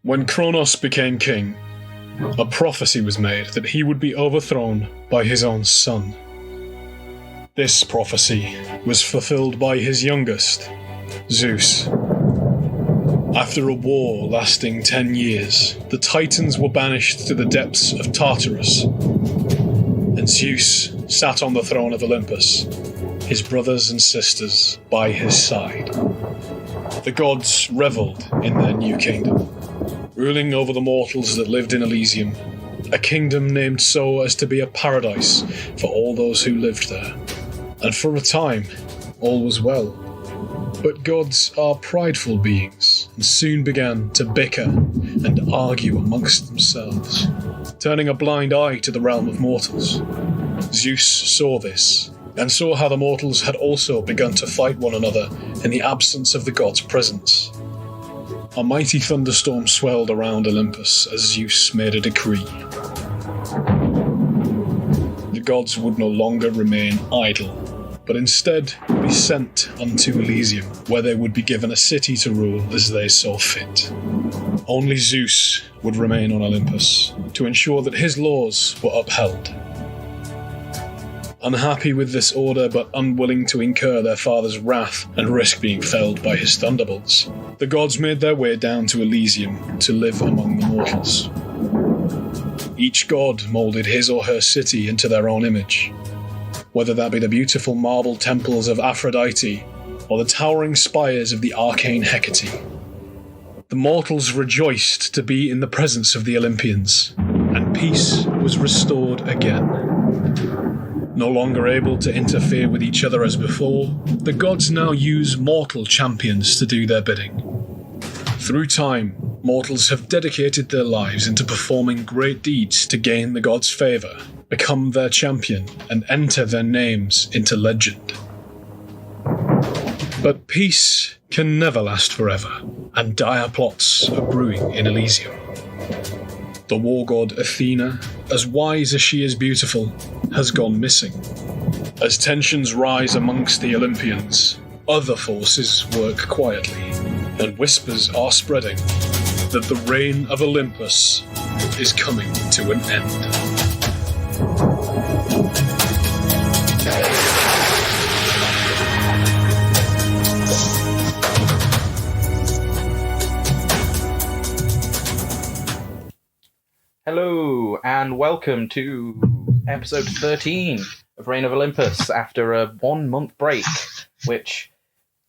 When Kronos became king, a prophecy was made that he would be overthrown by his own son. This prophecy was fulfilled by his youngest, Zeus. After a war lasting 10 years, the Titans were banished to the depths of Tartarus, and Zeus sat on the throne of Olympus, his brothers and sisters by his side. The gods revelled in their new kingdom, ruling over the mortals that lived in Elysium, a kingdom named so as to be a paradise for all those who lived there. And for a time, all was well. But gods are prideful beings, and soon began to bicker and argue amongst themselves, turning a blind eye to the realm of mortals. Zeus saw this, and saw how the mortals had also begun to fight one another in the absence of the gods' presence. A mighty thunderstorm swelled around Olympus as Zeus made a decree. The gods would no longer remain idle, but instead be sent unto Elysium, where they would be given a city to rule as they saw fit. Only Zeus would remain on Olympus, to ensure that his laws were upheld. Unhappy with this order, but unwilling to incur their father's wrath and risk being felled by his thunderbolts, the gods made their way down to Elysium to live among the mortals. Each god moulded his or her city into their own image, whether that be the beautiful marble temples of Aphrodite or the towering spires of the arcane Hecate. The mortals rejoiced to be in the presence of the Olympians, and peace was restored again. No longer able to interfere with each other as before, the gods now use mortal champions to do their bidding. Through time, mortals have dedicated their lives into performing great deeds to gain the gods' favour, become their champion, and enter their names into legend. But peace can never last forever, and dire plots are brewing in Elysium. The war god Athena, as wise as she is beautiful, has gone missing. As tensions rise amongst the Olympians, other forces work quietly, and whispers are spreading that the reign of Olympus is coming to an end. Hello, and welcome to episode 13 of Reign of Olympus after a 1 month break, which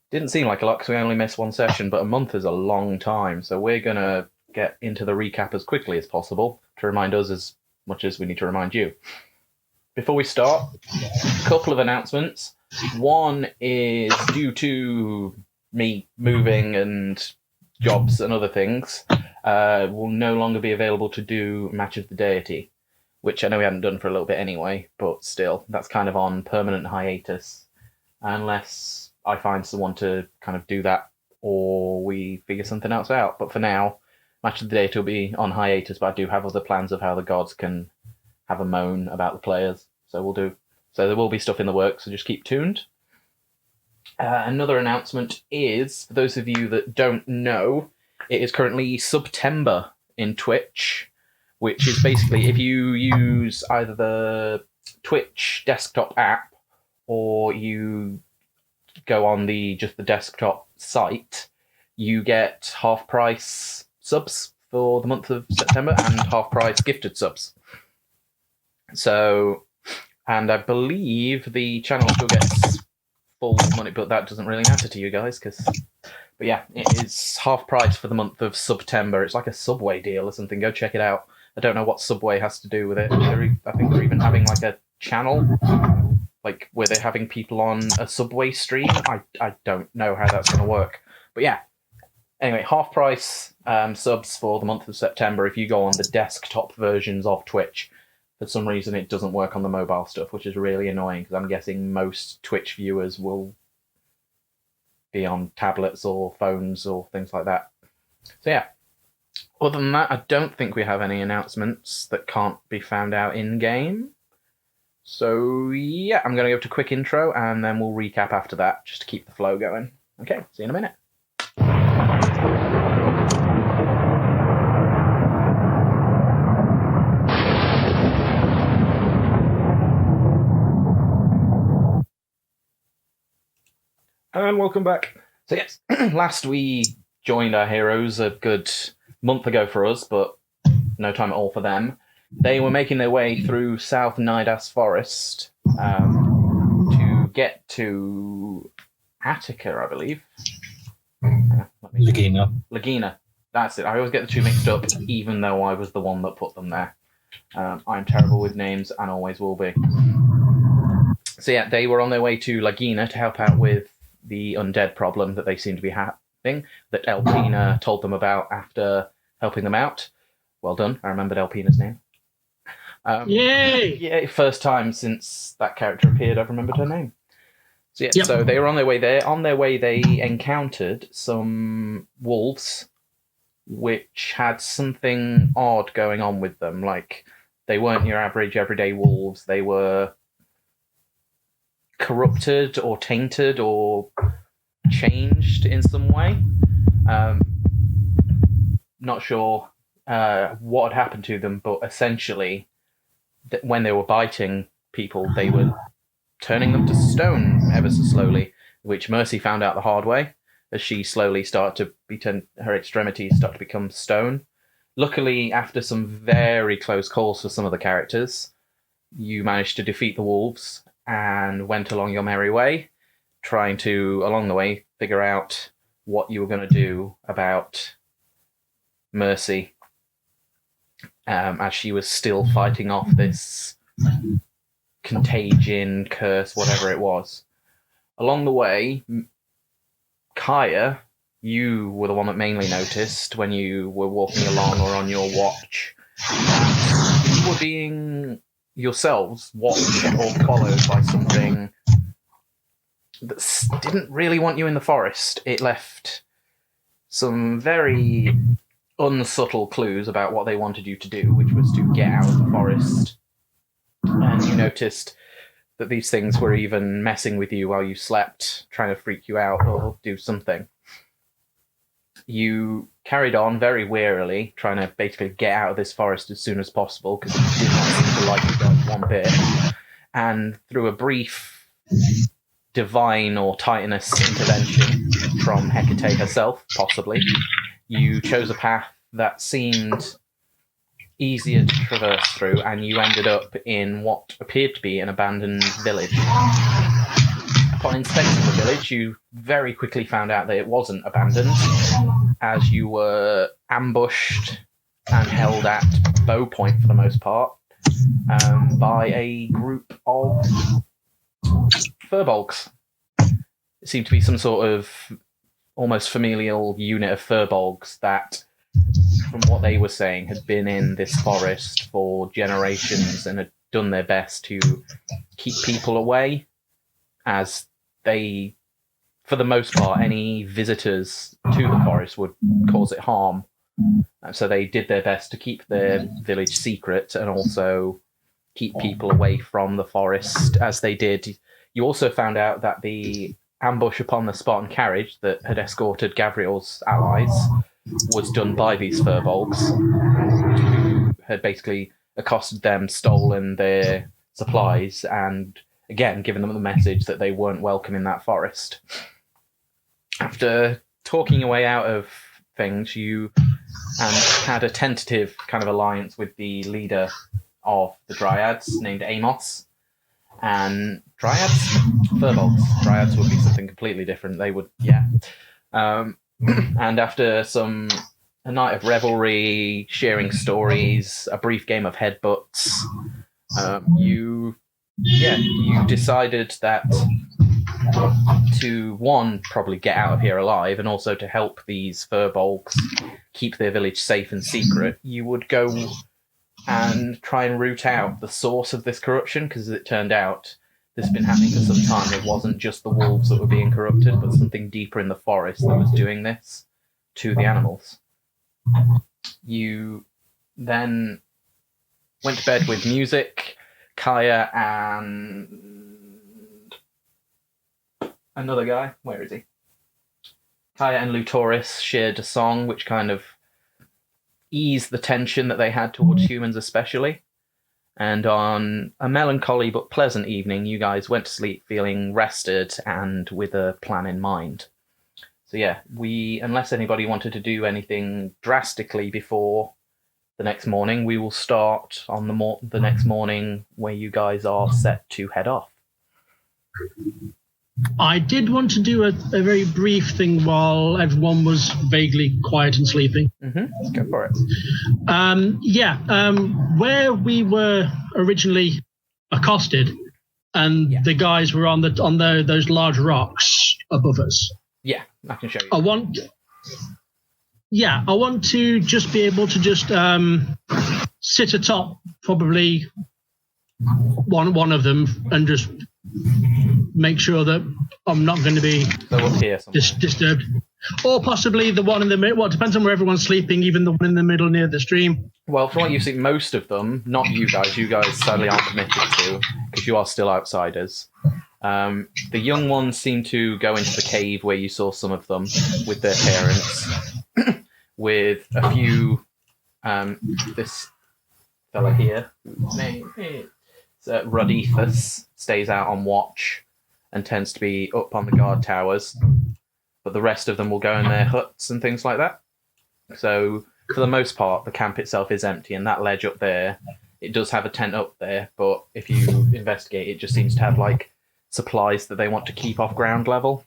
didn't seem like a lot because we only missed one session, but a month is a long time, so we're going to get into the recap as quickly as possible to remind us as much as we need to remind you. Before we start, a couple of announcements. One is due to me moving and jobs and other things, will no longer be available to do Match of the Deity, which I know we hadn't done for a little bit anyway, but still, that's kind of on permanent hiatus, unless I find someone to kind of do that, or we figure something else out. But for now, Match of the Deity will be on hiatus, but I do have other plans of how the gods can have a moan about the players, so there will be stuff in the works, so just keep tuned. Another announcement is, for those of you that don't know, it is currently September in Twitch, which is basically if you use either the Twitch desktop app or you go on just the desktop site, you get half price subs for the month of September and half price gifted subs. So, and I believe the channel still gets full money, but that doesn't really matter to you guys, but yeah, it is half price for the month of September. It's like a Subway deal or something. Go check it out. I don't know what Subway has to do with it. I think they're even having like a channel, like where they're having people on a Subway stream. I don't know how that's going to work. But yeah, anyway, half price subs for the month of September if you go on the desktop versions of Twitch. For some reason, it doesn't work on the mobile stuff, which is really annoying because I'm guessing most Twitch viewers will be on tablets or phones or things like that. So yeah, other than that, I don't think we have any announcements that can't be found out in-game. So yeah, I'm going to go to a quick intro and then we'll recap after that, just to keep the flow going. Okay, see you in a minute. And welcome back. So yes, last we joined our heroes a good month ago for us, but no time at all for them. They were making their way through South Nidas Forest to get to Attica, I believe. Lagina. That's it. I always get the two mixed up, even though I was the one that put them there. I'm terrible with names and always will be. So yeah, they were on their way to Lagina to help out with the undead problem that they seem to be having, that Elpina told them about after helping them out. Well done. I remembered Elpina's name. Yay! Yeah, first time since that character appeared, I've remembered her name. So yeah, So they were on their way there. On their way, they encountered some wolves, which had something odd going on with them. Like, they weren't your average everyday wolves. They were corrupted or tainted or changed in some way. Not sure what had happened to them, but essentially, when they were biting people, they were turning them to stone ever so slowly, which Mercy found out the hard way, as she slowly started to her extremities start to become stone. Luckily, after some very close calls for some of the characters, you managed to defeat the wolves and went along your merry way, trying to, along the way, figure out what you were going to do about Mercy, as she was still fighting off this contagion, curse, whatever it was. Along the way, Kaya, you were the one that mainly noticed when you were walking along or on your watch. You were being yourselves watched or followed by something that didn't really want you in the forest. It left some very unsubtle clues about what they wanted you to do, which was to get out of the forest. And you noticed that these things were even messing with you while you slept, trying to freak you out or do something. You carried on very warily, trying to basically get out of this forest as soon as possible, because you did not seem to like it one bit. And through a brief divine or titaness intervention from Hecate herself, possibly, you chose a path that seemed easier to traverse through, and you ended up in what appeared to be an abandoned village. Upon inspecting the village, you very quickly found out that it wasn't abandoned, as you were ambushed and held at bow point for the most part by a group of furbolgs. It seemed to be some sort of almost familial unit of furbolgs that, from what they were saying, had been in this forest for generations and had done their best to keep people away, as they, for the most part, any visitors to the forest would cause it harm. And so they did their best to keep their village secret and also keep people away from the forest as they did. You also found out that the ambush upon the Spartan carriage that had escorted Gavriel's allies was done by these furbolgs, who had basically accosted them, stolen their supplies, and again given them the message that they weren't welcome in that forest. After talking your way out of things, you had a tentative kind of alliance with the leader of the Dryads, named Amos. And Dryads? Furbolgs. Dryads would be something completely different. They would, and after a night of revelry, sharing stories, a brief game of headbutts, you decided that to, one, probably get out of here alive, and also to help these furbolgs keep their village safe and secret, you would go and try and root out the source of this corruption, because as it turned out, this had been happening for some time. It wasn't just the wolves that were being corrupted, but something deeper in the forest that was doing this to the animals. You then went to bed with music. Kaya and another guy, where is he? Kaya and Lutoris shared a song which kind of eased the tension that they had towards humans especially. And on a melancholy but pleasant evening, you guys went to sleep feeling rested and with a plan in mind. So yeah, unless anybody wanted to do anything drastically before the next morning, we will start on the next morning where you guys are set to head off. I did want to do a very brief thing while everyone was vaguely quiet and sleeping. Mm-hmm. Go for it. Where we were originally accosted, and the guys were on those large rocks above us. Yeah, I can show you. I want to just be able to just sit atop probably one of them and just make sure that I'm not going to be disturbed. Or possibly the one in the middle. Well, it depends on where everyone's sleeping, even the one in the middle near the stream. Well, from what you see, most of them, not you guys. You guys sadly aren't permitted to, because you are still outsiders. The young ones seem to go into the cave where you saw some of them with their parents. With a few, this fella here, whose name is Rodethus, stays out on watch and tends to be up on the guard towers. But the rest of them will go in their huts and things like that. So, for the most part, the camp itself is empty, and that ledge up there, it does have a tent up there, but if you investigate, it just seems to have, like, supplies that they want to keep off ground level.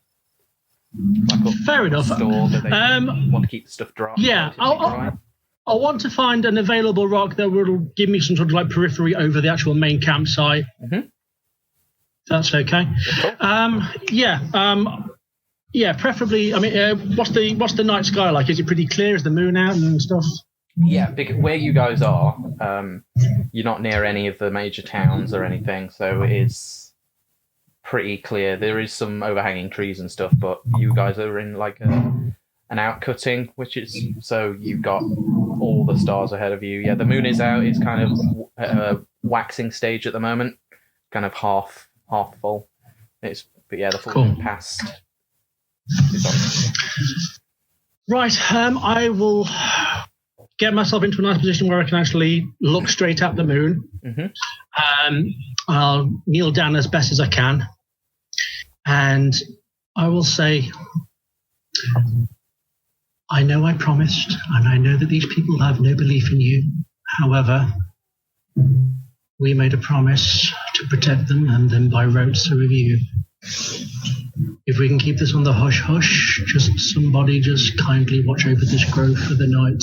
Like fair enough. Store that they want to keep the stuff dry. Yeah, I want to find an available rock that will give me some sort of like periphery over the actual main campsite. Mm-hmm. That's okay. Preferably. I mean, what's the night sky like? Is it pretty clear? Is the moon out and stuff? Yeah, because where you guys are, you're not near any of the major towns or anything, so it is pretty clear. There is some overhanging trees and stuff, but you guys are in like an outcutting, which is so you've got all the stars ahead of you. Yeah, the moon is out. It's kind of a waxing stage at the moment, kind of half full. But yeah, the full moon passed. Right, I will get myself into a nice position where I can actually look straight at the moon. Mm-hmm. I'll kneel down as best as I can, and I will say, I know I promised, and I know that these people have no belief in you. However, we made a promise to protect them, and then by rote, so have you. If we can keep this on the hush-hush, somebody just kindly watch over this grove for the night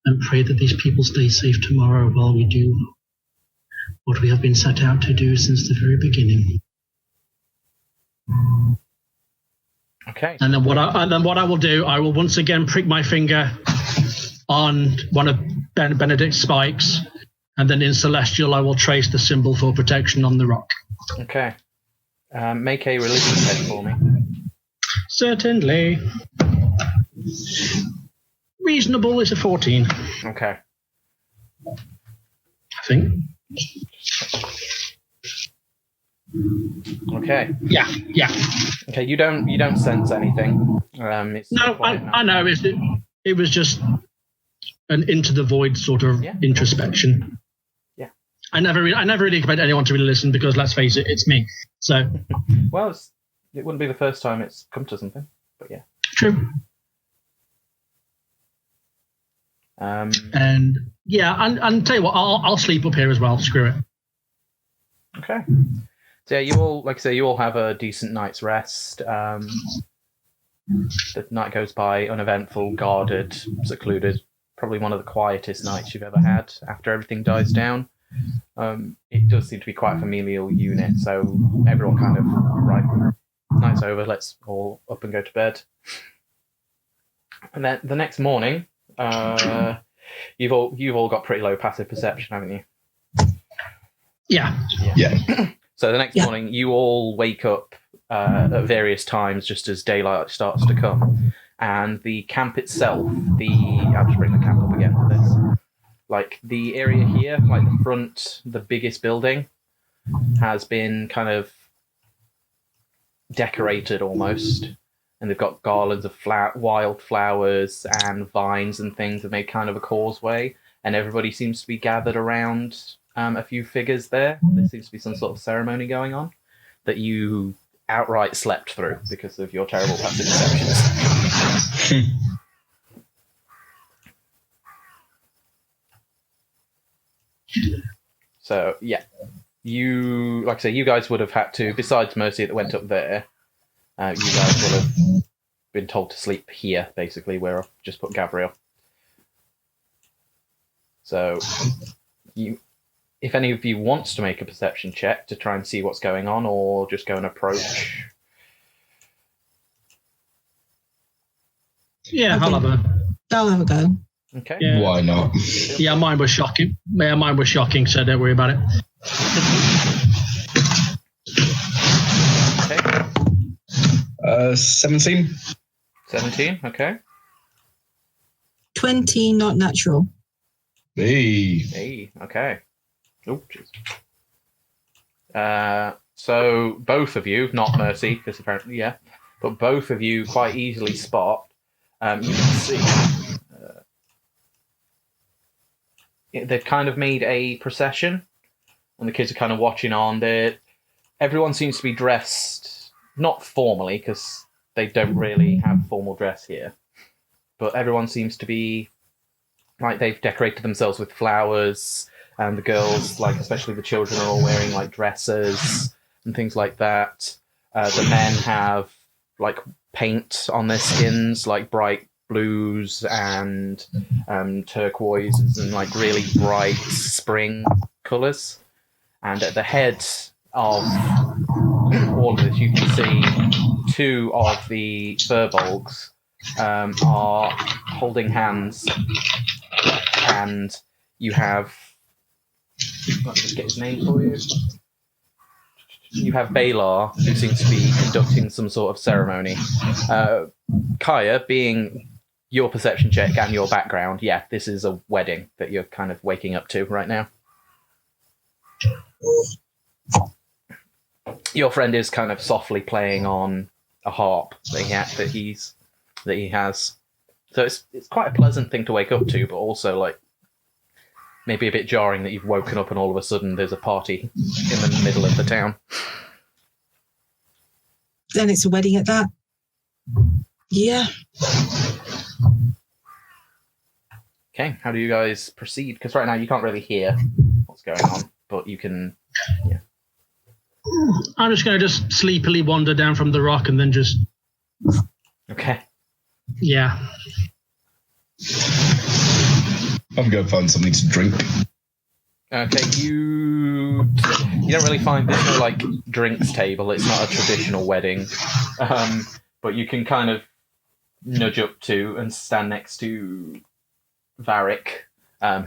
and pray that these people stay safe tomorrow while we do what we have been set out to do since the very beginning. Okay. And then what I will do, I will once again prick my finger on one of Benedict's spikes, and then in Celestial I will trace the symbol for protection on the rock. Okay. Make a religion check for me. Certainly. Reasonable is a 14. Okay. I think. Okay. Yeah. Okay, you don't sense anything. No, I know. It was just an into the void sort of introspection. Yeah. I never really expect anyone to really listen because let's face it, it's me. So. Well, it wouldn't be the first time it's come to something, but yeah. True. And tell you what, I'll sleep up here as well. Screw it. Okay. So yeah, you all have a decent night's rest. The night goes by uneventful, guarded, secluded. Probably one of the quietest nights you've ever had after everything dies down. It does seem to be quite a familial unit, so everyone kind of, right, night's over, let's all up and go to bed. And then the next morning, you've all got pretty low passive perception, haven't you? Yeah. So the next morning, you all wake up at various times just as daylight starts to come. And the camp itself, I'll just bring the camp up again for this. Like, the area here, like the front, the biggest building, has been kind of decorated almost. And they've got garlands of wild flowers and vines and things that make kind of a causeway. And everybody seems to be gathered around a few figures there. There seems to be some sort of ceremony going on that you outright slept through because of your terrible passive perceptions. So, yeah. You, like I say, you guys would have had to, besides Mercy that went up there, you guys would have been told to sleep here, basically, where I've just put Gabriel. So, if any of you wants to make a perception check to try and see what's going on, or just go and approach. Yeah, I'll I'll have a go. Okay. Yeah. Why not? Yeah, mine was shocking. Yeah, mine was shocking, so don't worry about it. Okay. 17. 17, okay. 20, not natural. Hey. Hey, okay. Oh, jeez. So both of you, not Mercy, because apparently, yeah, but both of you quite easily spot. You can see they've kind of made a procession, and the kids are kind of watching on. Everyone seems to be dressed not formally because they don't really have formal dress here, but everyone seems to be like they've decorated themselves with flowers. And the girls, like especially the children, are all wearing like dresses and things like that. The men have like paint on their skins, like bright blues and turquoises and like really bright spring colours. And at the head of all of this, you can see two of the furbolgs are holding hands, and you have. Let's just get his name for you. You have Balar, who seems to be conducting some sort of ceremony. Kaya, being your perception check and your background, yeah, this is a wedding that you're kind of waking up to right now. Your friend is kind of softly playing on a harp that he has. So it's quite a pleasant thing to wake up to, but also like maybe a bit jarring that you've woken up and all of a sudden there's a party in the middle of the town. Then it's a wedding at that. Yeah. Okay, how do you guys proceed? Because right now you can't really hear what's going on, but you can, yeah. I'm just going to just sleepily wander down from the rock and then just... Okay. Yeah. I'm going to find something to drink. Okay, you don't really find there's no like drinks table. It's not a traditional wedding, but you can kind of nudge up to and stand next to Varric,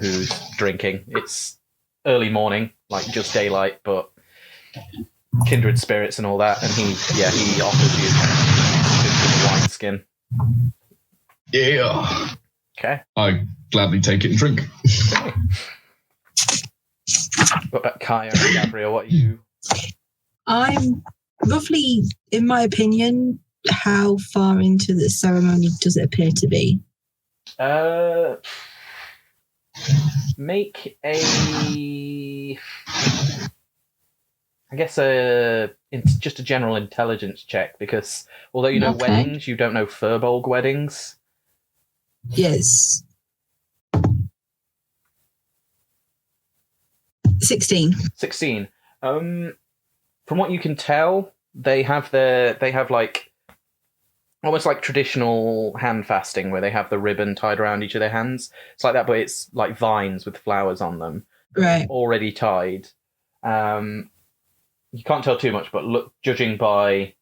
who's drinking. It's early morning, like just daylight, but kindred spirits and all that. And he offers you a wineskin. Yeah. Okay. I gladly take it and drink. Okay. What about Kaya and Gabriel? What are you? I'm roughly, in my opinion, how far into the ceremony does it appear to be? Make a, I guess just a general intelligence check, because although you know weddings, you don't know Furbolg weddings. Yes. 16. 16. From what you can tell, they have like almost like traditional hand fasting where they have the ribbon tied around each of their hands. It's like that, but it's like vines with flowers on them. Right. Already tied. You can't tell too much, but judging by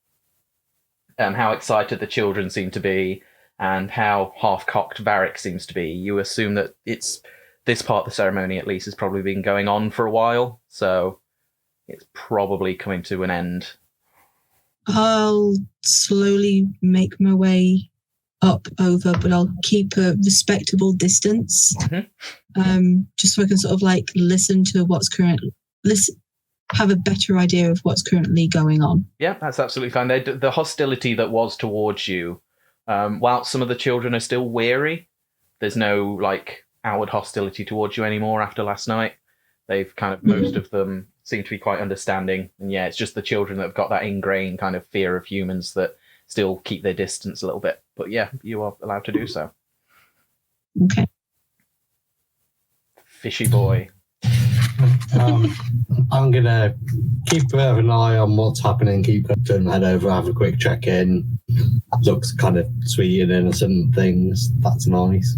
how excited the children seem to be and how half-cocked Varric seems to be, you assume that it's this part of the ceremony, at least, has probably been going on for a while, so it's probably coming to an end. I'll slowly make my way up over, but I'll keep a respectable distance, just so I can sort of like listen to what's have a better idea of what's currently going on. Yeah, that's absolutely fine. The hostility that was towards you, while some of the children are still wary, there's no like outward hostility towards you anymore after last night. They've kind of, most of them seem to be quite understanding. And yeah, it's just the children that have got that ingrained kind of fear of humans that still keep their distance a little bit. But yeah, you are allowed to do so. Okay. Fishy boy. I'm going to keep a bit of an eye on what's happening, head over, have a quick check-in. Looks kind of sweet and innocent things. That's nice.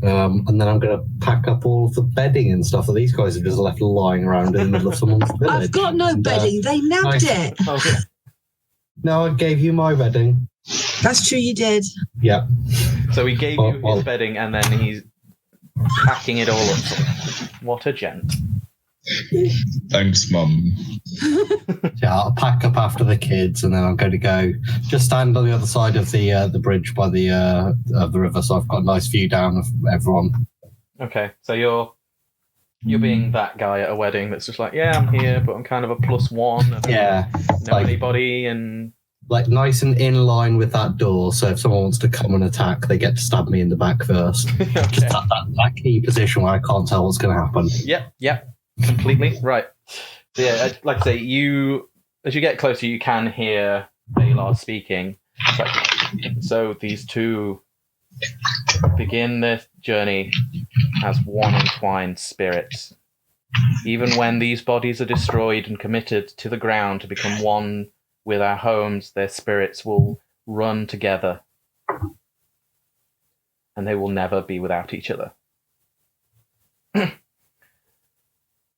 And then I'm going to pack up all of the bedding and stuff that these guys have just left lying around in the middle of someone's village. I've got no bedding. They nabbed it. Oh, yeah. No, I gave you my bedding. That's true, you did. Yeah. So he gave you his bedding and then he's packing it all up. What a gent. Thanks, Mum. Yeah, I'll pack up after the kids, and then I'm going to go just stand on the other side of the bridge by the river, so I've got a nice view down of everyone. Okay, so you're being that guy at a wedding that's just like, yeah, I'm here, but I'm kind of a +1. I don't know anybody, and like nice and in line with that door. So if someone wants to come and attack, they get to stab me in the back first. Okay. Just that key position where I can't tell what's going to happen. Yep. Completely right. So yeah, like I say, as you get closer, you can hear Balar speaking. So these two begin their journey as one entwined spirit. Even when these bodies are destroyed and committed to the ground to become one with our homes, their spirits will run together, and they will never be without each other.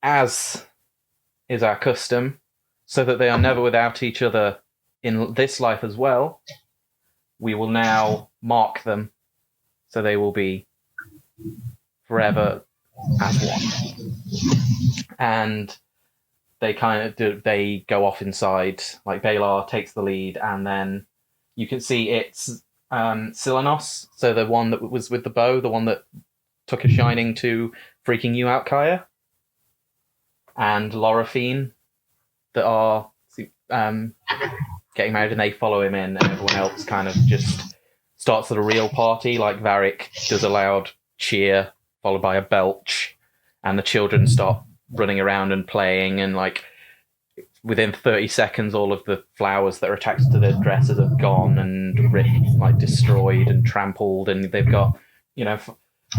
As is our custom, so that they are never without each other in this life as well, we will now mark them so they will be forever as one. And they they go off inside, like Balar takes the lead, and then you can see it's Silenos, so the one that was with the bow, the one that took a shining to freaking you out, Kaya, and Lorafine, that are getting married, and they follow him in, and everyone else kind of just starts the real party. Like Varric does a loud cheer followed by a belch, and the children start running around and playing, and like within 30 seconds all of the flowers that are attached to their dresses are gone and ripped, like destroyed and trampled, and they've got, you know,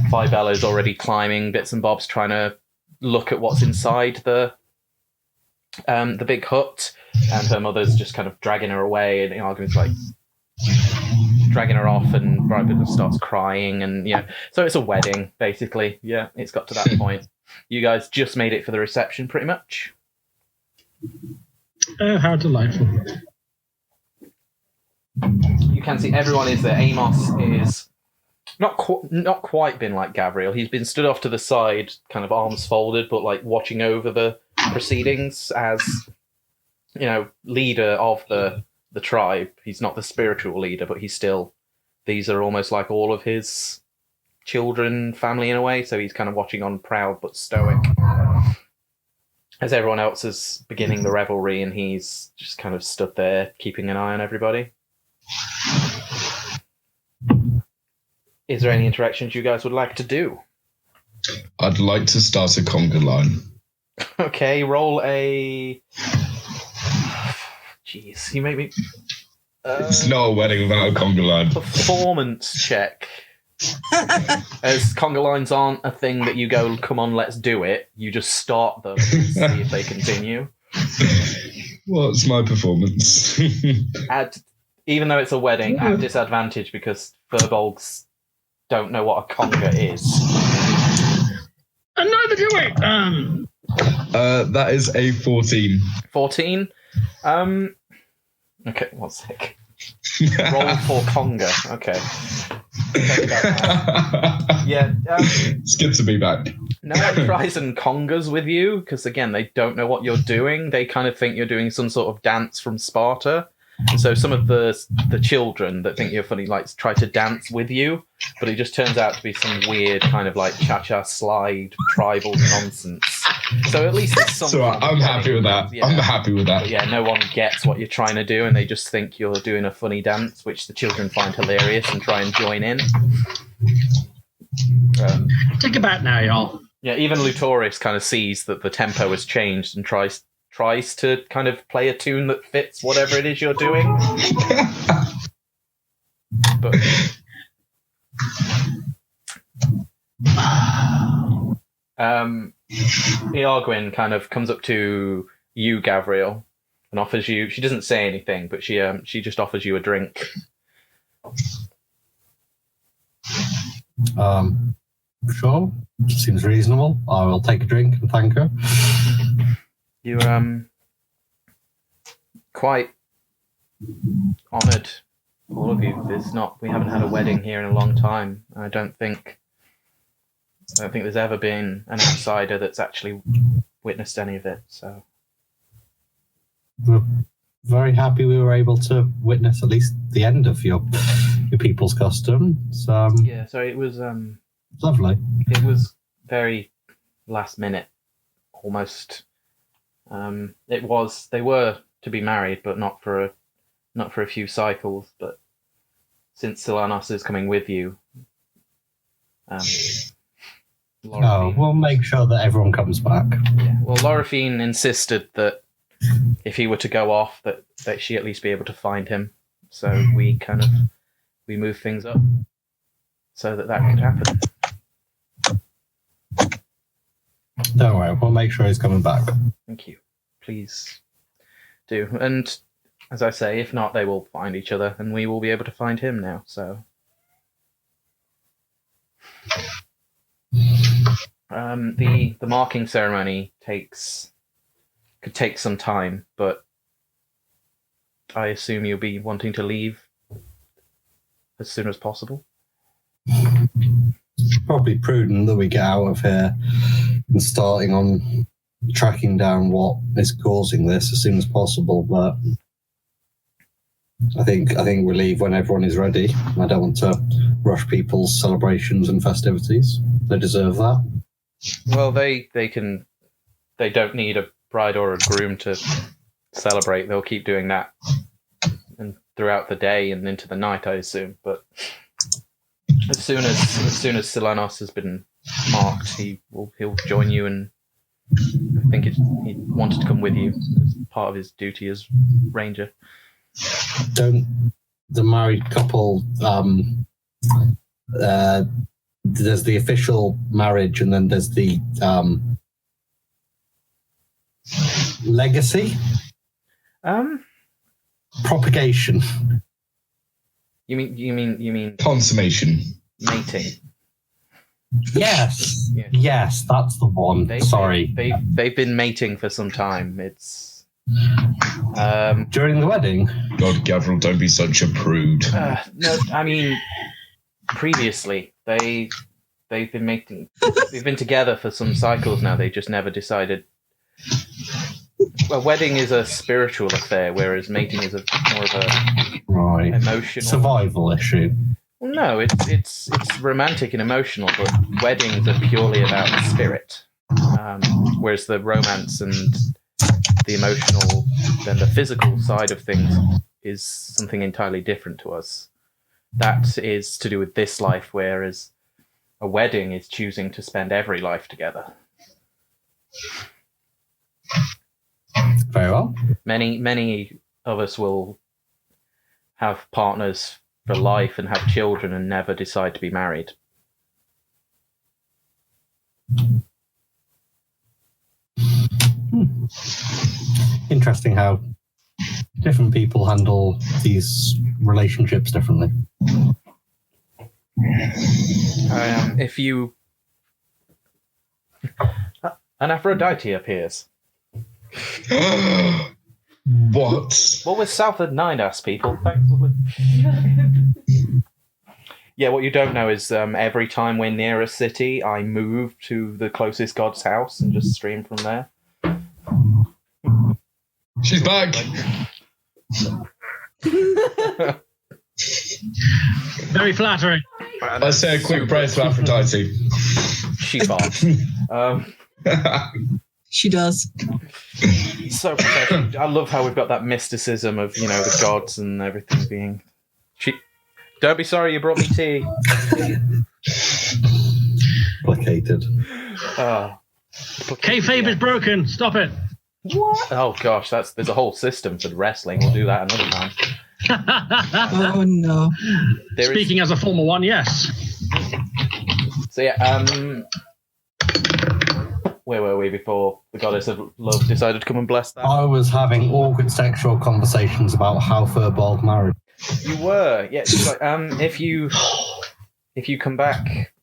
Fibella's already climbing bits and bobs trying to look at what's inside the big hut, and her mother's just kind of dragging her away, and arguments like dragging her off, and Brightwood starts crying, and yeah, so it's a wedding basically. Yeah, it's got to that point. You guys just made it for the reception, pretty much. Oh, how delightful. You can see everyone is there. Amos is not quite been like Gabriel. He's been stood off to the side, kind of arms folded, but like watching over the proceedings as, you know, leader of the tribe. He's not the spiritual leader, but he's still, these are almost like all of his children, family in a way, so he's kind of watching on, proud but stoic, as everyone else is beginning the revelry, and he's just kind of stood there keeping an eye on everybody. Is there any interactions you guys would like to do? I'd like to start a conga line. Okay, roll a... Jeez, you made me... It's not a wedding without a conga line. Performance check. As conga lines aren't a thing that you go, come on, let's do it. You just start them and see if they continue. What's my performance? Even though it's a wedding, at disadvantage because furbolgs don't know what a conga is. And neither do we. That is a 14. 14? Okay, 1 sec. Roll for conga. Okay. Yeah. It's good to be back. No one tries and congas with you, because again, they don't know what you're doing. They kind of think you're doing some sort of dance from Sparta. And so some of the children that think you're funny like try to dance with you, but it just turns out to be some weird kind of like cha-cha slide tribal nonsense. So at least it's something. So I'm happy with that. Yeah. I'm happy with that. But yeah, no one gets what you're trying to do, and they just think you're doing a funny dance, which the children find hilarious and try and join in. Take a bat now, y'all. Yeah, even Lutoris kind of sees that the tempo has changed and tries to kind of play a tune that fits whatever it is you're doing. But Eargwyn kind of comes up to you, Gavriel, and offers you. She doesn't say anything, but she just offers you a drink. Sure. Seems reasonable. I will take a drink and thank her. You're quite honoured, all of you. We haven't had a wedding here in a long time. I don't think there's ever been an outsider that's actually witnessed any of it. So we're very happy we were able to witness at least the end of your people's customs. Yeah, so it was lovely. It was very last minute, almost. They were to be married, but not for a few cycles. But since Silanos is coming with you, we'll make sure that everyone comes back. Yeah. Well, Lorifine insisted that if he were to go off, that she at least be able to find him. So we moved things up so that could happen. Don't worry, we'll make sure he's coming back. Thank you. Please do. And as I say, if not, they will find each other, and we will be able to find him now. So, the marking ceremony could take some time, but I assume you'll be wanting to leave as soon as possible. Probably prudent that we get out of here and starting on tracking down what is causing this as soon as possible. But I think we leave when everyone is ready. I don't want to rush people's celebrations and festivities. They deserve that. Well, they don't need a bride or a groom to celebrate. They'll keep doing that and throughout the day and into the night, I assume. But as soon as Silanos has been marked, he'll join you, and I think he wanted to come with you as part of his duty as ranger. Don't the married couple? There's the official marriage, and then there's the legacy. Propagation. You mean consummation, mating? Yes, Yeah. Yes, that's the one. Sorry, they've been mating for some time. It's during the wedding. God, Gavril, don't be such a prude. No, I mean previously they've been mating. They've been together for some cycles now. They just never decided. A wedding is a spiritual affair, whereas mating is more of a emotional survival issue. Well, no, it's romantic and emotional, but weddings are purely about the spirit, whereas the romance and the emotional, then the physical side of things is something entirely different to us. That is to do with this life, whereas a wedding is choosing to spend every life together. Very well. Many of us will have partners for life and have children and never decide to be married. Interesting how different people handle these relationships differently. If you... An Aphrodite appears. What? What was Southard Nidas, people? Thanks. Yeah, what you don't know is every time we're near a city, I move to the closest god's house and just stream from there. She's back. Very flattering. Let's say a quick prayer to Aphrodite. She farts. She does. So professional. I love how we've got that mysticism of, you know, the gods and everything being... Don't be sorry you brought me tea. Placated. Kayfabe is broken. Stop it. What? Oh gosh, there's a whole system for wrestling. We'll do that another time. Oh no. Speaking as a former one, yes. So yeah, where were we before the goddess of love decided to come and bless that? I was having awkward sexual conversations about how furball marriage. You were, yeah. It's like, if you come back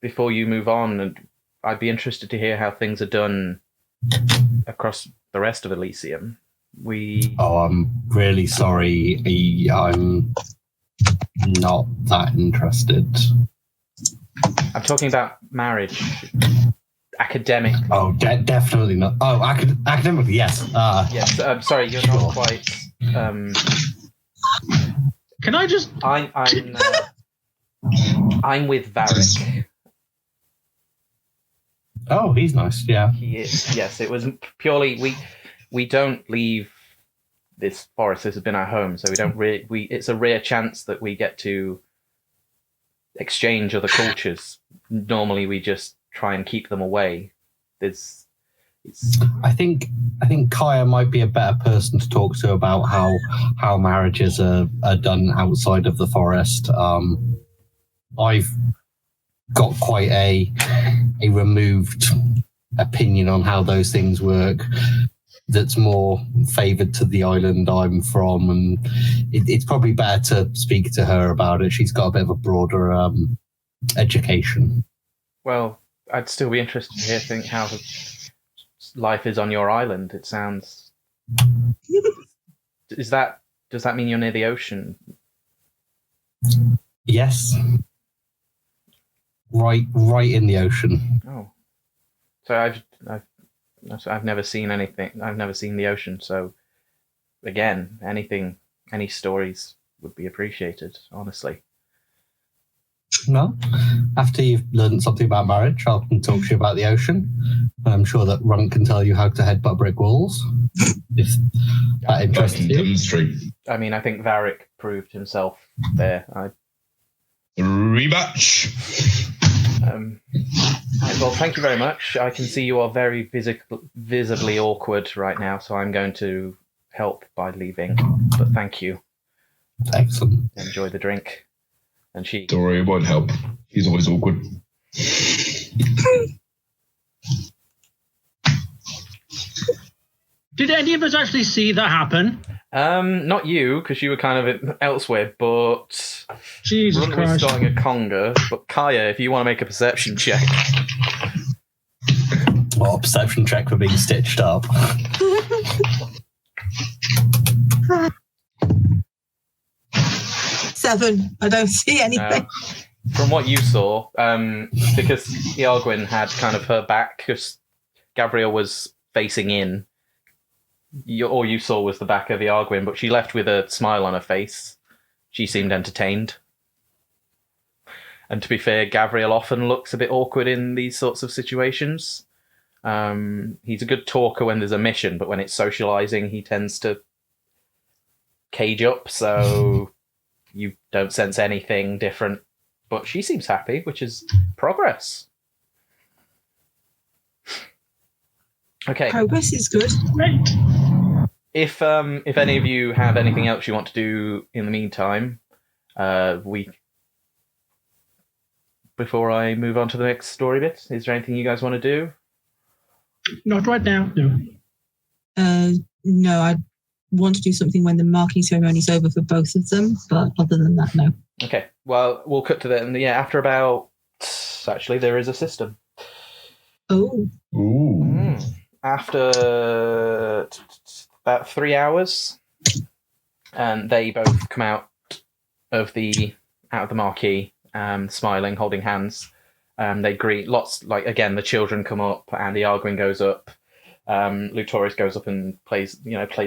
before you move on, and I'd be interested to hear how things are done across the rest of Elysium. Oh, I'm really sorry. I'm not that interested. I'm talking about marriage, academic. Oh, definitely not. Oh, academically, yes. Yes. Sorry, you're not quite. Can I just? I'm with Varric. Oh, he's nice. Yeah. He is. Yes, it was purely we don't leave this forest. This has been our home, so we don't it's a rare chance that we get to exchange other cultures. Normally, we just try and keep them away. I think Kaya might be a better person to talk to about how marriages are done outside of the forest. I've got quite a removed opinion on how those things work that's more favoured to the island I'm from, and it's probably better to speak to her about it. She's got a bit of a broader education. Well, I'd still be interested to hear how life is on your island. It sounds. Does that mean you're near the ocean? Yes. Right in the ocean. Oh, so I've never seen anything. I've never seen the ocean. So, again, any stories would be appreciated. Honestly. No. After you've learned something about marriage, I can talk to you about the ocean. And I'm sure that Ron can tell you how to headbutt brick walls. If that interests you. Demonstrate. I mean, I think Varric proved himself there. Rematch. Well, thank you very much. I can see you are very visibly awkward right now, so I'm going to help by leaving. But thank you. Excellent. Enjoy the drink. And she. Don't worry, it won't help. He's always awkward. Did any of us actually see that happen? Not you, because you were kind of elsewhere, but Jesus Run was Christ. starting a conga. But Kaya, if you want to make a perception check. Well, a perception check for being stitched up. 7. I don't see anything. From what you saw, because Iargwyn had kind of her back, because Gabrielle was facing in, all you saw was the back of Iargwyn, but she left with a smile on her face. She seemed entertained. And to be fair, Gabriel often looks a bit awkward in these sorts of situations. He's a good talker when there's a mission, but when it's socializing, he tends to cage up, so you don't sense anything different. But she seems happy, which is progress. Okay. Progress is good. Great. If any of you have anything else you want to do in the meantime, before I move on to the next story bit, is there anything you guys want to do? Not right now, no. No, I want to do something when the marking ceremony is over for both of them, but other than that, no. Okay, well, we'll cut to that. Yeah, after about... Actually, there is a system. Oh. Ooh. After about 3 hours, and they both come out of the marquee, smiling, holding hands. They greet lots. Like again, the children come up, and the Arguin goes up. Lutorius goes up and plays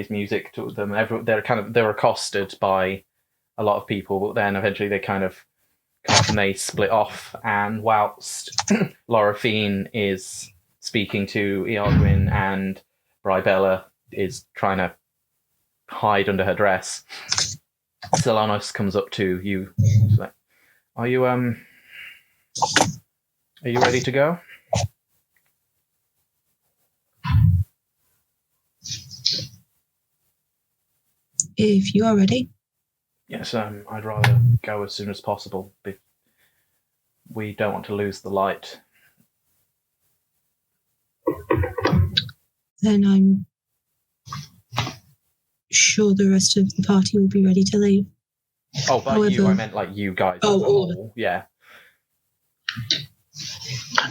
music to them. They're accosted by a lot of people, but then eventually they kind of come up and they split off. And whilst Laura Fiend is speaking to Iargwyn and Brybella is trying to hide under her dress, Solanos comes up to you. He's like, Are you ready to go? if you are ready. Yes, I'd rather go as soon as possible. We don't want to lose the light. Then I'm sure the rest of the party will be ready to leave. Oh, by However, you, I meant like you guys. Oh, as a all of whole. Yeah.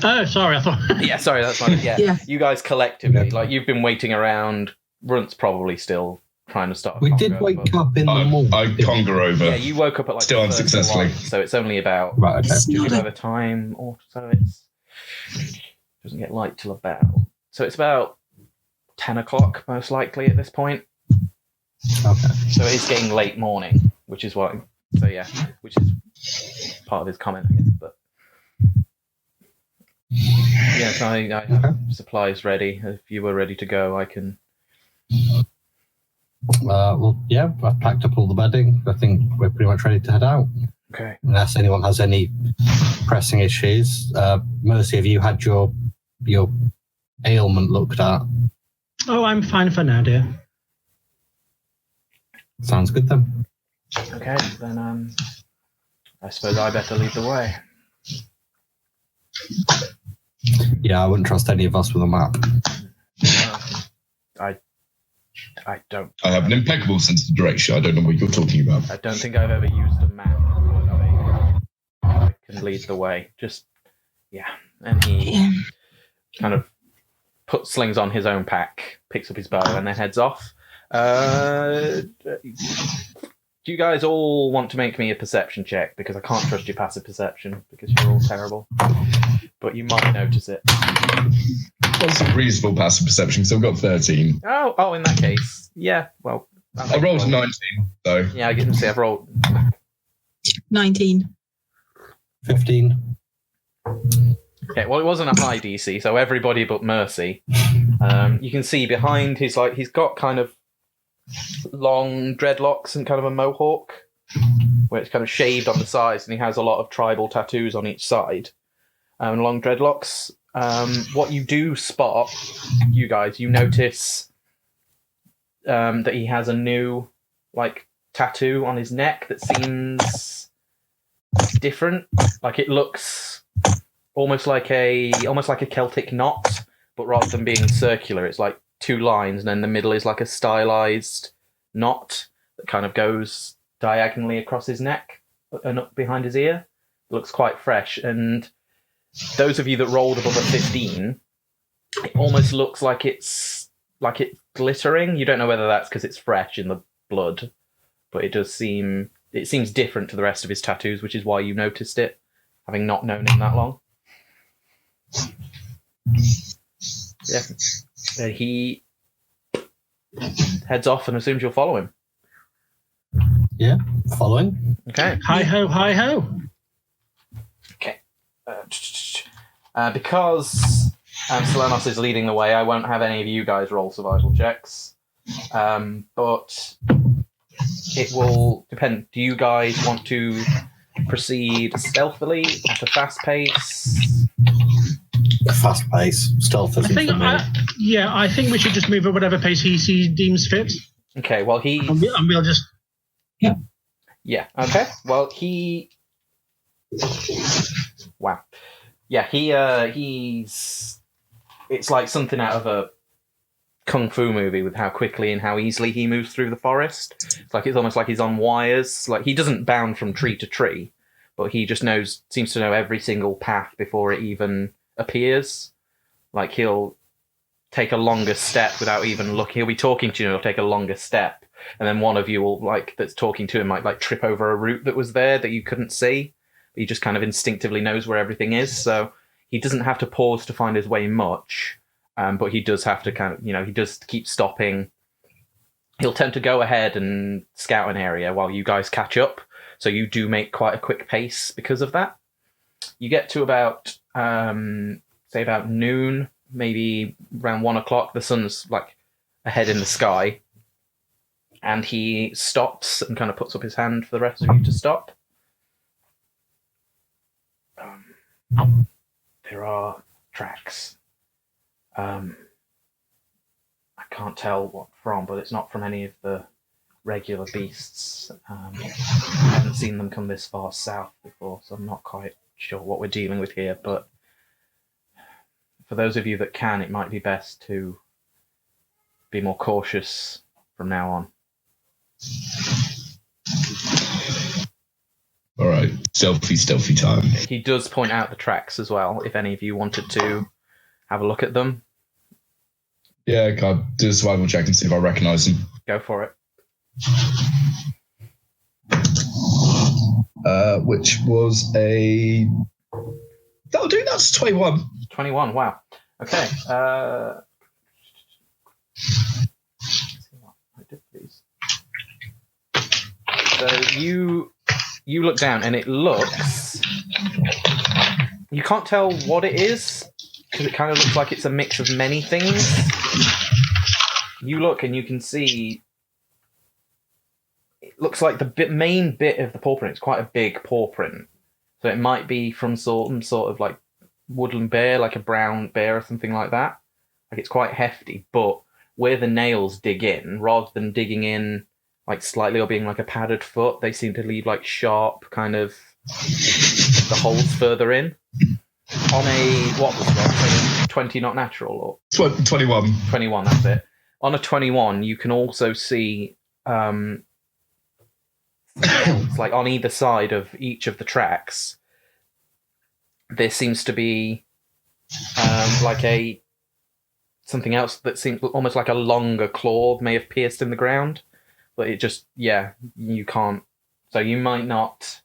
Oh, sorry, I thought. Yeah, sorry, that's my... Yeah. Yeah. You guys collectively, Yeah. like, you've been waiting around. Runt's probably still trying to start a We did convo, wake but- up in the morning. I conquer over. Yeah, you woke up at like Still the first unsuccessfully. light, so it's only about Right, okay. It's just not over time or so. Doesn't get light till about. So it's about 10 o'clock most likely at this point. Okay. So it is getting late morning, which is why. So yeah, which is part of his comment, I guess. But yes, I have supplies ready. If you were ready to go, I can. Well, yeah, I've packed up all the bedding. I think we're pretty much ready to head out. Okay. Unless anyone has any pressing issues. Mercy, have you had your ailment looked at? Oh, I'm fine for now, dear. Sounds good then. Okay, then I suppose I better lead the way. Yeah, I wouldn't trust any of us with a map. I don't. I have an impeccable sense of direction. I don't know what you're talking about. I don't think I've ever used a map, but I can lead the way. Just, yeah. And he Yeah. kind of slings on his own pack, picks up his bow, and then heads off. Do you guys all want to make me a perception check? Because I can't trust your passive perception, because you're all terrible. But you might notice it. That's a reasonable passive perception, so I've got 13. Oh, in that case, yeah. Well, I rolled a 19, so Yeah, I can see I've rolled. 19. 15. Okay, well, it wasn't a high DC, so everybody but Mercy. You can see behind his, like, he's got kind of long dreadlocks and kind of a mohawk, where it's kind of shaved on the sides, and he has a lot of tribal tattoos on each side, and long dreadlocks. What you do spot, you guys, you notice that he has a new, like, tattoo on his neck that seems different. Like, it looks almost like a Celtic knot, but rather than being circular, it's like two lines, and then the middle is like a stylized knot that kind of goes diagonally across his neck and up behind his ear. It looks quite fresh, and those of you that rolled above a 15, it almost looks like it's glittering. You don't know whether that's because it's fresh in the blood, but it seems different to the rest of his tattoos, which is why you noticed it, having not known him that long. Yeah. He heads off and assumes you'll follow him. Yeah, following. Okay. Hi ho, hi ho. Okay. Because Selenos is leading the way, I won't have any of you guys roll survival checks. But it will depend. Do you guys want to proceed stealthily at a fast pace? Fast pace, stealth isn't for me. I think we should just move at whatever pace he deems fit. Okay, well, And we'll just. Yeah, okay. Well, Wow. Yeah, he's... It's like something out of a kung fu movie with how quickly and how easily he moves through the forest. It's almost like he's on wires. Like, he doesn't bound from tree to tree, but he just seems to know every single path before it even appears. Like, he'll take a longer step without even looking. He'll be talking to you, and he'll take a longer step, and then one of you will, like, that's talking to him, might trip over a root that was there that you couldn't see. He just kind of instinctively knows where everything is, so he doesn't have to pause to find his way much, but he does have to kind of, he does keep stopping. He'll tend to go ahead and scout an area while you guys catch up, so you do make quite a quick pace because of that. You get to about, say about noon, maybe around 1 o'clock, the sun's like ahead in the sky, and he stops and kind of puts up his hand for the rest of you to stop. There are tracks. I can't tell what from, but it's not from any of the regular beasts. I haven't seen them come this far south before, so I'm not quite sure what we're dealing with here, but for those of you that can, it might be best to be more cautious from now on. All right, stealthy time. He does point out the tracks as well, if any of you wanted to have a look at them. Yeah, I'll do a survival check and see if I recognise them. Go for it. Which was a... That'll do, that's 21. 21, wow. Okay. So you look down and it looks... You can't tell what it is, because it kind of looks like it's a mix of many things. You look and you can see... It looks like the main bit of the paw print is quite a big paw print. So it might be from some sort of like woodland bear, like a brown bear or something like that. Like it's quite hefty, but where the nails dig in, rather than digging in like slightly or being like a padded foot, they seem to leave like sharp kind of the holes further in. On a, what was that? 20 not natural or 21. 21, that's it. On a 21, you can also see it's like on either side of each of the tracks, there seems to be like a something else that seems almost like a longer claw may have pierced in the ground, but it just, yeah, you can't. So you might not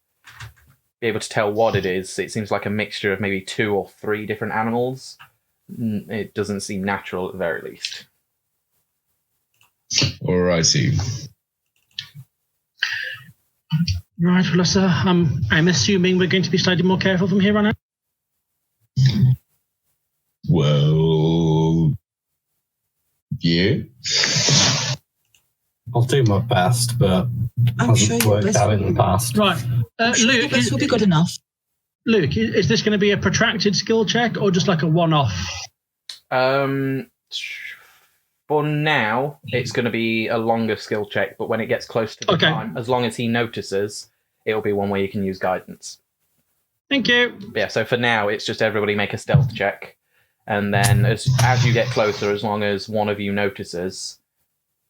be able to tell what it is. It seems like a mixture of maybe 2 or 3 different animals. It doesn't seem natural at the very least. Alrighty. Right, well, sir, I'm assuming we're going to be slightly more careful from here on out. Well, yeah. I'll do my best, but I'm sure hasn't your worked best out in will the past. Right, Luke, this will be good enough. Luke, is this going to be a protracted skill check or just like a one-off? For now, it's going to be a longer skill check, but when it gets close to the time, as long as he notices, it'll be one where you can use guidance. Thank you. But yeah, so for now, it's just everybody make a stealth check, and then as you get closer, as long as one of you notices,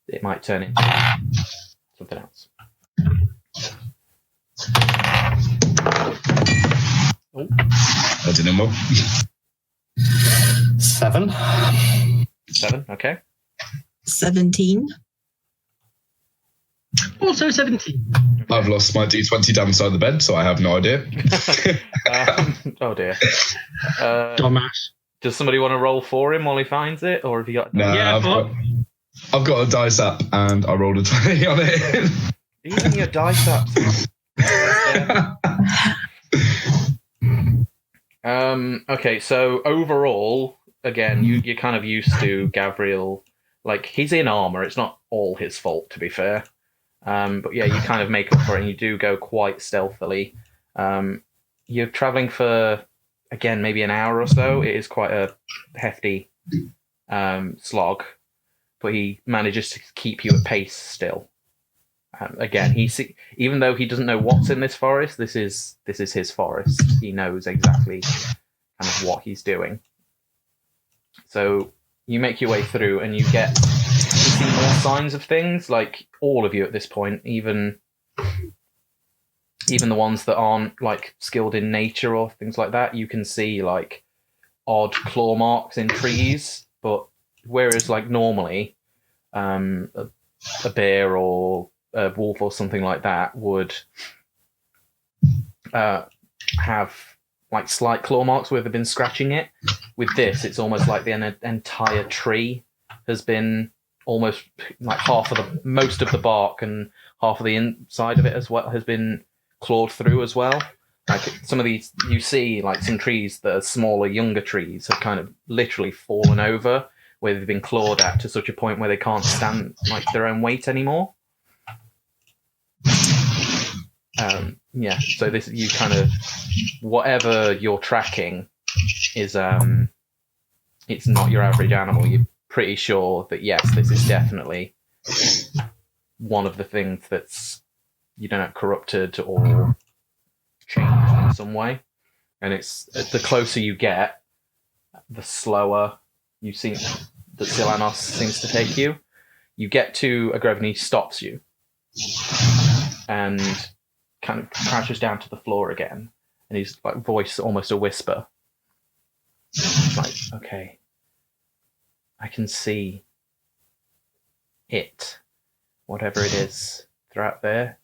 it might turn into something else. Oh. I didn't know. 7. 7, okay. 17. Also 17. I've lost my D20 down the side of the bed, so I have no idea. Oh dear. Dumbass. Does somebody want to roll for him while he finds it, or have you got? No, Yeah, I've got a dice app and I rolled a 20 on it. Even your dice up. Okay, so overall, again, you're kind of used to Gabriel. Like, he's in armor. It's not all his fault, to be fair. But yeah, you kind of make up for it, and you do go quite stealthily. You're traveling for, again, maybe an hour or so. It is quite a hefty slog, but he manages to keep you at pace still. Again, even though he doesn't know what's in this forest, this is his forest. He knows exactly kind of what he's doing. So you make your way through, and you see more signs of things. Like all of you at this point, even the ones that aren't like skilled in nature or things like that, you can see like odd claw marks in trees. But whereas like normally, a bear or a wolf or something like that would have like slight claw marks where they've been scratching it. With this, it's almost like the entire tree has been almost like most of the bark and half of the inside of it as well has been clawed through as well. Like some of these, you see like some trees that are smaller, younger trees have kind of literally fallen over where they've been clawed at to such a point where they can't stand like their own weight anymore. Yeah, so this, you kind of, whatever you're tracking is it's not your average animal. You're pretty sure that yes, this is definitely one of the things that's, you don't know, corrupted or changed in some way. And it's the closer you get, the slower you seem that Silanos seems to take you. You get to a grove and he stops you and kind of crouches down to the floor again. And his like voice almost a whisper. It's like, okay, I can see it, whatever it is, they're out there.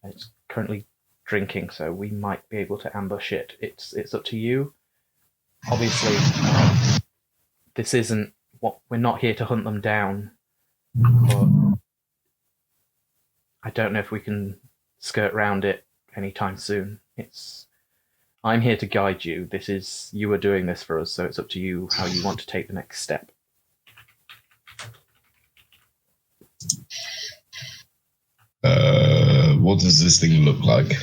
It's currently drinking, so we might be able to ambush it. It's up to you. Obviously, this isn't what we're not here to hunt them down, but I don't know if we can skirt round it anytime soon. I'm here to guide you. You are doing this for us, so it's up to you how you want to take the next step. What does this thing look like?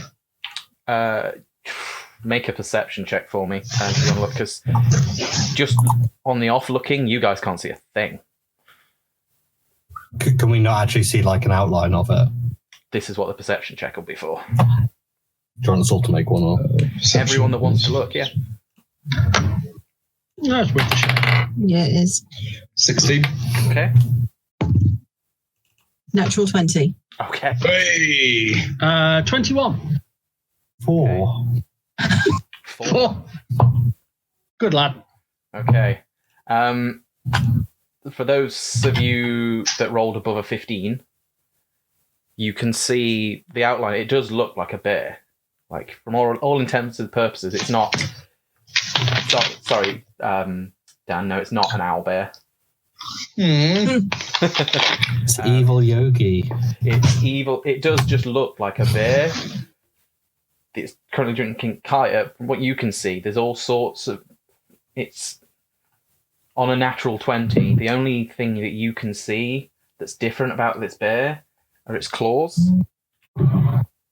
Make a perception check for me. If you want to look, because just on the off looking, you guys can't see a thing. Can we not actually see like an outline of it? This is what the perception check will be for. Do you want us all to make one or? Everyone that wants to look, yeah. That's worth a shot. Yeah, it is. 16. Okay. Natural 20. Okay. Hey! 21. 4. 4. Good lad. Okay. For those of you that rolled above a 15, you can see the outline. It does look like a bear. Like, from all intents and purposes, it's not... Sorry, Dan, no, it's not an owl bear. It's evil yogi. It's evil. It does just look like a bear. It's currently drinking kaya. From what you can see, there's all sorts of... It's on a natural 20. The only thing that you can see that's different about this bear are its claws.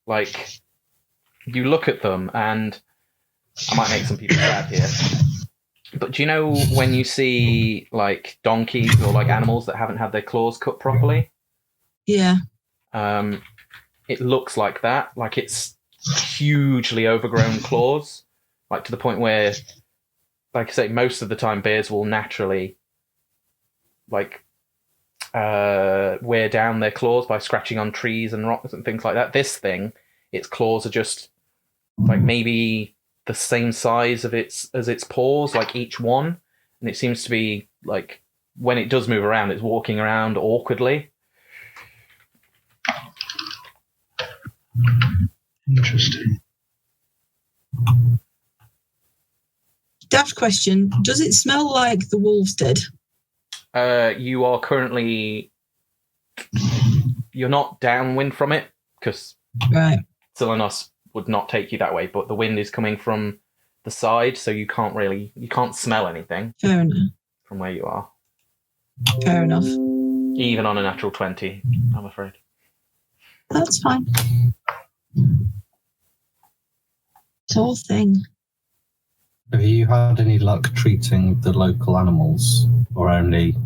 Like, you look at them, and I might make some people sad here, but do you know when you see, like, donkeys or, like, animals that haven't had their claws cut properly? Yeah. It looks like that. Like, it's hugely overgrown claws, like, to the point where, like I say, most of the time bears will naturally, like, wear down their claws by scratching on trees and rocks and things like that. This thing, its claws are just, like, maybe the same size of as its paws, like each one, and it seems to be like when it does move around, it's walking around awkwardly. Interesting. Daft question. Does it smell like the wolves did? You are currently... You're not downwind from it, because Right. Silanos would not take you that way, but the wind is coming from the side, so you can't smell anything Fair enough. from where you are. Fair enough. Even on a natural 20, I'm afraid. That's fine. It's all thing. Have you had any luck treating the local animals, or only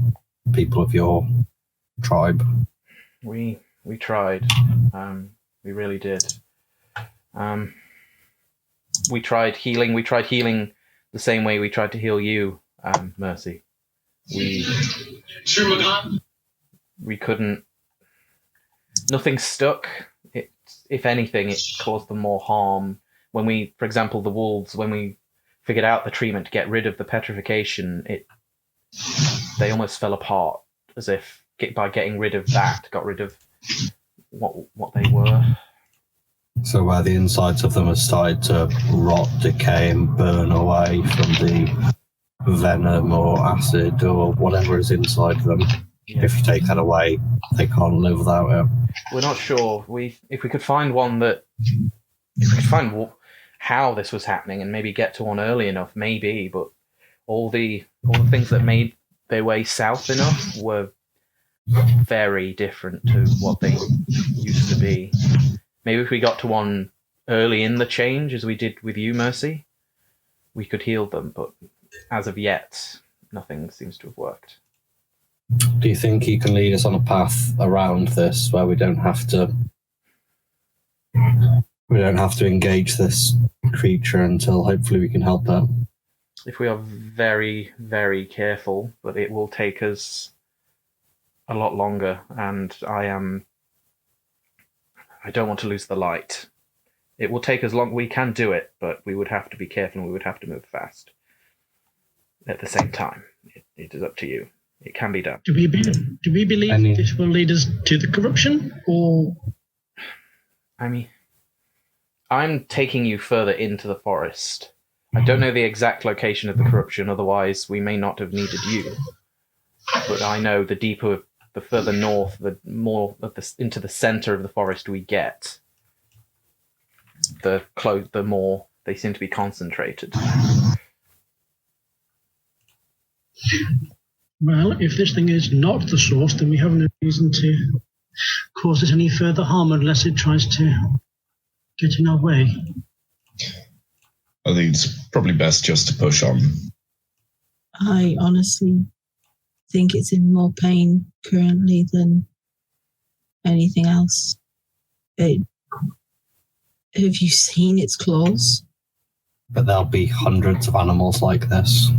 people of your tribe? We tried. We really did. We tried healing. We tried healing the same way we tried to heal you, Mercy. We couldn't. Nothing stuck. If anything, it caused them more harm. When we, for example, the wolves, when we figured out the treatment to get rid of the petrification, they almost fell apart, as if by getting rid of that, got rid of what they were. So where the insides of them have started to rot, decay, and burn away from the venom or acid or whatever is inside them. Yeah. If you take that away, they can't live without it. We're not sure. If we could find how this was happening and maybe get to one early enough, maybe. But all the things that made their way south enough were very different to what they used to be. Maybe if we got to one early in the change, as we did with you, Mercy, we could heal them. But as of yet, nothing seems to have worked. Do you think he can lead us on a path around this where we don't have to engage this creature until hopefully we can help out? If we are very, very careful, but it will take us a lot longer, and I don't want to lose the light. It will take us long. We can do it, but we would have to be careful and we would have to move fast. At the same time, it is up to you. It can be done. Do we believe this will lead us to the corruption, or? I mean, I'm taking you further into the forest. I don't know the exact location of the corruption, otherwise we may not have needed you. But I know the deeper, the further north, the more into the center of the forest we get, the more they seem to be concentrated. Well, if this thing is not the source, then we have no reason to cause it any further harm unless it tries to get in our way. I think it's probably best just to push on. I honestly think it's in more pain currently than anything else. Have you seen its claws? But there'll be hundreds of animals like this.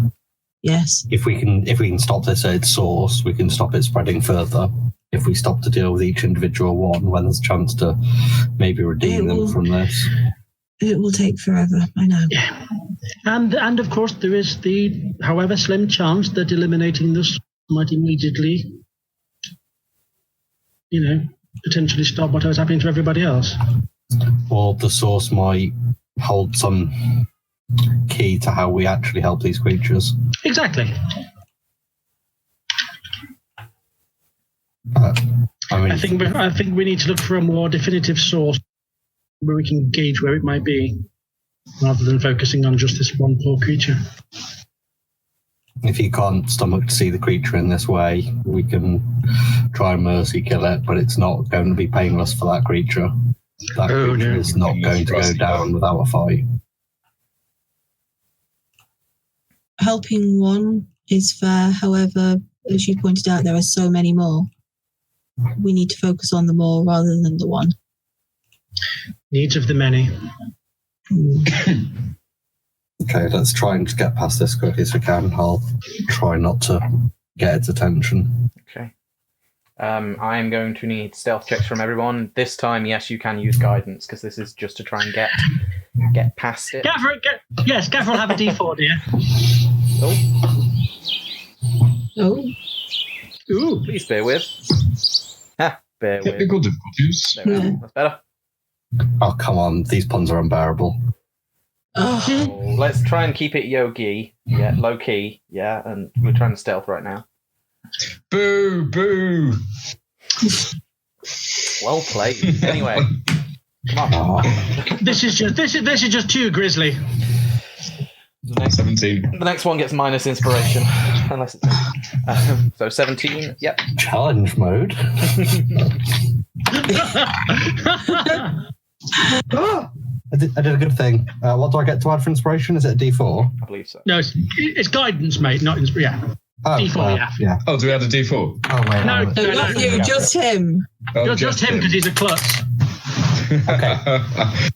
Yes. If we can stop this at its source, we can stop it spreading further. If we stop to deal with each individual one, when there's a chance to maybe redeem them from this. It will take forever, I know. Yeah. And of course there is the, however slim chance that eliminating this might immediately, potentially stop what was happening to everybody else. Or the source might hold some key to how we actually help these creatures. Exactly. I think we need to look for a more definitive source where we can gauge where it might be, rather than focusing on just this one poor creature. If you can't stomach to see the creature in this way, we can try and mercy kill it, but it's not going to be painless for that creature. That creature is not going to go down without a fight. Helping one is fair. However, as you pointed out, there are so many more. We need to focus on the more rather than the one. Needs of the many. Okay, let's try and get past this quick as we can. I'll try not to get its attention. Okay. I am going to need stealth checks from everyone. This time, yes, you can use guidance, because this is just to try and get past it. Gaffer will have a D4, dear. Oh. Ooh, please bear with. Bear with. Technical difficulties. There we go. That's better. Oh, come on. These puns are unbearable. Oh, let's try and keep it yogi. Yeah, low key. Yeah, and we're trying to stealth right now. Boo, boo. Well played. Anyway, come on. This is just too grisly. The 17. next one gets minus inspiration, unless it's so 17. Yep. Challenge mode. I did a good thing. What do I get to add for inspiration? Is it a D4? I believe so. No, it's guidance, mate, not inspiration. Oh, D4, yeah. Oh, do we add a D4? Oh, wait. No, Not you, just him. Oh, just him because he's a klutz. Okay.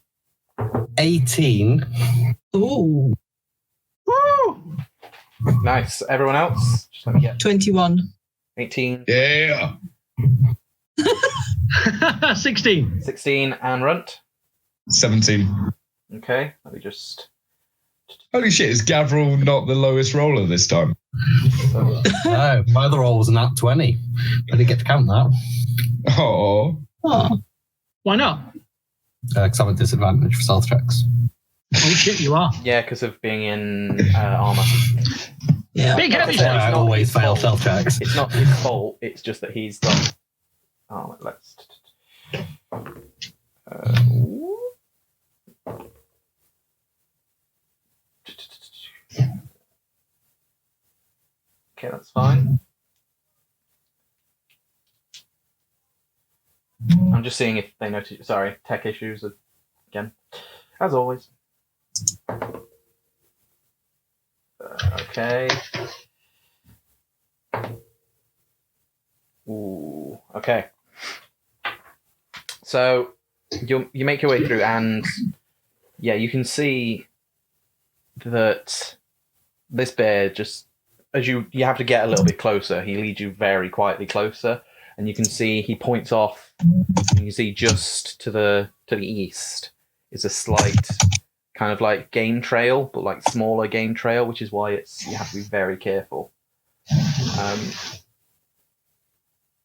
18. Ooh. Woo! Nice. Everyone else? Just let me get 21. 18. Yeah. 16. 16 and Runt. 17. Okay, let me just... Holy shit, is Gavril not the lowest roller this time? No, my other roll was a nat 20. I didn't get to count that. Oh. Why not? Because I'm at disadvantage for stealth checks. Oh shit, you are. Yeah, because of being in armor. Yeah. Big heavy It's not I always his fail fault. stealth checks. It's not his fault, it's just that he's got... Oh, let's... Okay, that's fine. I'm just seeing if they notice... Sorry, tech issues again. As always. Okay. Okay. So you make your way through, and yeah, you can see that this bear just, as you have to get a little bit closer, he leads you very quietly closer, and you can see he points off. You can see just to the east is a slight kind of like game trail, but like smaller game trail, which is why you have to be very careful.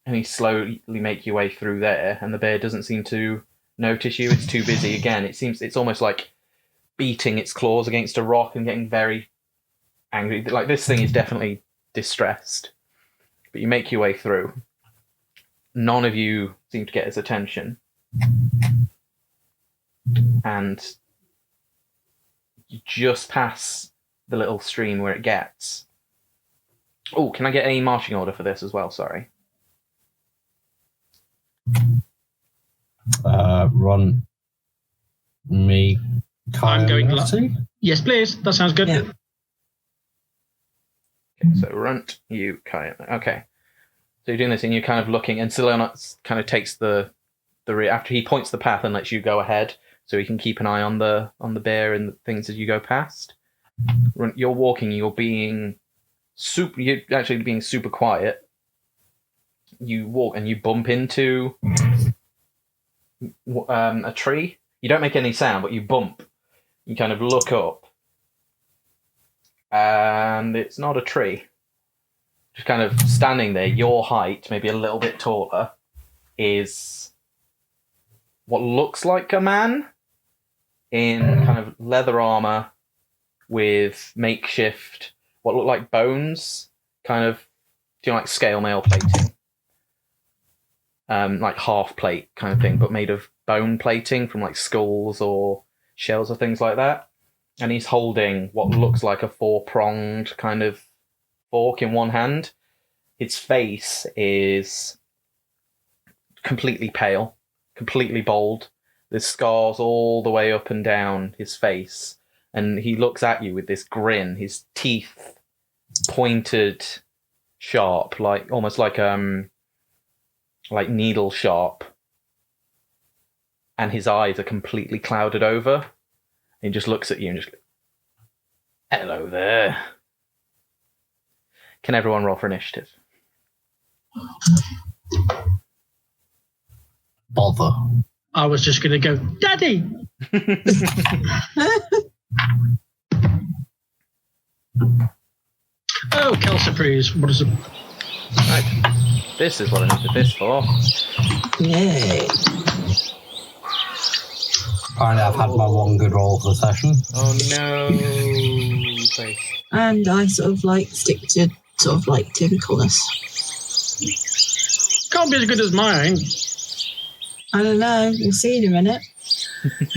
And you slowly make your way through there, and the bear doesn't seem to notice you. It's too busy again. It's almost like beating its claws against a rock and getting very angry. Like, this thing is definitely distressed. But you make your way through. None of you seem to get its attention. And you just pass the little stream where it gets. Oh, can I get a marching order for this as well? Sorry. Run. Me. I'm going Lottie? Yes, please. That sounds good. Yeah. Okay, so Runt, you, Kaya. Okay. So you're doing this, and you're kind of looking, and Silona kind of takes the rear after he points the path and lets you go ahead, so he can keep an eye on the bear and the things as you go past. You're walking. You're actually being super quiet. You walk and you bump into a tree. You don't make any sound, but you bump. You kind of look up, and it's not a tree. Just kind of standing there, your height, maybe a little bit taller, is what looks like a man in kind of leather armor with makeshift, what look like bones, kind of, like scale mail plating. Like half plate kind of thing, but made of bone plating from like skulls or shells or things like that. And he's holding what looks like a 4-pronged kind of fork in one hand. Its face is completely pale, completely bald. There's scars all the way up and down his face. And he looks at you with this grin, his teeth pointed sharp, like almost like needle sharp, and his eyes are completely clouded over, and he just looks at you and just goes, "Hello there." Can everyone roll for initiative? Bother. I was just going to go, Daddy! Oh, Calciprese, what is it? Right. This is what I needed this for. Yay. Apparently I've had my one good roll for the session. Oh no. Face. And I sort of like stick to sort of like typicalness. Can't be as good as mine. I don't know. We'll see in a minute. Right, I'm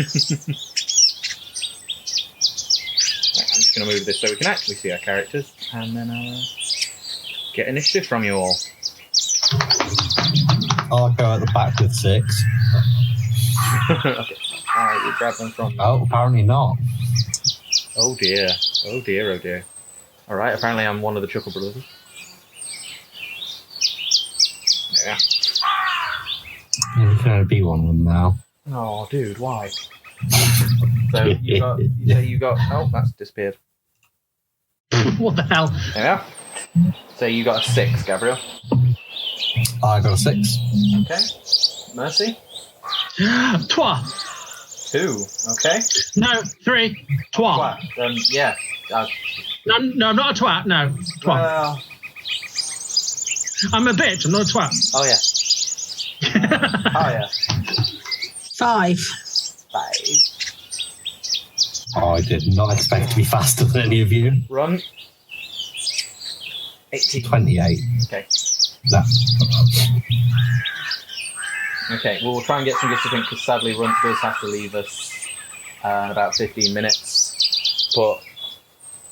just going to move this so we can actually see our characters, and then I'll get initiative from you all. I'll go at the back with 6. Okay. Alright, you grab them from me. Oh, apparently not. Oh dear. Oh dear, oh dear. Alright, apparently I'm one of the Chuckle Brothers. Yeah. You can only be one of them now. Oh, dude, why? So you got. Oh, that's disappeared. What the hell? There we are. So you got a 6, Gabriel. I got a 6. Okay. Mercy. Trois. 2. Okay. No, 3. Trois. Yeah. No, not a twat, no. Twat. Well. I'm a bitch, I'm not a twat. Oh yeah. Oh yeah. 5. 5. I did not expect to be faster than any of you. Run. 18. 28. Okay. No. Okay, well, we'll try and get some good to drink because sadly Runt does have to leave us in about 15 minutes. But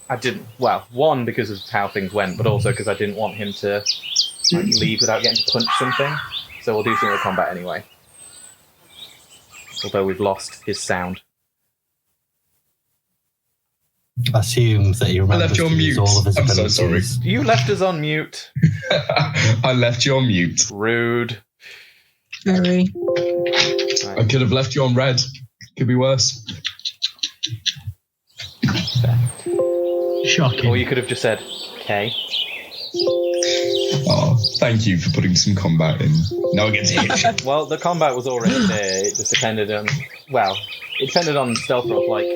I didn't, well, one, because of how things went, but also because I didn't want him to leave without getting to punch something. So we'll do single combat anyway. Although we've lost his sound. Assumes that you remember I left you on mute. all of his I'm so abilities. sorry. You left us on mute. I left you on mute. Rude. Very. I could have left you on red. Could be worse. Shocking. Or you could have just said, okay. Oh, thank you for putting some combat in. Now I get to hit you. Well, the combat was already there. It just depended on... Well, it depended on stealth roll. Like,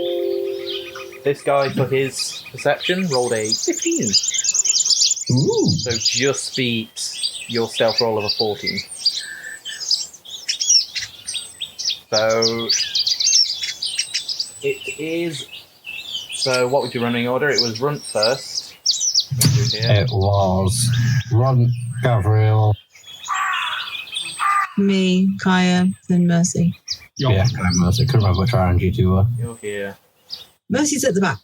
this guy, for his perception, rolled a 15. Ooh. So just beat your stealth roll of a 14. So... It is... So what was your running order? It was Runt first. It was Ron, Gabriel. Me, Kaya, then Mercy. Yeah, I couldn't remember which round you two were. You're here. Mercy's at the back.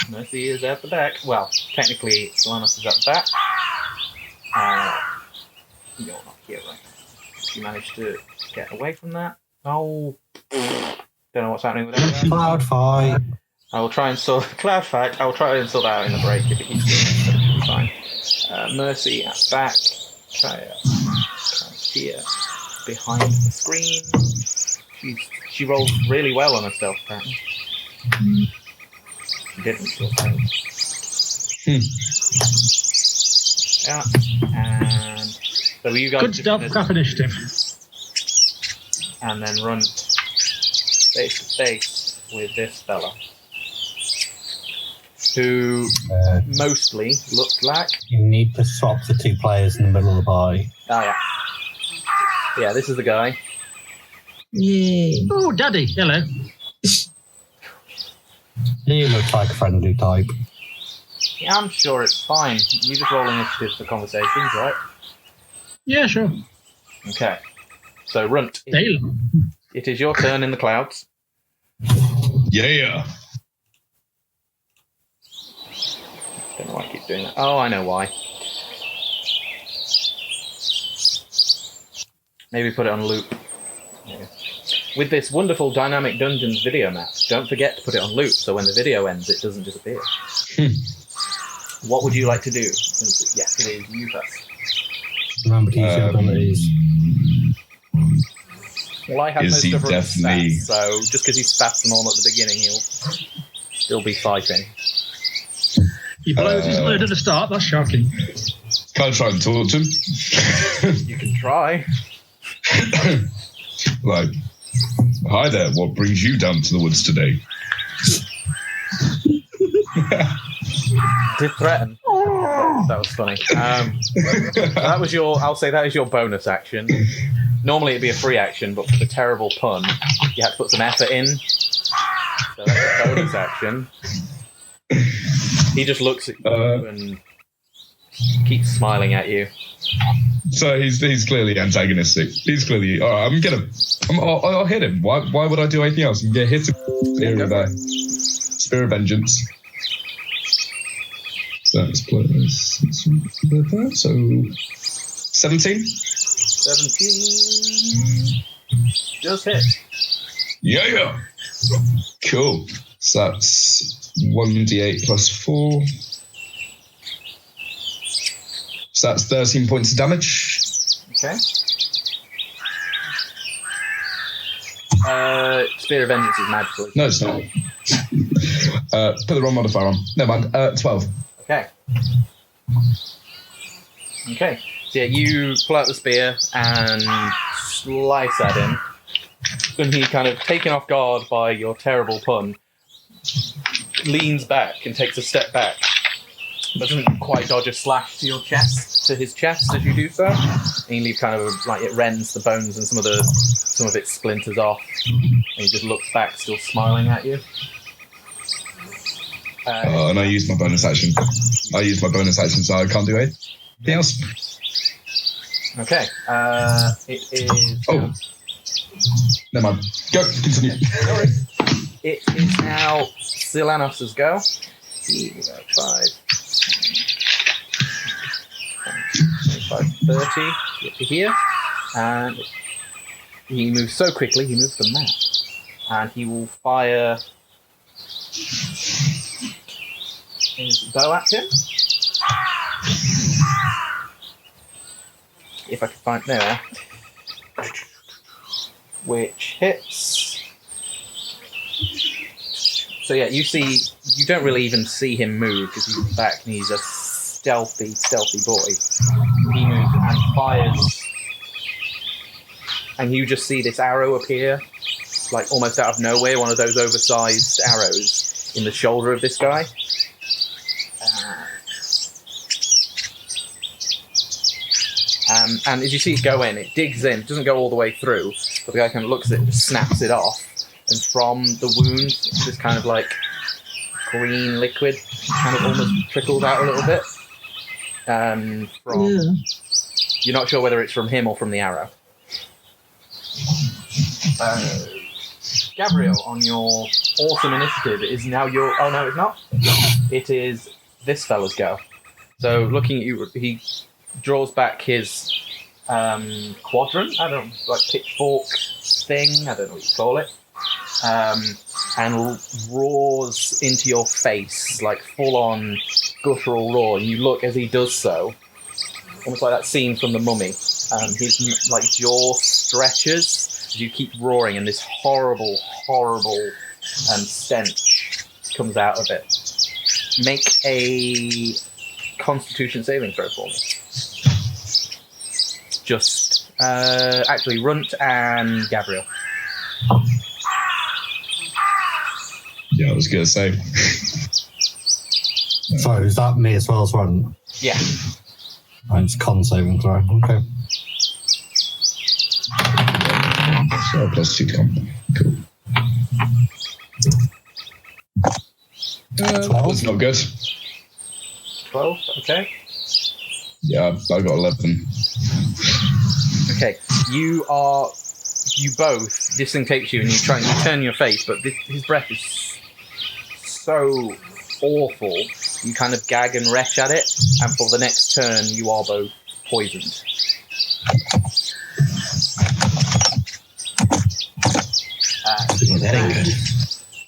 Mercy is at the back. Well, technically, Solanus is at the back. You're not here right now. You managed to get away from that. Oh, don't know what's happening with that. Cloud fight. I will try and sort cloud fight. I will try and sort that out in the break if it keeps doing it. It'll be fine. Mercy at back. Kaya here behind the screen. She rolled really well on her stealth pattern. She didn't still fail. Yeah, and so you guys Good stealth craft initiative. and then run face to face with this fella, who mostly looked like... You need to swap the two players in the middle of the pie. Oh, yeah. Yeah, this is the guy. Yay. Oh, Daddy, hello. He looks like a friendly type. Yeah, I'm sure it's fine. You just roll initiative for conversations, right? Yeah, sure. Okay. So, Runt, Dale. it is your turn in the clouds. Yeah. Don't know why I keep doing that. Oh, I know why. Maybe put it on loop. Yeah. With this wonderful Dynamic Dungeons video map, don't forget to put it on loop so when the video ends it doesn't disappear. What would you like to do? Yes, it is you first. Remember to use your abilities. Well, I have Is most he of Runt's definitely- stats, so just because he spats them all at the beginning, he'll still be fighting. He blows his load at the start, that's shocking. Can't try and talk to him. You can try. Like, hi there, what brings you down to the woods today? Did threaten. That was funny. That was your... I'll say that is your bonus action. Normally it'd be a free action, but for the terrible pun, you had to put some effort in. So that's a bonus action. He just looks at you and keeps smiling at you. So he's clearly antagonistic. He's clearly... All right, I'll hit him. Why would I do anything else? I'm going to hit him. Spear of Vengeance. So that's plus... So... 17? 17. Just hit. Yeah. Cool. So that's 1d8 plus 4. So that's 13 points of damage. Okay. Spear of Vengeance is magical. No, it's not. Put the wrong modifier on. Never mind. 12. Okay. Okay. So yeah, you pull out the spear and slice at him. And he, kind of taken off guard by your terrible pun, leans back and takes a step back. Doesn't quite dodge a slash to your chest, to his chest as you do so. And you leave kind of like it rends the bones and some of it splinters off. And he just looks back, still smiling at you. And I used my bonus action. So I can't do anything else. Okay. It is. Oh. Never mind. Go. Continue. No worries. It is now Silanos' go. Here we go. 5, 30. Get to here. And he moves so quickly, he moves the map. And he will fire his bow at him. If I can find... There. which hits. So yeah, you don't really even see him move because he's back and he's a stealthy boy. He moves and fires, and you just see this arrow appear, like almost out of nowhere, one of those oversized arrows in the shoulder of this guy. And as you see it go in, it digs in, it doesn't go all the way through, but the guy kind of looks at it and just snaps it off. And from the wound, this kind of like green liquid kind of almost trickles out a little bit. You're not sure whether it's from him or from the arrow. Gabriel, on your awesome initiative, it is now your... Oh, no, it's not. It is this fella's go. So looking at you, he draws back his quadrant, I don't know, like pitchfork thing, I don't know what you call it, and roars into your face, like full-on guttural roar, and you look as he does so, almost like that scene from The Mummy. His like jaw stretches as you keep roaring, and this horrible stench comes out of it. Make a Constitution saving throw for me. Just actually, Runt and Gabriel. Yeah, I was gonna say. Sorry, is that me as well as Runt? Yeah. And it's con saving throw. Okay. So +2 con. Cool. 12? That's not good. 12, okay. Yeah, I got 11. Okay, you both, this thing takes you and you try and you turn your face, but his breath is so awful, you kind of gag and retch at it, and for the next turn you are both poisoned.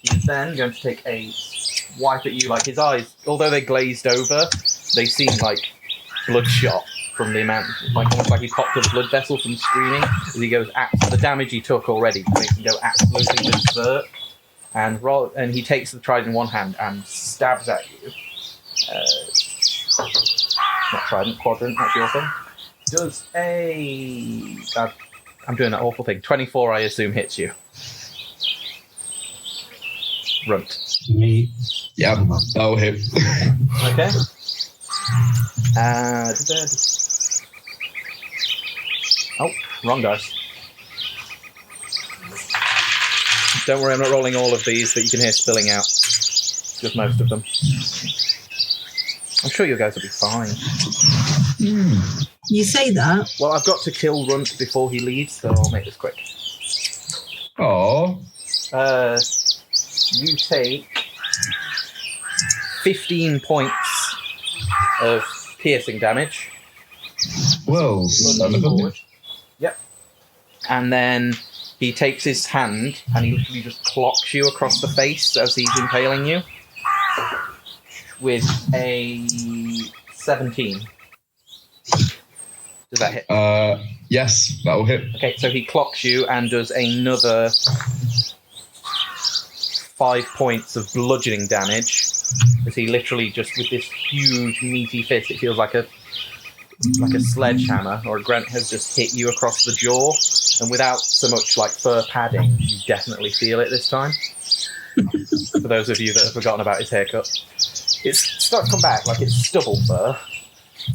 He's then going to take a swipe at you, like his eyes, although they're glazed over, they seem like bloodshot from the amount, like almost like he popped a blood vessel from screaming, as he goes the damage he took already makes him go absolutely berserk, and he takes the trident in one hand and stabs at you. Not trident, quadrant, that's your thing. Does I'm doing that awful thing. 24, I assume, hits you. Runt. Me. Yeah, that'll hit. Okay. Oh, wrong dice. Don't worry, I'm not rolling all of these that you can hear spilling out. Just most of them. I'm sure you guys will be fine. You say that? Well, I've got to kill Runt before he leaves, so I'll make this quick. Oh. You take 15 points of piercing damage. Well, son of a... Yep. And then he takes his hand and he literally just clocks you across the face as he's impaling you with a 17. Does that hit? Yes, that will hit. Okay, so he clocks you and does another 5 points of bludgeoning damage, as he literally just, with this huge meaty fist, it feels like a sledgehammer or a grunt has just hit you across the jaw, and without so much like fur padding, you definitely feel it this time. For those of you that have forgotten about his haircut, it's starting to come back like it's stubble fur.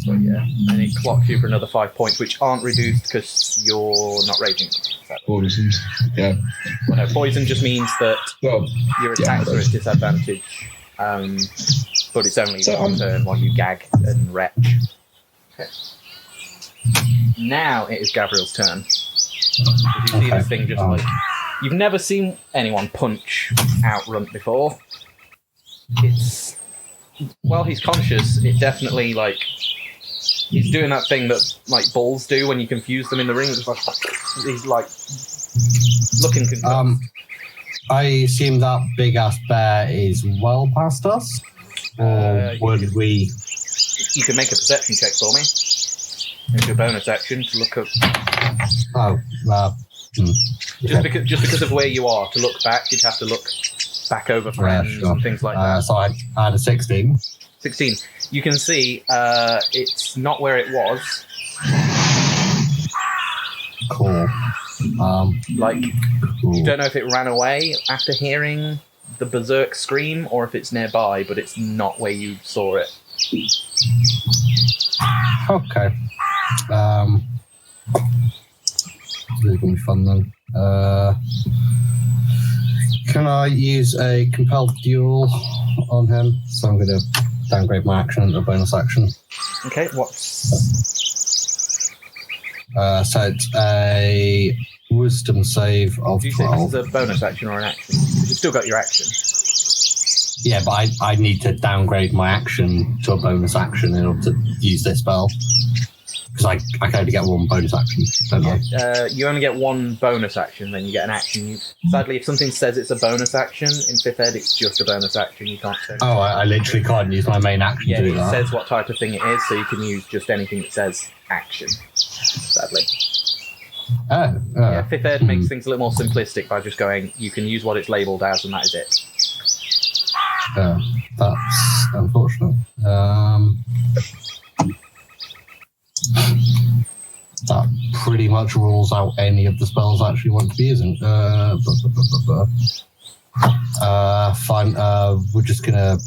So yeah, and he clocks you for another 5 points, which aren't reduced because you're not raging. Poisoned. Yeah. Well, no, poison just means that your attacks are at disadvantage, but it's only one turn while you gag and retch. Okay. Now it is Gabriel's turn. You see this thing just like... You've never seen anyone punch out Runt before. It's... While he's conscious, it definitely, like... He's doing that thing that, like, bulls do when you confuse them in the ring. It's like, he's, like, looking confused. I assume that big-ass bear is well past us? Or would we... You can make a perception check for me. It's your bonus action to look up... Oh, Just because of where you are, to look back, you'd have to look back over friends and things like that. So I had a 16. 16. You can see it's not where it was. Cool. You don't know if it ran away after hearing the berserk scream, or if it's nearby, but it's not where you saw it. Okay. This is going to be fun then. Can I use a compelled duel on him? So I'm going to downgrade my action into a bonus action. Okay, what's... So it's a wisdom save of Do you say 12. this is a bonus action or an action? You've still got your action. Yeah, but I need to downgrade my action to a bonus action in order to use this spell. Because I can only get one bonus action, don't I? You only get one bonus action, then you get an action. Sadly, if something says it's a bonus action, in 5th Ed it's just a bonus action, you can't say. Oh, I literally can't use my main action to do it that. says what type of thing it is, so you can use just anything that says action, sadly. Oh. Yeah, 5th Ed makes things a little more simplistic by just going, you can use what it's labelled as, and that is it. That's unfortunate. That pretty much rules out any of the spells I actually want to be using. Fine. We're just gonna.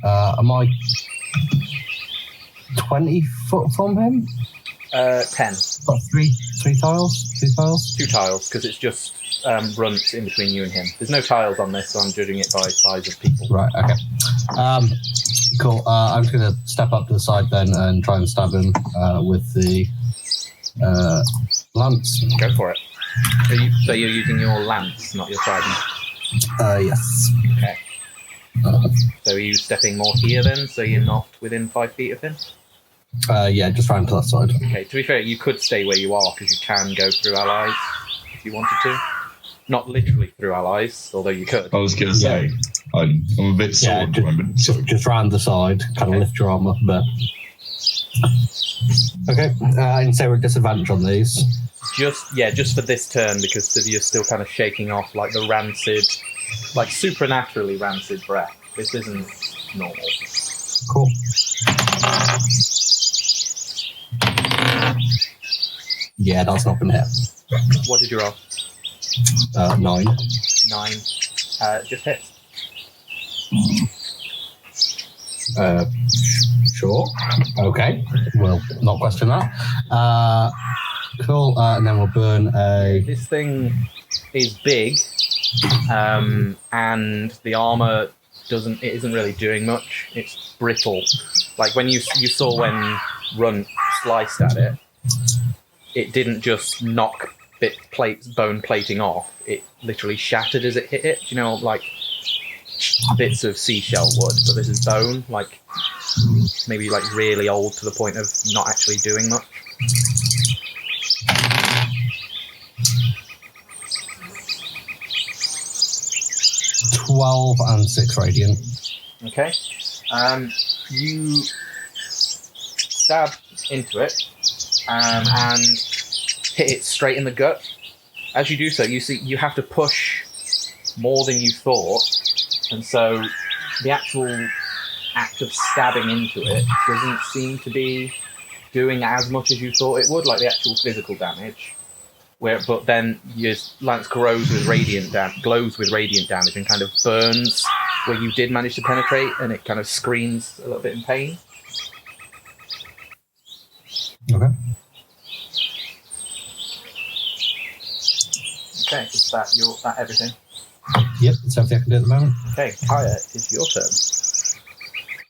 Am I 20 foot from him? 10. Got three tiles. 2 tiles. 2 tiles, because it's just runts in between you and him. There's no tiles on this, so I'm judging it by size of people. Right. Okay. Cool. I'm just gonna step up to the side then and try and stab him with the lance. Go for it. So you're using your lance, not your trident? Yes. Okay. So are you stepping more here then, so you're not within 5 feet of him? Yeah, just round to that side. Okay, to be fair, you could stay where you are, because you can go through allies if you wanted to. Not literally through allies, although you could. I was going to say, I'm a bit sore at the moment. So. Just round the side, kind of lift your arm up a bit. Okay, and say we're at disadvantage on these. Just for this turn, because you're still kind of shaking off like the rancid, like supernaturally rancid breath. This isn't normal. Cool. Yeah, that's not gonna hit. What did you roll? 9. 9. Just hits. Sure. Okay. We'll not question that. Cool. And then we'll burn a. This thing is big, and the armor isn't really doing much. It's brittle. Like when you saw when Run sliced at it, it didn't just knock bone plating off. It literally shattered as it hit it. You know, like bits of seashell wood, but this is bone, like maybe like really old to the point of not actually doing much. $12 and 6 radiant. Okay. You stab into it and hit it straight in the gut. As you do so, you see you have to push more than you thought, and so the actual act of stabbing into it doesn't seem to be doing as much as you thought it would, like the actual physical damage. But then your lance glows with radiant damage and kind of burns where you did manage to penetrate, and it kind of screams a little bit in pain. Okay. Okay, is that everything? Yep, that's everything I can do at the moment. Okay, Kaya, it is your turn.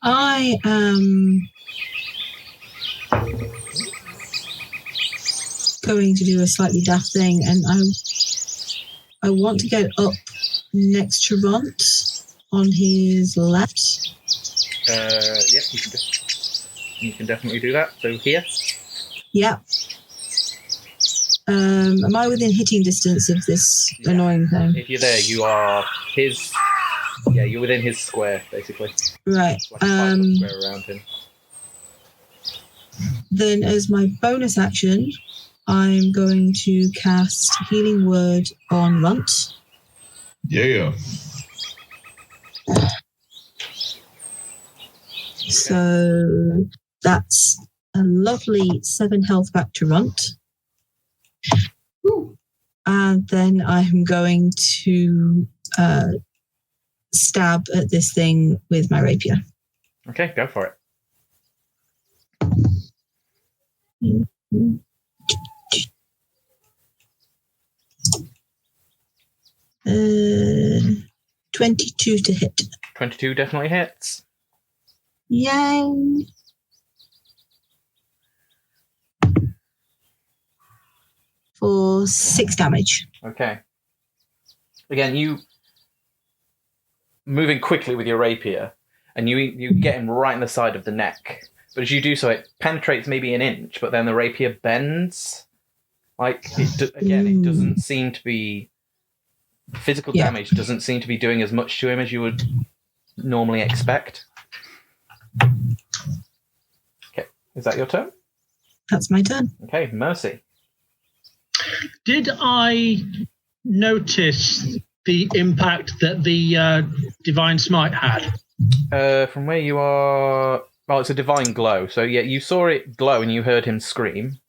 I am going to do a slightly daft thing, and I want to get up next to Runt on his left. Yep, you can definitely do that. So here? Yep. Am I within hitting distance of this annoying thing? If you're there, you are his... Yeah, you're within his square, basically. Right. Like a 5-foot square around him. Then as my bonus action, I'm going to cast Healing Word on Runt. Yeah. So that's a lovely 7 health back to Runt. And then I'm going to stab at this thing with my rapier. Okay, go for it. 22 to hit. 22 definitely hits. Yay! For 6 damage. Okay. Again, you moving quickly with your rapier, and you get him right in the side of the neck. But as you do so, it penetrates maybe an inch, but then the rapier bends. Like, it doesn't seem to be... Physical damage doesn't seem to be doing as much to him as you would normally expect. Okay, is that your turn? That's my turn. Okay, Mercy. Did I notice the impact that the Divine Smite had? From where you are... Well, it's a divine glow. So, yeah, you saw it glow and you heard him scream.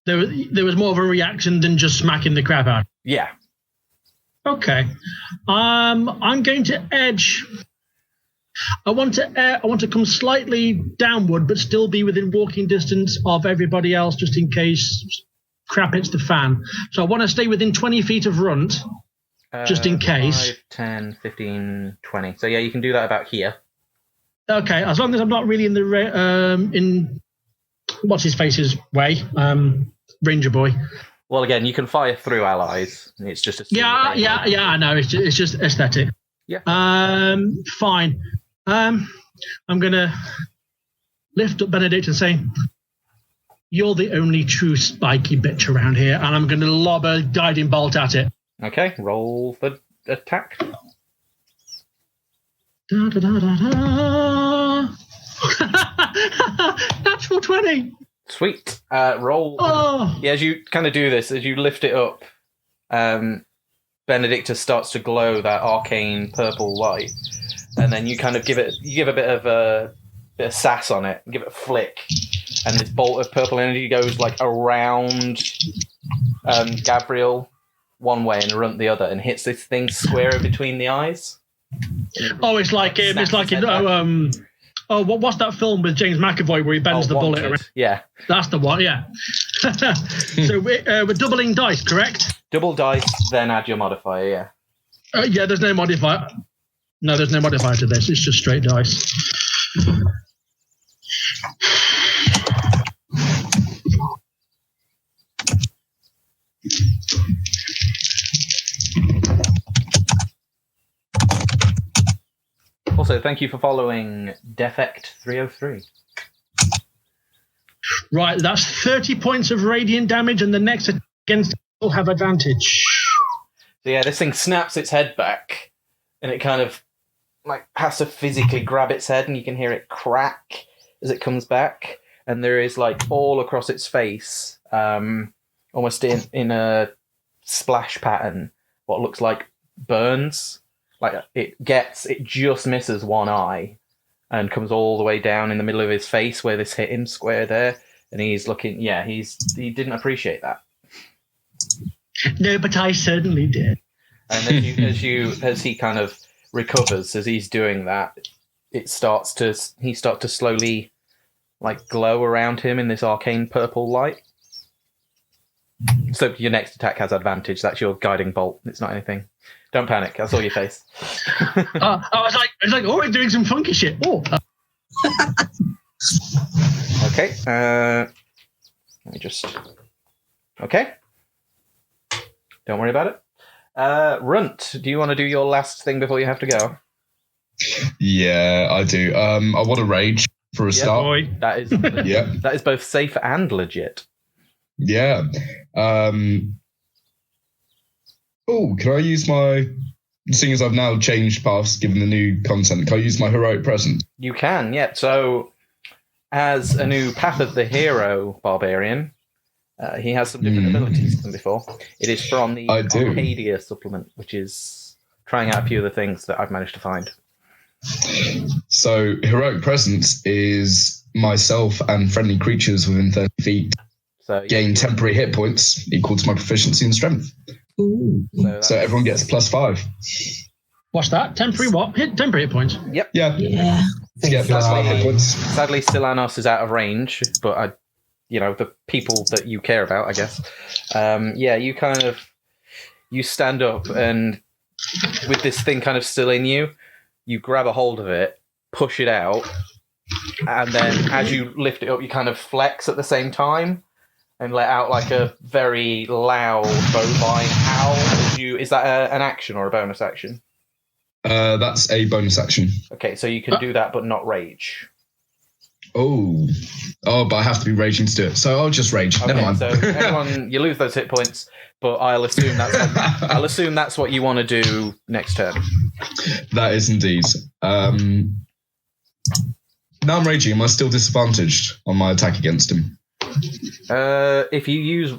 There was more of a reaction than just smacking the crap out. Yeah. Okay. I'm going to edge. I want to come slightly downward, but still be within walking distance of everybody else, just in case crap hits the fan. So I want to stay within 20 feet of Runt, just in case. 5, 10, 15, 20. So yeah, you can do that about here. Okay, as long as I'm not really in the in what's his face's way, Ranger Boy. Well, again, you can fire through allies. It's just a Yeah. I know. It's just aesthetic. Yeah. Fine. I'm gonna lift up Benedict and say, "You're the only true spiky bitch around here," and I'm gonna lob a guiding bolt at it. Okay, roll for attack. Da, da, da, da, da. Natural 20. Sweet. Roll. Oh. Yeah, as you kind of do this, as you lift it up, Benedictus starts to glow that arcane purple light, and then you kind of give a bit of sass on it, give it a flick, and this bolt of purple energy goes like around Gabriel one way and Runt the other, and hits this thing square between the eyes. Oh, it's like what's that film with James McAvoy where he bends the bullet around? Yeah, that's the one. Yeah. So we're doubling dice, correct? Double dice, then add your modifier. Yeah. Yeah, there's no modifier. No, there's no modifier to this. It's just straight dice. Also, thank you for following Defect 303. Right, that's 30 points of radiant damage, and the next against will have advantage. So yeah, this thing snaps its head back, and it kind of like has to physically grab its head, and you can hear it crack as it comes back. And there is like all across its face, almost in a splash pattern, what looks like burns. Like it just misses one eye, and comes all the way down in the middle of his face where this hit him square there. And he's looking, he didn't appreciate that. No, but I certainly did. And as he kind of recovers, as he's doing that, he starts to slowly like glow around him in this arcane purple light. So your next attack has advantage. That's your guiding bolt. It's not anything. Don't panic. I saw your face. I was like, oh, he's doing some funky shit. Oh. Okay. Let me just. Okay. Don't worry about it. Runt, do you want to do your last thing before you have to go? Yeah, I do. I want to rage for a start. Boy. That is. Yeah. That is both safe and legit. Yeah. Can I use my... Seeing as I've now changed paths, given the new content, can I use my heroic present? You can, yeah. So as a new Path of the Hero barbarian, he has some different abilities than before. It is from the Arcadia supplement, which is trying out a few of the things that I've managed to find. So, Heroic Presence is myself and friendly creatures within 30 feet So gain temporary hit points equal to my proficiency in strength. Ooh. So everyone gets +5. What's that? Temporary what? Temporary hit points. Yep. Yeah. Yeah. Yeah, +5 hit points. Sadly, Silanos is out of range, but the people that you care about, I guess. You stand up, and with this thing kind of still in you, you grab a hold of it, push it out, and then as you lift it up, you kind of flex at the same time and let out like a very loud bovine howl. Is that an action or a bonus action? That's a bonus action. Okay, so you can do that, but not rage. Oh, but I have to be raging to do it. So I'll just rage. Okay, Never mind. So everyone, you lose those hit points, but I'll assume that's what you want to do next turn. That is indeed. Now I'm raging. Am I still disadvantaged on my attack against him? If you use,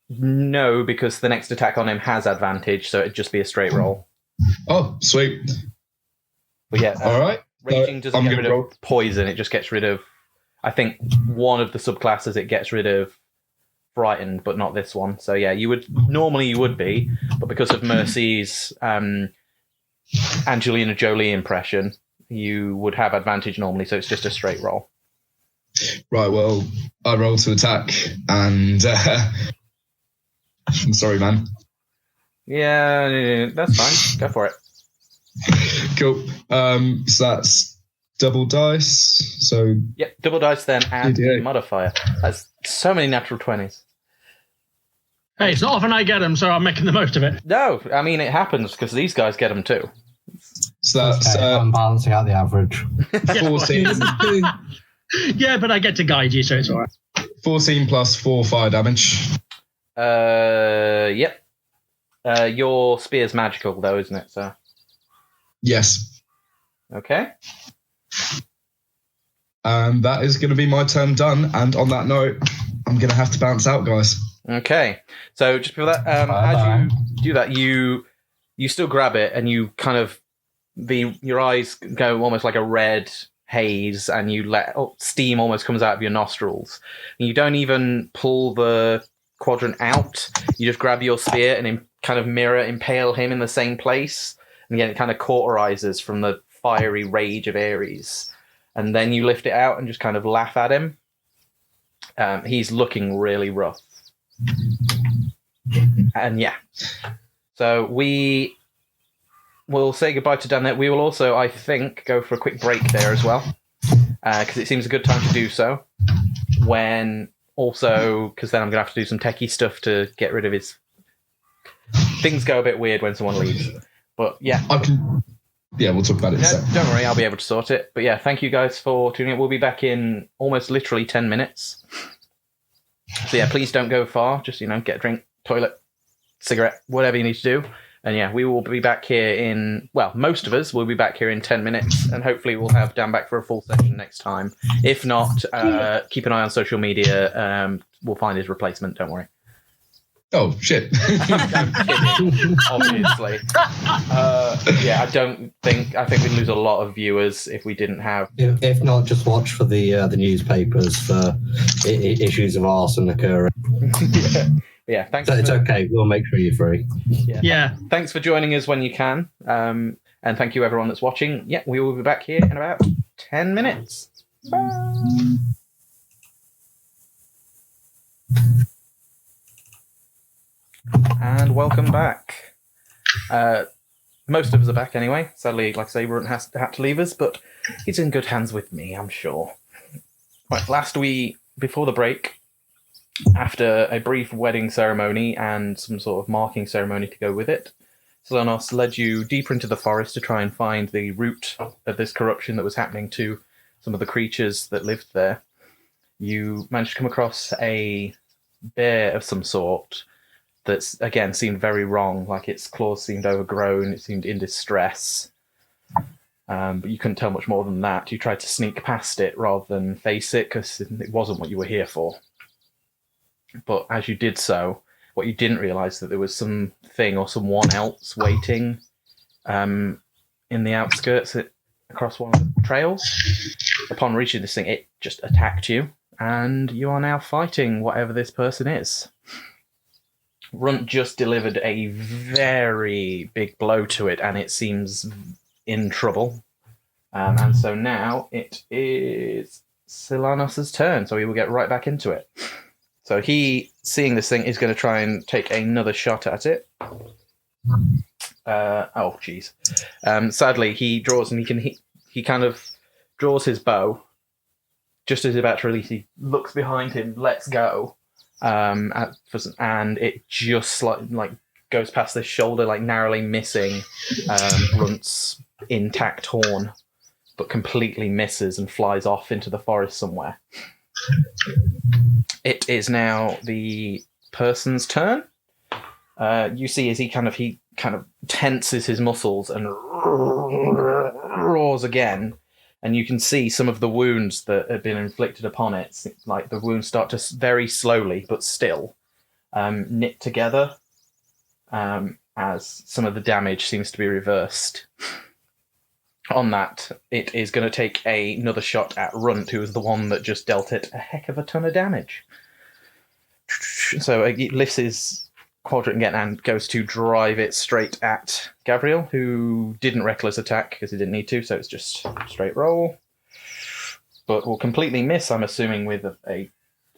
no, because the next attack on him has advantage, so it'd just be a straight roll. Oh, sweet. But yeah, all right. Raging doesn't get rid of poison; it just gets rid of. I think one of the subclasses it gets rid of frightened, but not this one. So yeah, you would be, but because of Mercy's Angelina Jolie impression, you would have advantage normally. So it's just a straight roll. Right. Well, I roll to attack, and I'm sorry, man. Yeah, that's fine. Go for it. Cool. So that's double dice. So yep, double dice then add Yeah. the modifier. That's so many natural 20s. Hey, it's not often I get them, so I'm making the most of it. No, I mean it happens because these guys get them too. So that's Okay, I'm balancing out the average. 14, Yeah, but I get to guide you, so it's all right. 14 plus 4 fire damage. Yep. Your spear's magical though, isn't it? So Yes. okay. And that is going to be my turn done. And on that note, I'm going to have to bounce out, guys. Okay. So just before that, as you do that, you still grab it, and you kind of your eyes go almost like a red haze, and you let steam almost comes out of your nostrils. And you don't even pull the quadrant out. You just grab your spear and kind of impale him in the same place. And again, it kind of cauterizes from the fiery rage of Ares. And then you lift it out and just kind of laugh at him. He's looking really rough. And yeah. So we will say goodbye to Danette. We will also, I think, go for a quick break there as well. Because it seems a good time to do so. Because then I'm going to have to do some techie stuff to get rid of his... Things go a bit weird when someone leaves. But yeah. We'll talk about it in a No, second. don't worry, I'll be able to sort it. But yeah, thank you guys for tuning in. We'll be back in almost literally 10 minutes. So yeah, please don't go far. Just, get a drink, toilet, cigarette, whatever you need to do. And yeah, we will be back here most of us will be back here in 10 minutes. And hopefully we'll have Dan back for a full session next time. If not, keep an eye on social media. We'll find his replacement, don't worry. Oh, shit. Obviously. I think we'd lose a lot of viewers if we didn't have... If not, just watch for the newspapers for issues of arson occurring. Yeah, thanks. So it's okay. We'll make sure you're free. Yeah. Thanks for joining us when you can. And thank you everyone that's watching. Yeah, we will be back here in about 10 minutes. Bye. And welcome back. Most of us are back anyway. Sadly, like I say, Runt had to leave us, but he's in good hands with me, I'm sure. Right, before the break, after a brief wedding ceremony and some sort of marking ceremony to go with it, Solanos led you deeper into the forest to try and find the root of this corruption that was happening to some of the creatures that lived there. You managed to come across a bear of some sort that, again, seemed very wrong, like its claws seemed overgrown, it seemed in distress. But you couldn't tell much more than that. You tried to sneak past it rather than face it because it wasn't what you were here for. But as you did so, what you didn't realise that there was something or someone else waiting in the outskirts across one of the trails. Upon reaching this thing, it just attacked you, and you are now fighting whatever this person is. Runt just delivered a very big blow to it, and it seems in trouble. And so now it is Silanos' turn, so he will get right back into it. So he, seeing this thing, is going to try and take another shot at it. Oh, jeez. Sadly, he draws, and he kind of draws his bow. Just as he's about to release, he looks behind him, lets go, and it just like goes past this shoulder, like narrowly missing Runt's intact horn, but completely misses and flies off into the forest somewhere. It is now the person's turn. You see as he kind of tenses his muscles and roars again, and you can see some of the wounds that have been inflicted upon it. Like the wounds start to very slowly, but still, knit together, as some of the damage seems to be reversed. On that, it is going to take another shot at Runt, who is the one that just dealt it a heck of a ton of damage. So it lifts his quadrant again and goes to drive it straight at Gabriel, who didn't reckless attack because he didn't need to, so it's just straight roll. But will completely miss, I'm assuming, with a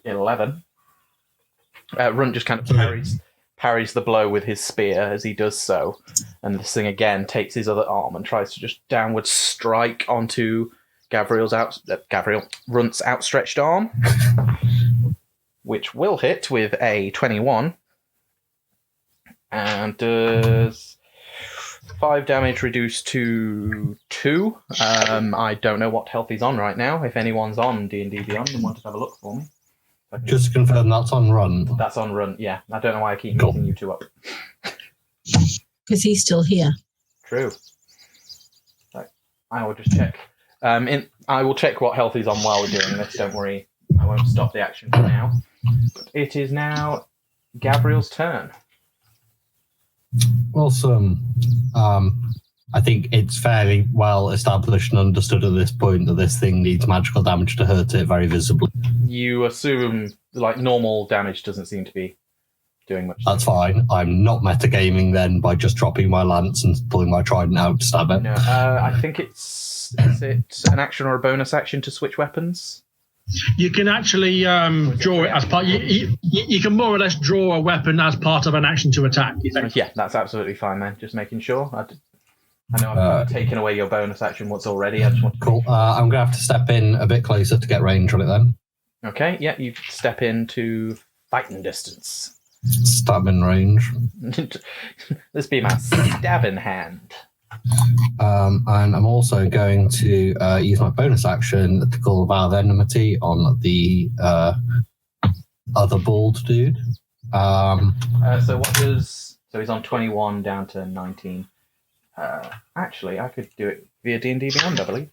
11. Runt just kind of parries the blow with his spear as he does so, and this thing again takes his other arm and tries to just downward strike onto Runt's outstretched arm, which will hit with a 21, and does 5 damage reduced to 2. I don't know what health he's on right now. If anyone's on D&D Beyond and wanted to have a look for me. Just to confirm, that's on Run. That's on Run, yeah. I don't know why I keep mixing you two up. Because he's still here. True. Right. I will just check. I will check what health he's on while we're doing this. Don't worry. I won't stop the action for now. But it is now Gabriel's turn. Awesome. I think it's fairly well established and understood at this point that this thing needs magical damage to hurt it very visibly. You assume, like, normal damage doesn't seem to be doing much. That's fine. I'm not metagaming then by just dropping my lance and pulling my trident out to stab it. No, I think is it an action or a bonus action to switch weapons? You can actually draw it as part. You can more or less draw a weapon as part of an action to attack. Yeah, that's absolutely fine, man. Just making sure. I know I've taken away your bonus action once already. I just want to cool. I'm going to have to step in a bit closer to get range on it then. Okay, yeah, you step into fighting distance. Stabbing range. This be my stabbing hand. And I'm also going to use my bonus action to call Vow of Enmity on the other bald dude. So he's on 21 down to 19. Actually, I could do it via D&D Beyond, I believe.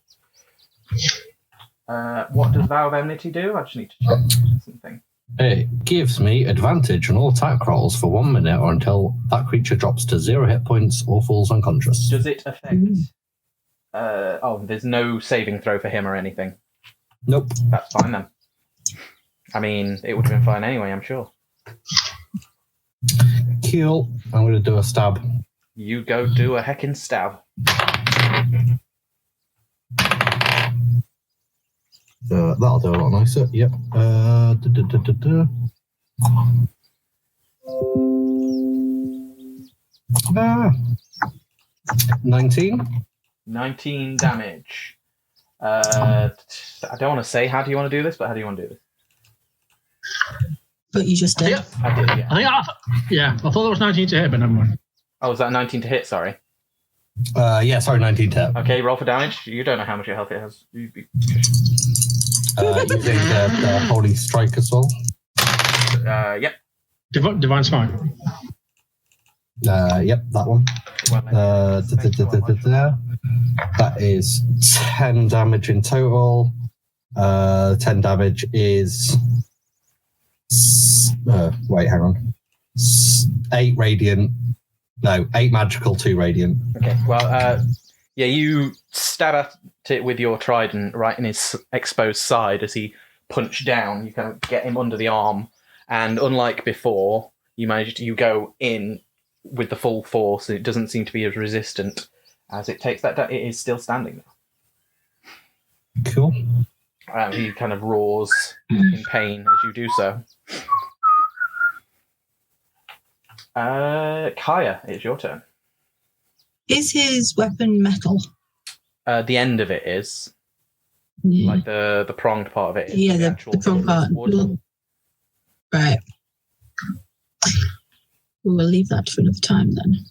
What does Vow of Enmity do? I just need to check something. It gives me advantage on all attack rolls for 1 minute or until that creature drops to 0 hit points or falls unconscious. Does it affect... there's no saving throw for him or anything? Nope. That's fine then. I mean, it would have been fine anyway, I'm sure. Cool. I'm going to do a stab. You go do a heckin' stab. That'll do a lot nicer. Yep. 19. 19 damage. I don't want to say how do you want to do this, but how do you want to do this? But you just did. Yeah. I did, yeah. I thought there was 19 to hit, but never mind. Oh, was that 19 to hit? Sorry. 19 to hit. Okay, roll for damage. You don't know how much your health it has. Using the Holy Strike as well. Yep. Divine Smite. Yep, that one. That is 10 damage in total. 10 damage is... wait, hang on. 8 radiant. No, 8 magical, 2 radiant. Okay, well, yeah, you stab at it with your trident right in his exposed side as he punched down. You kind of get him under the arm, and unlike before, you go in with the full force, and it doesn't seem to be as resistant as it takes that down. It is still standing now. Cool. He kind of roars in pain as you do so. Kaya, it's your turn. Is his weapon metal? The end of it is. Yeah. Like the pronged part of it is. Yeah, the actual pronged part. wood. Right. We'll leave that for another time then.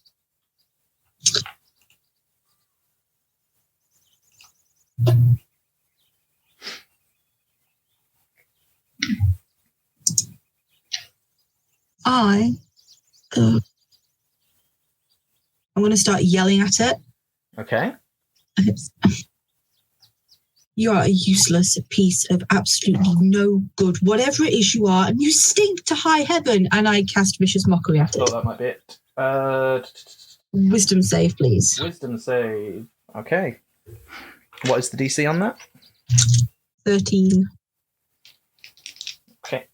I'm going to start yelling at it. Okay. You are a useless piece of absolutely no good, whatever it is you are, and you stink to high heaven. And I cast Vicious Mockery at it. Thought that might be it. Wisdom save, please. Wisdom save. Okay. What is the DC on that? 13. Okay.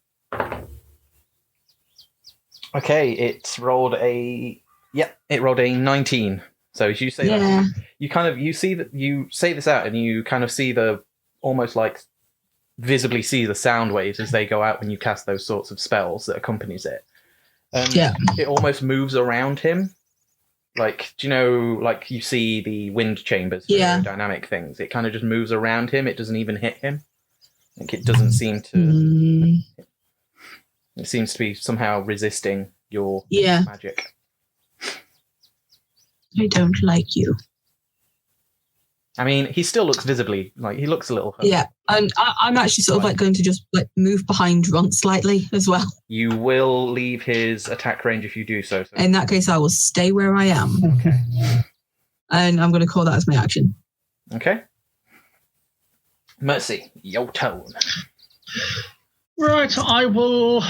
Okay, it rolled a 19. So as you say that, you say this out, and you kind of see the almost like visibly see the sound waves as they go out when you cast those sorts of spells that accompanies it. It almost moves around him. Like, do you know, like you see the wind chambers, dynamic things. It kind of just moves around him. It doesn't even hit him. Like, it doesn't seem to. It seems to be somehow resisting your magic. I don't like you. I mean, he still looks visibly like he looks a little hurt. Yeah, and I'm actually sort of like going to just like move behind Runt slightly as well. You will leave his attack range if you do so. In that case, I will stay where I am. Okay. And I'm going to call that as my action. Okay. Mercy, your tone. Right, I will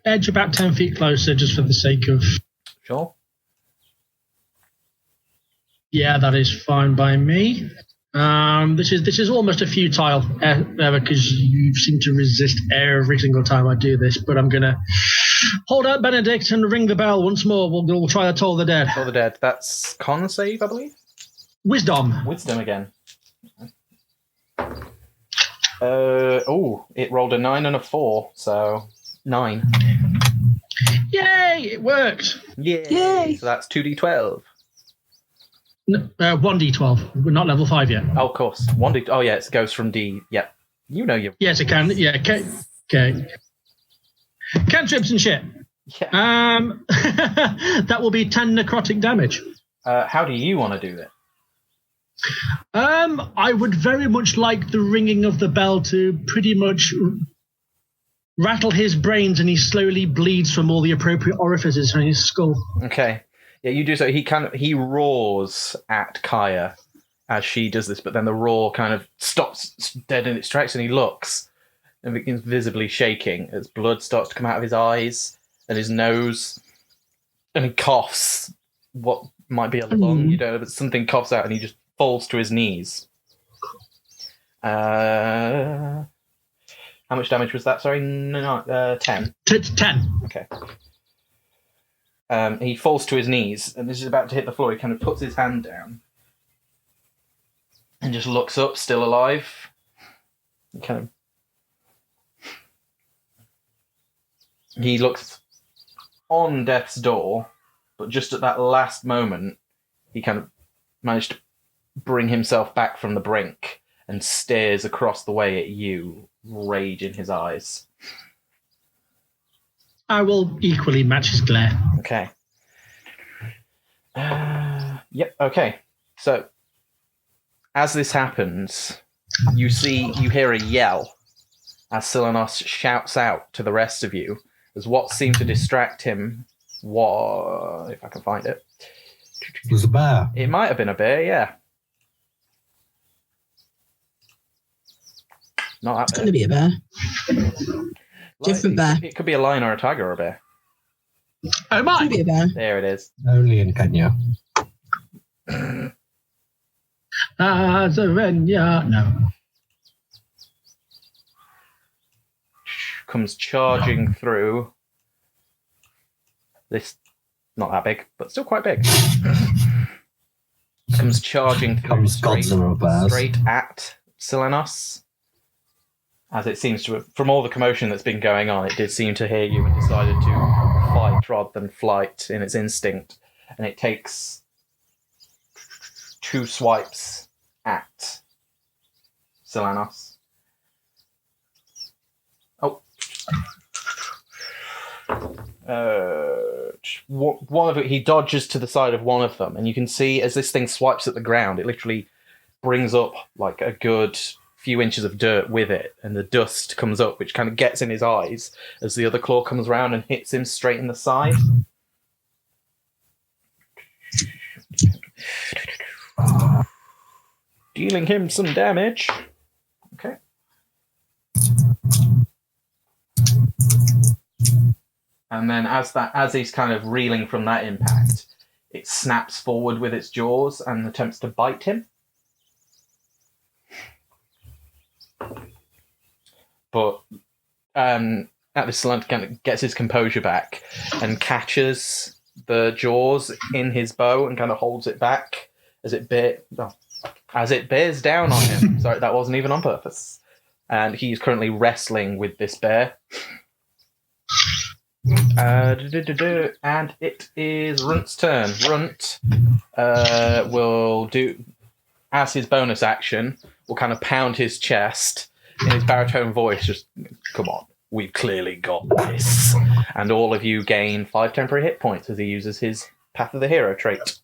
edge about 10 feet closer just for the sake of... Sure. Yeah, that is fine by me. This is almost a futile error because you seem to resist every single time I do this. But I'm gonna hold out Benedict and ring the bell once more. We'll try to toll the dead. Toll the dead. That's con save, I believe. Wisdom. Wisdom again. It rolled a 9 and a 4, so 9. Yay! It worked. Yay! So that's 2d12. 1d12. We're not level 5 yet. Oh, of course. 1d. Oh, yeah, it goes from D. Yeah. You know you. Yes, it can. Yeah. Okay. Cantrips and shit. Yeah. That will be 10 necrotic damage. How do you want to do that? I would very much like the ringing of the bell to pretty much rattle his brains, and he slowly bleeds from all the appropriate orifices in his skull. Okay. Yeah, you do so. He roars at Kaya as she does this, but then the roar kind of stops dead in its tracks, and he looks and begins visibly shaking as blood starts to come out of his eyes and his nose, and he coughs. What might be a lung, you don't know, but something coughs out, and he just falls to his knees. How much damage was that? Sorry, 10. 10. Okay. He falls to his knees, and as he's about to hit the floor, he kind of puts his hand down and just looks up, still alive. He looks on death's door, but just at that last moment, he kind of managed to bring himself back from the brink and stares across the way at you, rage in his eyes. I will equally match his glare. Okay. Yep, okay. So, as this happens, you hear a yell as Silenos shouts out to the rest of you, as what seemed to distract him was, if I can find it, It was a bear. It might have been a bear, yeah. Not that It's bear. going to be a bear. Different bear. It could be a lion or a tiger or a bear. Oh Could my! be a bear. There it is. Only in Kenya. Azarenia. No. Comes charging through. This, not that big, but still quite big. Comes charging through Comes Godzilla bears. straight at Selenos. As it seems to, from all the commotion that's been going on, it did seem to hear you and decided to fight rather than flight in its instinct. And it takes 2 swipes at Selenos. Oh. One of it, he dodges to the side of one of them, and you can see as this thing swipes at the ground, it literally brings up like a good few inches of dirt with it, and the dust comes up, which kind of gets in his eyes as the other claw comes around and hits him straight in the side. Dealing him some damage. Okay. And then as he's kind of reeling from that impact, it snaps forward with its jaws and attempts to bite him. But at this Salent kind of gets his composure back and catches the jaws in his bow and kind of holds it back as it bears down on him. Sorry, that wasn't even on purpose. And he's currently wrestling with this bear. And it is Runt's turn. Runt will do, as his bonus action, will kind of pound his chest in his baritone voice, just, come on, we've clearly got this. And all of you gain 5 temporary hit points as he uses his Path of the Hero trait.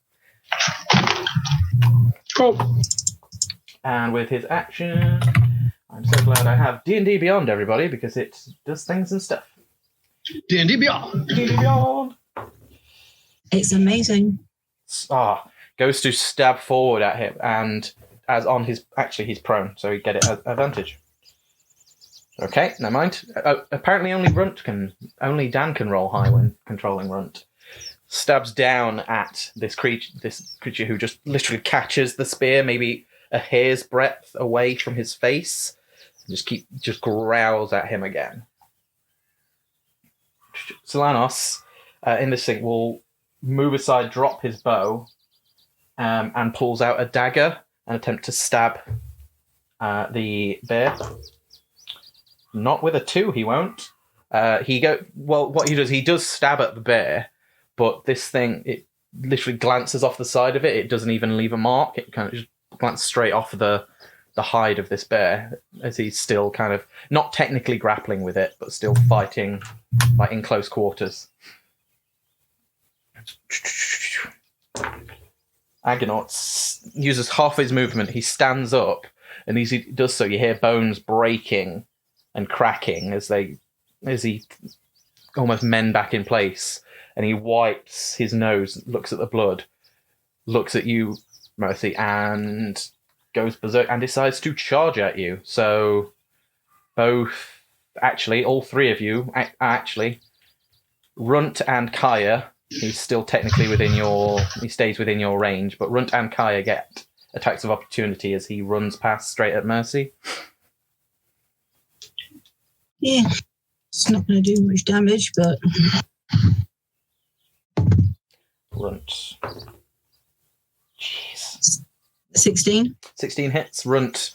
Cool. And with his action, I'm so glad I have D&D Beyond, everybody, because it does things and stuff. D&D Beyond. D&D Beyond! It's amazing. Goes to stab forward at him, and as on his... Actually, he's prone, so he get it at advantage. Okay, never mind. Apparently only Dan can roll high when controlling Runt. Stabs down at this creature who just literally catches the spear, maybe a hair's breadth away from his face, and just growls at him again. Solanos, in this thing, will move aside, drop his bow, and pulls out a dagger and attempt to stab the bear. Not with a 2, he won't. What he does, he does stab at the bear, but this thing, it literally glances off the side of it. It doesn't even leave a mark. It kind of just glances straight off the hide of this bear, as he's still kind of not technically grappling with it, but still fighting like in close quarters. Agonaut uses half his movement. He stands up, and as he does so, you hear bones breaking and cracking as he almost mend back in place, and he wipes his nose, looks at the blood, looks at you, Mercy, and goes berserk and decides to charge at you. So all 3 of you, actually, Runt and Kaya, he's still technically he stays within your range, but Runt and Kaya get attacks of opportunity as he runs past straight at Mercy. Yeah, it's not going to do much damage, but... Runt. Jeez. 16? 16 hits. Runt,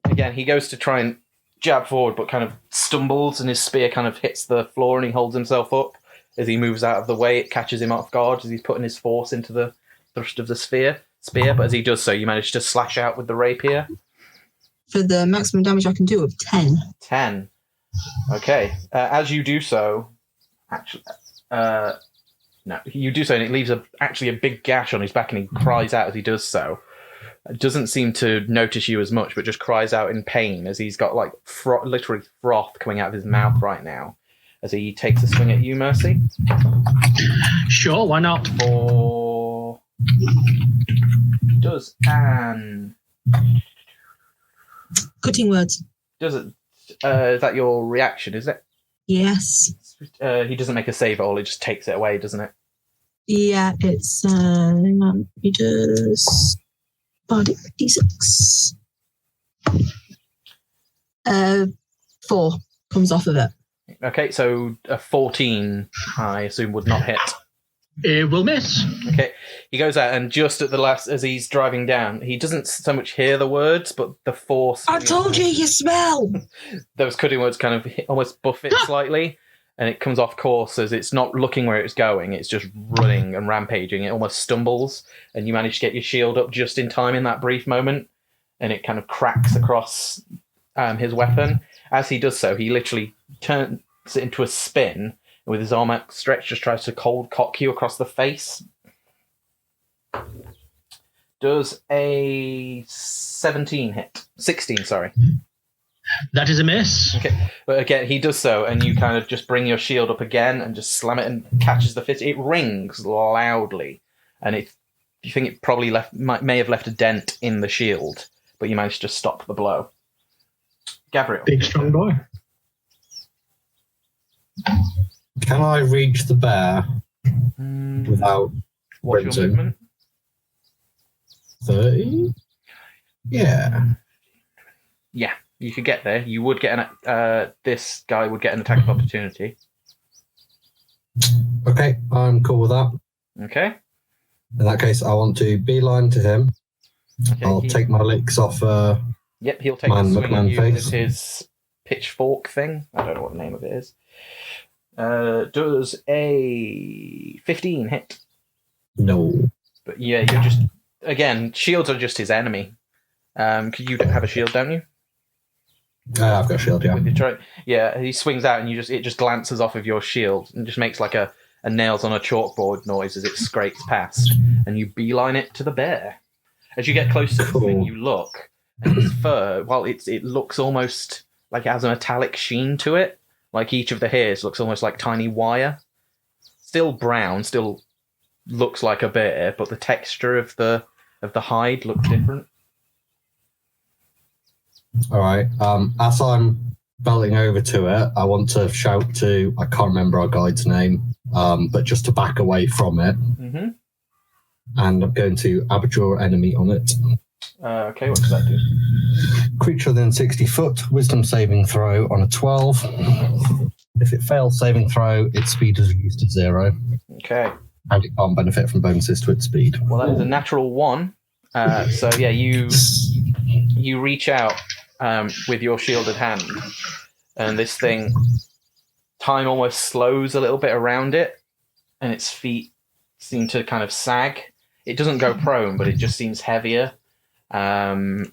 again, he goes to try and jab forward, but kind of stumbles, and his spear kind of hits the floor, and he holds himself up. As he moves out of the way, it catches him off guard as he's putting his force into the thrust of the spear. But as he does so, you manage to slash out with the rapier. For the maximum damage I can do of 10. 10. Okay. As you do so, actually, no, you do so, and it leaves actually a big gash on his back, and he cries out as he does so. It doesn't seem to notice you as much, but just cries out in pain as he's got like literally froth coming out of his mouth right now. As he takes a swing at you, Mercy. Sure, why not? For Does an... Cutting words. Is that your reaction, is it? Yes. He doesn't make a save at all, he just takes it away, doesn't it? Yeah, it's hang on, he does Bardic D6. 4 comes off of it. Okay, so a 14, I assume, would not hit. It will miss. Okay, he goes out, and just at the last, as he's driving down, he doesn't so much hear the words, but the force... I told you, you smell! Those cutting words kind of almost buff it slightly, and it comes off course as it's not looking where it's going, it's just running and rampaging. It almost stumbles, and you manage to get your shield up just in time in that brief moment, and it kind of cracks across his weapon. As he does so, he literally turns it into a spin, and with his arm outstretched, just tries to cold cock you across the face. Does a 17 hit? 16, sorry. That is a miss. Okay, but again, he does so, and you kind of just bring your shield up again and just slam it and catches the fist. It rings loudly, and you think it probably may have left a dent in the shield, but you managed to stop the blow. Gabriel. Big, strong boy. Can I reach the bear without What's your sprinting? movement? 30? Yeah. Yeah, you could get there. You would get this guy would get an attack of opportunity. Okay, I'm cool with that. Okay. In that case, I want to beeline to him. Okay, I'll take my licks off. Yep, he'll take a Man, swing at McMahon you face. with his pitchfork thing. I don't know what the name of it is. Does a 15 hit? No. But yeah, you're just... Again, shields are just his enemy. You don't have a shield, don't you? I've got a shield, yeah. With your yeah, he swings out and it just glances off of your shield and just makes like a nails on a chalkboard noise as it scrapes past. And you beeline it to the bear. As you get close to the thing, you look, and its fur, it looks almost like it has a metallic sheen to it. Like each of the hairs looks almost like tiny wire. Still brown, still looks like a bear, but the texture of the hide looks different. All right. As I'm belting over to it, I want to shout to, I can't remember our guide's name, but just to back away from it. Mm-hmm. And I'm going to abjure enemy on it. Okay, what does that do? Creature within 60 foot, wisdom saving throw on a 12. If it fails saving throw, its speed is reduced to 0. Okay. And it can't benefit from bonuses to its speed. Well, that is a natural 1. So yeah, you reach out with your shielded hand, and this thing, time almost slows a little bit around it, and its feet seem to kind of sag. It doesn't go prone, but it just seems heavier. And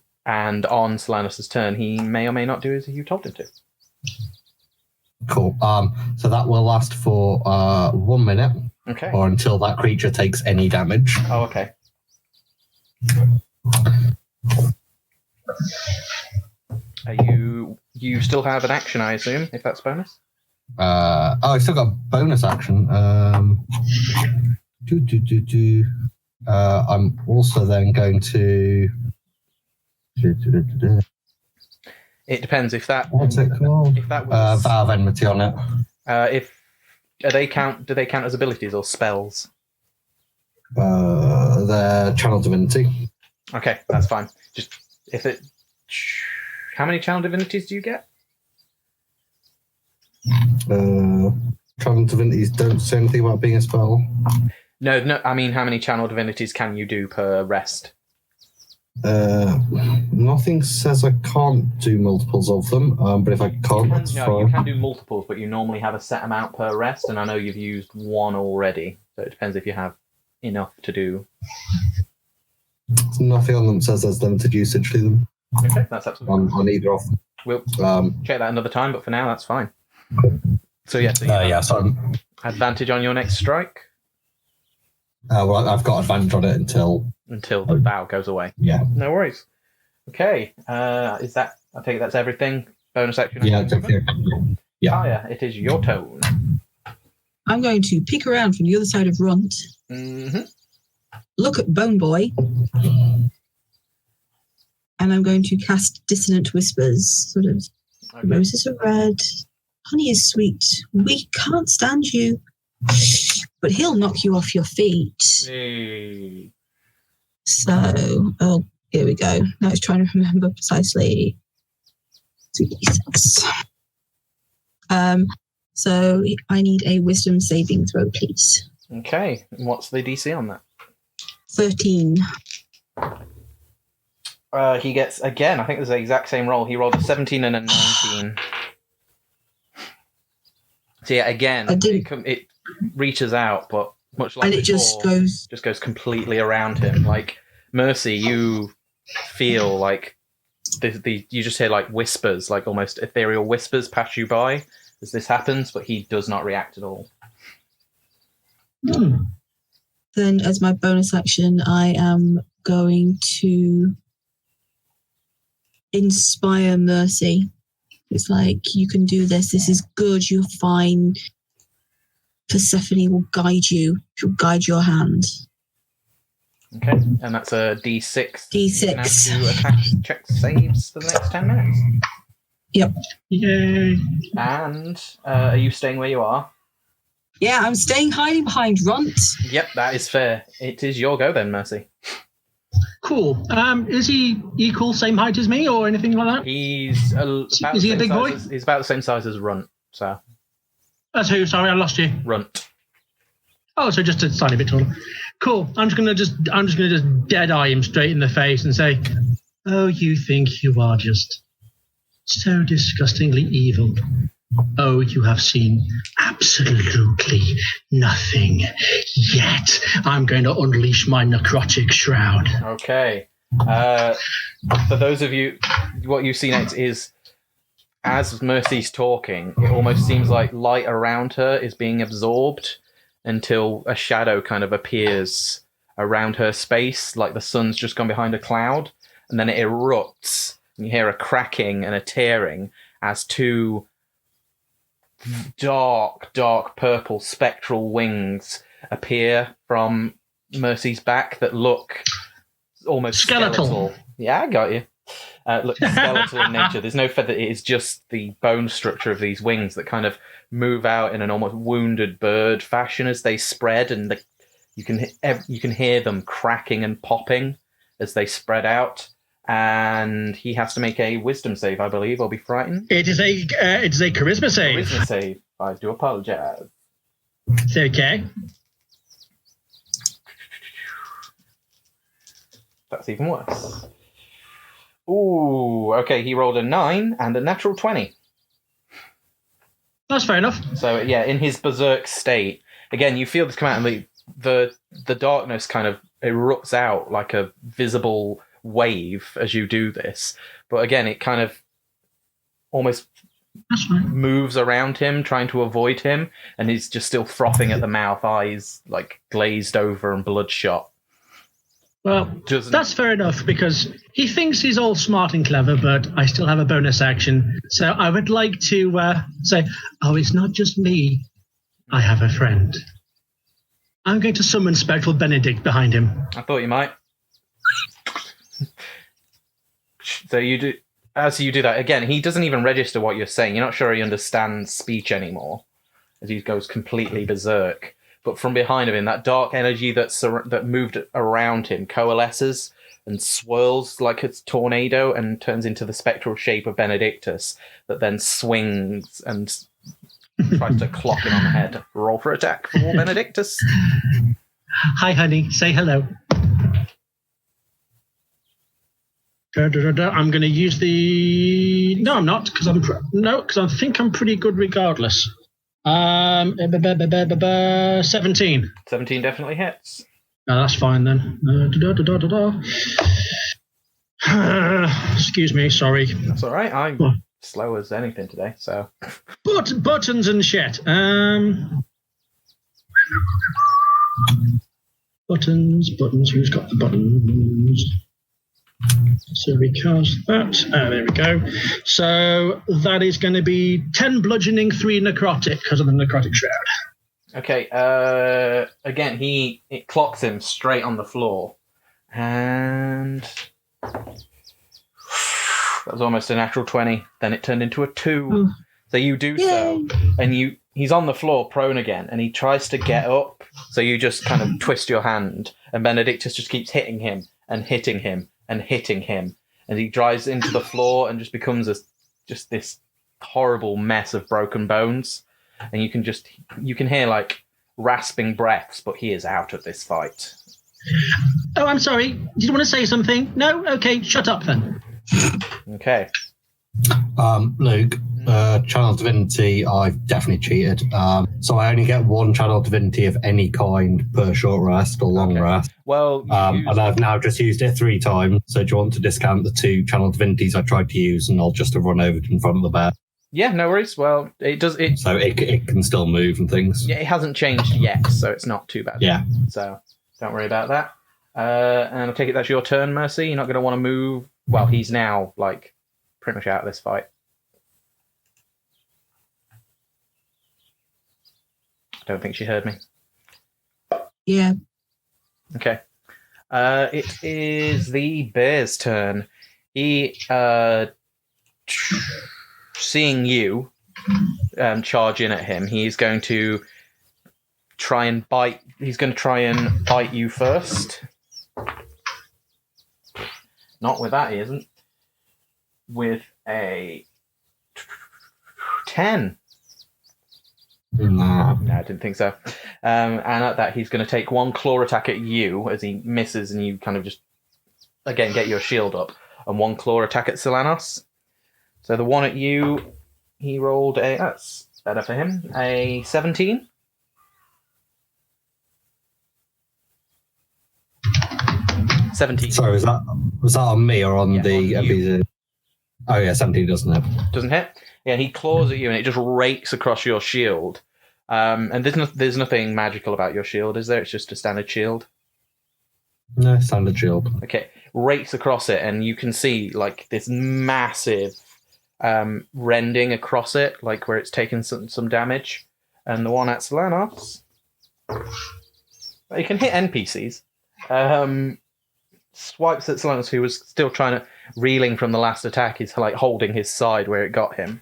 on Solanus' turn, he may or may not do as you told him to. Cool. So that will last for 1 minute. Okay. Or until that creature takes any damage. Oh, okay. You still have an action, I assume, if that's bonus? I still got a bonus action. I'm also then going to. It depends if that. What's it called? If that was Vow of Enmity on it. do they count as abilities or spells? They're Channel Divinity. Okay, that's fine. Just if it. How many channel divinities do you get? Channel Divinities don't say anything about being a spell. No. I mean, how many channel divinities can you do per rest? Nothing says I can't do multiples of them, but if I can't, that's You fine. can do multiples, but you normally have a set amount per rest, and I know you've used one already, so it depends if you have enough to do. Nothing on them says there's limited usage to them. Okay, that's absolutely fine. On either of them. We'll check that another time, but for now, that's fine. So yeah, So I'm, advantage on your next strike well, I've got advantage on it until the vow goes away. Yeah. No worries. Okay, is that? I take it that's everything. Bonus action. Yeah, yeah. Aya, it is your turn. I'm going to peek around from the other side of Runt Mm-hmm. look at Bone Boy, and I'm going to cast Dissonant Whispers. Sort of, Okay. roses are red, honey is sweet. We can't stand you, but he'll knock you off your feet. Hey. So, oh, here we go. Now it's trying to remember precisely. 2d6. So I need a wisdom saving throw, please. Okay. And what's the DC on that? 13. He gets, again, I think there's the exact same roll. He rolled a 17 and a 19. So yeah, again, it reaches out, but much like and it before, just goes completely around him. Like, Mercy, you feel like you just hear like whispers, like almost ethereal whispers pass you by as this happens, but he does not react at all. Then as my bonus action, I am going to inspire Mercy. It's like, you can do this. This is good. You're fine. Persephone will guide you. She'll guide your hand. Okay, and that's a D6. D6. You can have to attack check saves for the next 10 minutes. Yep. Yay. And are you staying where you are? Yeah, I'm staying hiding behind Runt. Yep, that is fair. It is your go then, Mercy. Cool. Is he equal, same height as me, or anything like that? He's about Is he the a same big boy? size he's about the same size as Runt. So That's who. Sorry, I lost you. Runt. Oh, so just a tiny bit taller. Cool. I'm just gonna just dead eye him straight in the face and say, "Oh, you think you are just so disgustingly evil. Oh, you have seen absolutely nothing yet. I'm going to unleash my necrotic shroud." Okay. For those of you, what you see next is, as Mercy's talking, it almost seems like light around her is being absorbed until a shadow kind of appears around her space, like the sun's just gone behind a cloud, and then it erupts, and you hear a cracking and a tearing as two dark purple spectral wings appear from Mercy's back that look almost skeletal. Yeah, I got you. Look skeletal in nature. There's no feather. It is just the bone structure of these wings that kind of move out in an almost wounded bird fashion as they spread, and you can hear them cracking and popping as they spread out. And he has to make a wisdom save, I believe, or be frightened. It is a charisma save. Charisma save. I do apologize. It's okay. That's even worse. Ooh, okay, he rolled a 9 and a natural 20. That's fair enough. So, yeah, in his berserk state, again, you feel this come out, and the darkness kind of erupts out like a visible wave as you do this. But again, it kind of almost moves around him, trying to avoid him, and he's just still frothing at the mouth, eyes like glazed over and bloodshot. Well, that's fair enough, because he thinks he's all smart and clever, but I still have a bonus action. So I would like to say, oh, it's not just me. I have a friend. I'm going to summon Spectral Benedict behind him. I thought you might. So you do, as you do that, again, he doesn't even register what you're saying. You're not sure he understands speech anymore, as he goes completely berserk. But from behind him, that dark energy that moved around him coalesces and swirls like a tornado and turns into the spectral shape of Benedictus that then swings and tries to clock him on the head. Roll for attack for Benedictus. Hi, honey. Say hello. I'm going to use the... No, I'm not, because I think I'm pretty good regardless. 17. 17 definitely hits. No, that's fine then. Excuse me, sorry. That's all right. I'm slow as anything today, so. Buttons and shit. Buttons. Who's got the buttons? So we cast that. There we go. So that is going to be 10 bludgeoning, 3 necrotic because of the necrotic shroud. Okay, again, it clocks him straight on the floor. And that was almost a natural 20. Then it turned into a 2. Oh. So you do so, and he's on the floor prone again, and he tries to get up. So you just kind of twist your hand, and Benedictus just keeps hitting him and hitting him and hitting him, and he drives into the floor and just becomes just this horrible mess of broken bones. And you can hear like rasping breaths, but he is out of this fight. Oh, I'm sorry. Did you want to say something? No? Okay, shut up then. Okay. Luke, Channel Divinity, I've definitely cheated. So I only get 1 Channel Divinity of any kind per short rest or long rest. Well, and I've now just used it 3 times. So do you want to discount the 2 Channel Divinities I tried to use, and I'll just run over in front of the bear? Yeah, no worries. Well, it does. So it can still move and things. Yeah, it hasn't changed yet, so it's not too bad. Yeah. So don't worry about that. And I take it that's your turn, Mercy. You're not going to want to move. Well, he's now like pretty much out of this fight. I don't think she heard me. Yeah. Okay. It is the bear's turn. He, seeing you charge in at him, he's going to try and bite. He's going to try and bite you first. Not with that, he isn't. With a 10. Nah. No, I didn't think so. And at that, he's going to take 1 claw attack at you as he misses, and you kind of just, again, get your shield up. And 1 claw attack at Silanos. So the one at you, he rolled that's better for him, a 17. Sorry, was that on me or on the NPC? Oh yeah, 17 doesn't hit. Doesn't hit? Yeah, he claws at you and it just rakes across your shield. And there's nothing magical about your shield, is there? It's just a standard shield. No, standard shield. Okay, rakes across it, and you can see like this massive rending across it, like where it's taken some damage. And the one at Silanos, you can hit NPCs. Swipes at Silanos, who was still reeling from the last attack. He's like holding his side where it got him.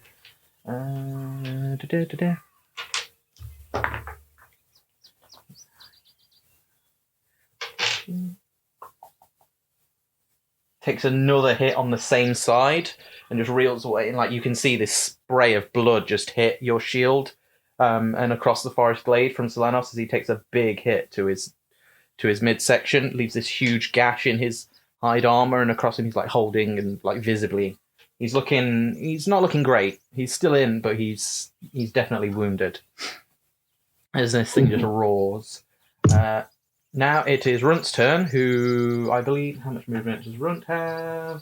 Takes another hit on the same side and just reels away, and like you can see this spray of blood just hit your shield and across the forest glade from Silanos as he takes a big hit to his midsection, leaves this huge gash in his hide armor, and across him he's like holding and like visibly he's not looking great. He's still in, but he's definitely wounded as this thing just roars. Now it is Runt's turn, who I believe, how much movement does Runt have?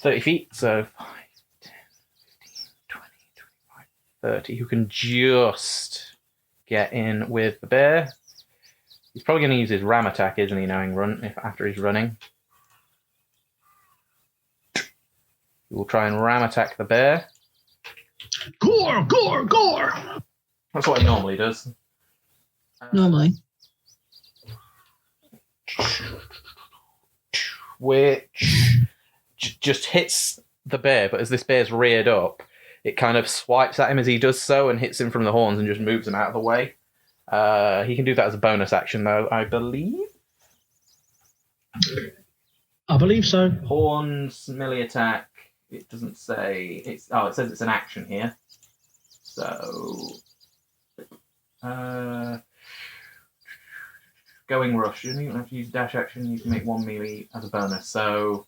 30 feet, so 5, 10, 15, 20, 25, 30, who can just get in with the bear. He's probably going to use his ram attack, isn't he, knowing Runt, after he's running. He will try and ram attack the bear. Gore, gore, gore! That's what he normally does. Normally. Which just hits the bear, but as this bear's reared up, it kind of swipes at him as he does so and hits him from the horns and just moves him out of the way. He can do that as a bonus action, though, I believe. I believe so. Horns, melee attack. It doesn't say. It says it's an action here. So, going rush. You don't have to use dash action. You can make 1 melee as a bonus. So,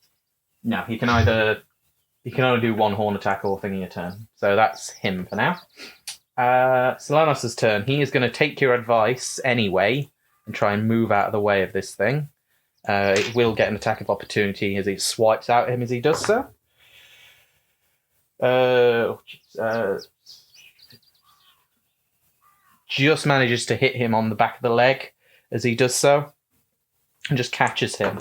no, he can only do 1 horn attack or thing in a turn. So that's him for now. Silanos' turn. He is going to take your advice anyway and try and move out of the way of this thing. It will get an attack of opportunity as he swipes out him as he does so. Just manages to hit him on the back of the leg as he does so and just catches him.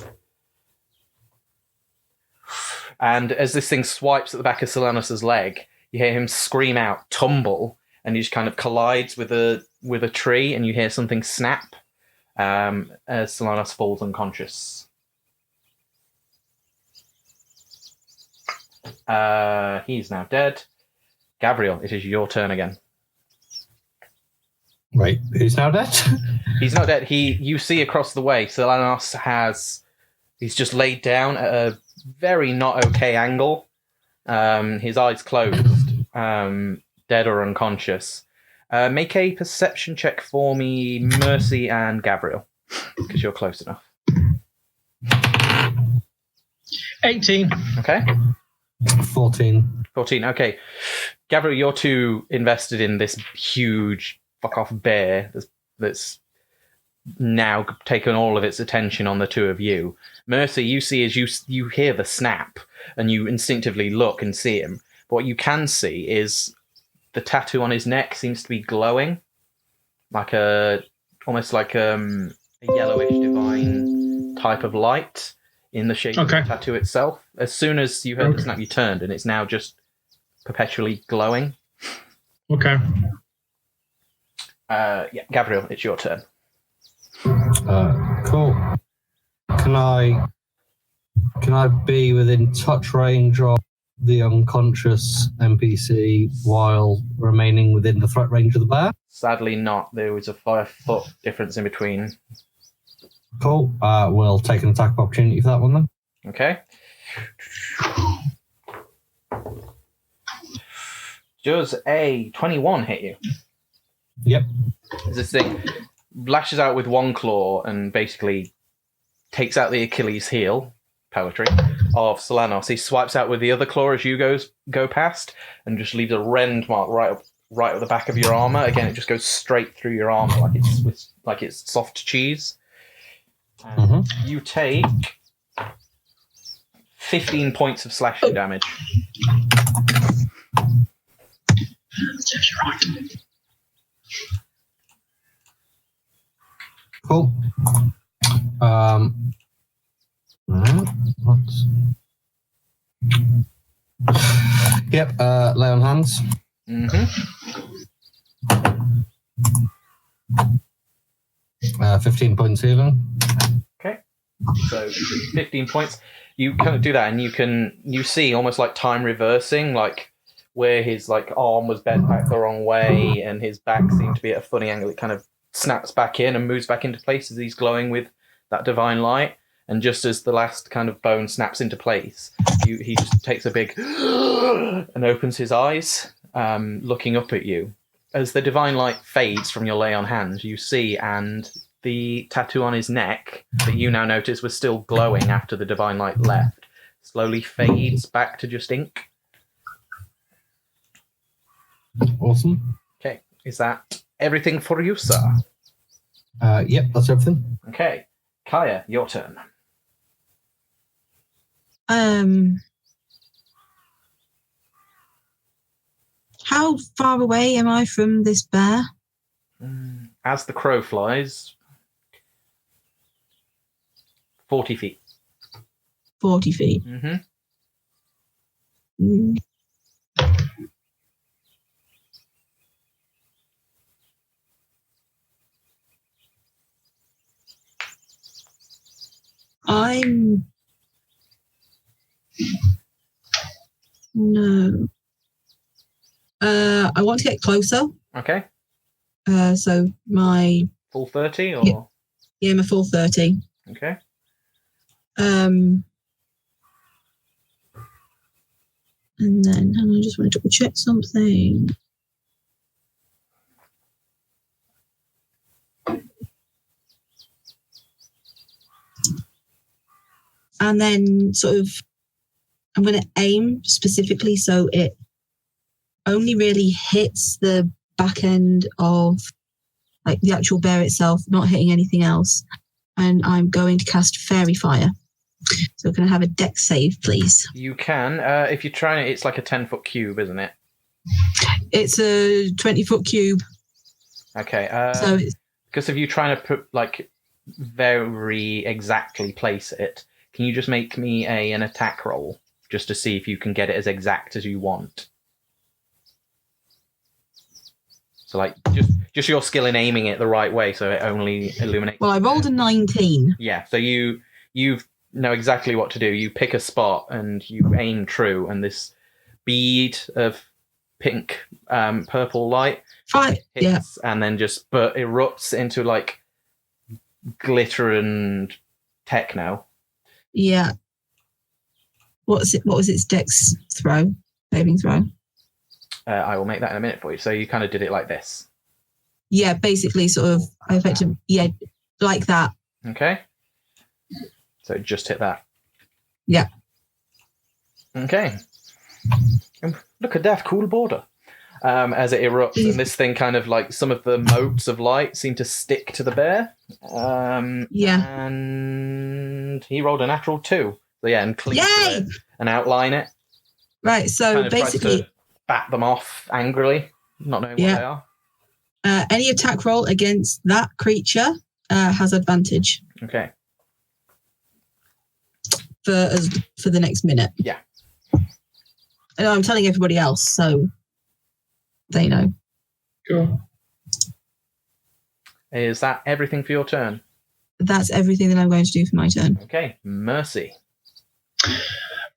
And as this thing swipes at the back of Silanos' leg, you hear him scream out, tumble, and he just kind of collides with a tree, and you hear something snap as Solanas falls unconscious. He's now dead. Gabriel, it is your turn again. Wait, who's now dead? He's not dead. You see across the way, Solanas he's just laid down at a very not okay angle. His eyes closed, dead or unconscious. Make a perception check for me, Mercy and Gabriel, because you're close enough. 18. Okay. 14. 14. Okay. Gabriel, you're too invested in this huge fuck-off bear that's now taken all of its attention on the two of you. Mercy, you see as you hear the snap, and you instinctively look and see him. But what you can see is the tattoo on his neck seems to be glowing, like almost like a yellowish divine type of light in the shape of the tattoo itself. As soon as you heard the snap, you turned, and it's now just perpetually glowing. Okay. Yeah, Gabriel, it's your turn. Cool. Can I be within touch range of the unconscious NPC while remaining within the threat range of the bear? Sadly not. There was a 5-foot difference in between. Cool. We'll take an attack of opportunity for that one then. Okay. Does a 21 hit you? Yep. This thing lashes out with one claw and basically takes out the Achilles heel, poetry, of Solanas. He swipes out with the other claw as you go past and just leaves a rend mark right at the back of your armor. Again, it just goes straight through your armor like it's soft cheese. And you take 15 points of slashing damage. Cool. Yep, lay on hands. 15 points healing. Okay. So 15 points. You kind of do that, and you see almost like time reversing, like where his arm was bent back the wrong way and his back seemed to be at a funny angle. It kind of snaps back in and moves back into place as he's glowing with that divine light. And just as the last kind of bone snaps into place, he just takes a big and opens his eyes, looking up at you. As the divine light fades from your lay on hands, you see, and the tattoo on his neck that you now notice was still glowing after the divine light left, slowly fades back to just ink. Awesome. Okay, is that everything for you, sir? Yep, that's everything. Okay, Kaya, your turn. How far away am I from this bear? As the crow flies, 40 feet. 40 feet. No. I want to get closer. Okay. So my full 30 or? Yeah, my full 30. Okay. And then I just want to double check something. And then sort of, I'm going to aim specifically so it only really hits the back end of like the actual bear itself, not hitting anything else. And I'm going to cast Fairy Fire. So can I have a dex save, please? You can. If you're trying it, it's like a 10-foot cube, isn't it? It's a 20-foot cube. Okay. So it's, because if you're trying to put very exactly place it, can you just make me an attack roll just to see if you can get it as exact as you want? So like just your skill in aiming it the right way, so it only illuminates. Well, I rolled a 19. Yeah, so you know exactly what to do. You pick a spot and you aim true, and this bead of pink, purple light hits, Yeah. and then just erupts into like glitter and techno. Yeah. What was its dex throw? Saving throw? I will make that in a minute for you. So you kind of did it like this. Yeah, basically, sort of. I affected. Yeah, like that. Okay. So just hit that. Yeah. Okay. Look at that cool border. As it erupts, and this thing kind of like some of the motes of light seem to stick to the bear. Yeah. And he rolled a natural 2. So yeah, and cling to Yay! it and outline it. Right. So Kind of tries basically, to bat them off angrily, not knowing what Yeah. they are. any attack roll against that creature has advantage Okay. for the next minute. Yeah. And I'm telling everybody else, so they know. Cool. Is that everything for your turn? That's everything that I'm going to do for my turn. Okay. Mercy.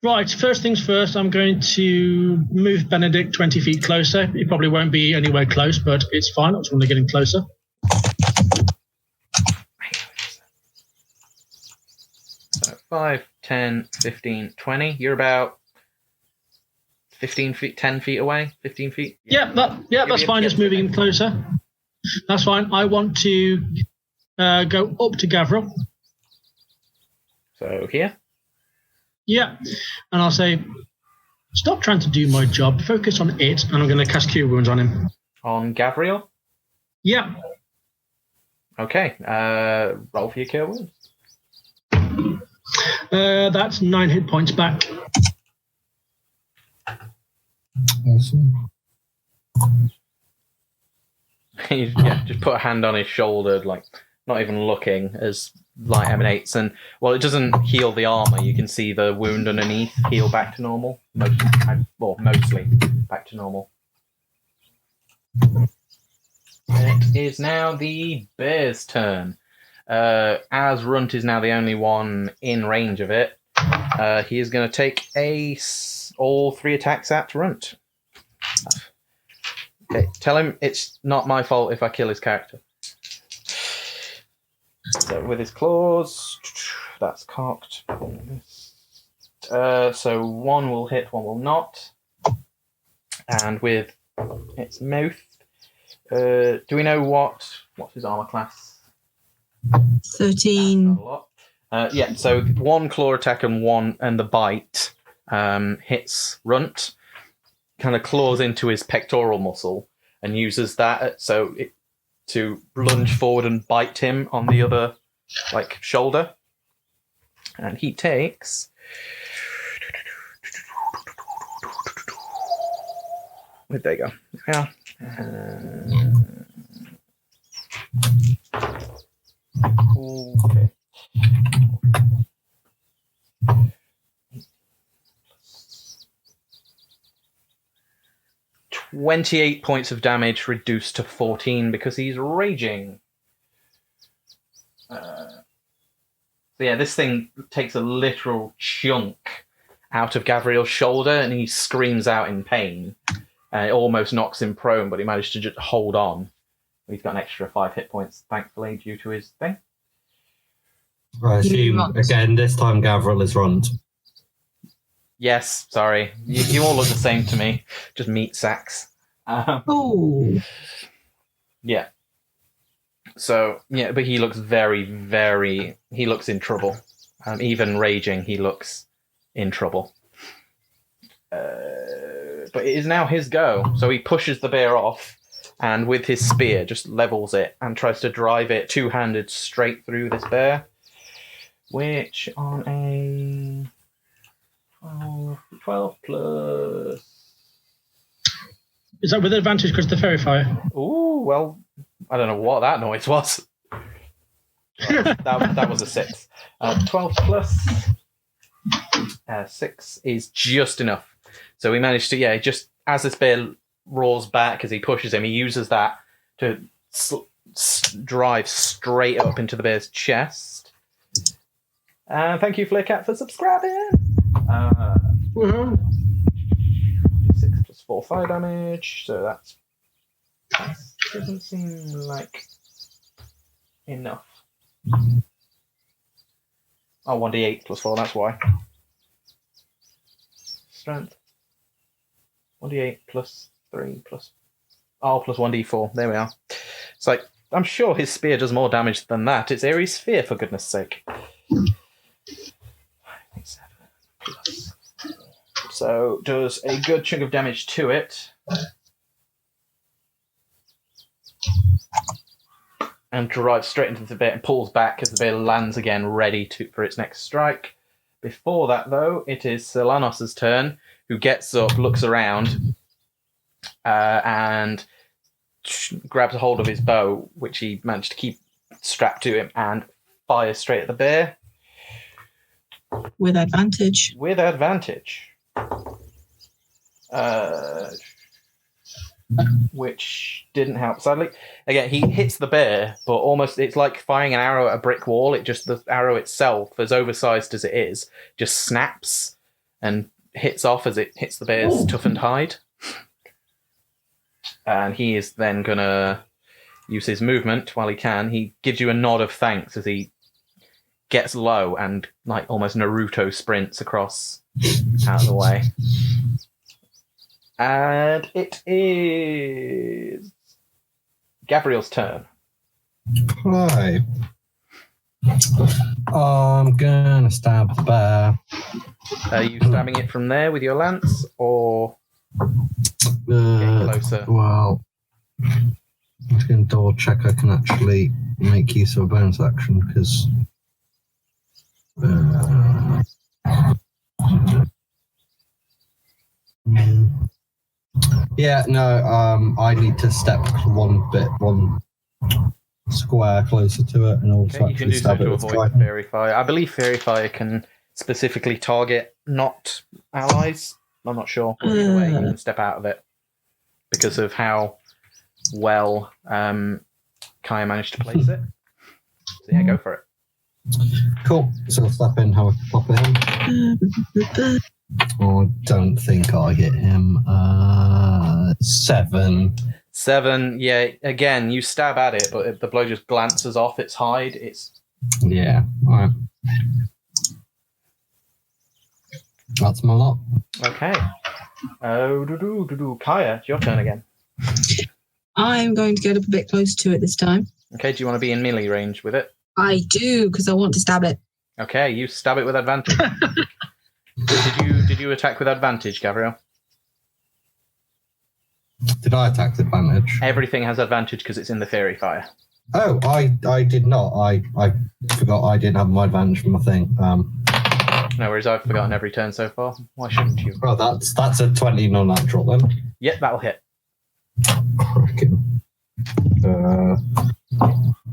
Right, first things first, I'm going to move Benedict 20 feet closer. He probably won't be anywhere close, but it's fine. I just want to get him closer. So 5, 10, 15, 20. You're about 15 feet, 10 feet away, 15 feet. Yeah, that's fine. Just moving him closer. That's fine. I want to go up to Gavril. So here. Yeah, and I'll say, stop trying to do my job. Focus on it, and I'm going to cast Cure Wounds on him. On Gabriel. Yeah. Okay. Roll for your cure wounds. That's 9 hit points back. Awesome. Yeah, just put a hand on his shoulder, like not even looking, as light emanates, and well, it doesn't heal the armor. You can see the wound underneath heal back to normal, mostly back to normal. It is now the bear's turn. As Runt is now the only one in range of it, he is going to take all 3 attacks at Runt. Okay, tell him it's not my fault if I kill his character. So with his claws, that's cocked. So 1 will hit, 1 will not. And with its mouth, do we know what's his armor class? 13. Not a lot. Yeah, so 1 claw attack and the bite hits Runt, kind of claws into his pectoral muscle and uses that to lunge forward and bite him on the other shoulder. And he takes there you go. Yeah. Okay. 28 points of damage reduced to 14 because he's raging. So yeah, this thing takes a literal chunk out of Gavriel's shoulder and he screams out in pain. It almost knocks him prone, but he managed to just hold on. He's got an extra 5 hit points, thankfully, due to his thing. I assume, again, this time Gavril is Runt. Yes, sorry. You all look the same to me. Just meat sacks. Oh. Yeah. So, yeah, but he looks he looks in trouble. Even raging, he looks in trouble. But it is now his go. So he pushes the bear off and with his spear just levels it and tries to drive it two-handed straight through this bear. Which on a 12 plus... Is that with advantage because of the fairy fire? Ooh, well, I don't know what that noise was. that was a 6. 12 plus 6 is just enough. So we managed to, just as this bear roars back as he pushes him, he uses that to drive straight up into the bear's chest. And thank you, Flickcat, for subscribing. 6 plus 4 fire damage, so that doesn't seem like enough. Oh, 1d8 plus 4, that's why. Strength. 1d8 plus 3 plus... Oh, plus 1d4. There we are. It's like, I'm sure his spear does more damage than that. It's Ares' Sphere, for goodness sake. 7 plus 4. So, does a good chunk of damage to it. And drives straight into the bear and pulls back as the bear lands again, ready for its next strike. Before that, though, it is Selanos' turn, who gets up, looks around, and grabs a hold of his bow, which he managed to keep strapped to him, and fires straight at the bear. With advantage. With advantage. Which didn't help, sadly. Again, he hits the bear, but almost it's like firing an arrow at a brick wall. The arrow itself, as oversized as it is, just snaps and hits off as it hits the bear's toughened hide. And he is then going to use his movement while he can. He gives you a nod of thanks as he gets low and like almost Naruto sprints across out of the way. And it is Gabriel's turn. Hi. I'm gonna stab the bear. Are you stabbing it from there with your lance, or getting closer? Well, I'm just gonna double check I can actually make use of a bonus action because. Yeah, no, I need to step one square closer to it in order to you can actually do so stab to it with avoid fire. Fairy Fire. I believe Fairy Fire can specifically target not allies. I'm not sure. But either way, you can step out of it because of how well Kaya managed to place it. So yeah, go for it. Cool. So I'll step in, have a pop at him. I don't think I hit him. 7. 7, yeah, again, you stab at it, but the blow just glances off its hide. Yeah, alright. That's my lot. Okay. Kaya, it's your turn again. I'm going to get up a bit closer to it this time. Okay, do you want to be in melee range with it? I do, because I want to stab it. Okay, you stab it with advantage. Did you attack with advantage, Gabriel? Did I attack with advantage? Everything has advantage because it's in the Fairy Fire. Oh, I did not. I forgot I didn't have my advantage from my thing. No worries, I've forgotten every turn so far. Why shouldn't you? Well, that's a 20 non-natural then. Yep, that'll hit. Cracking.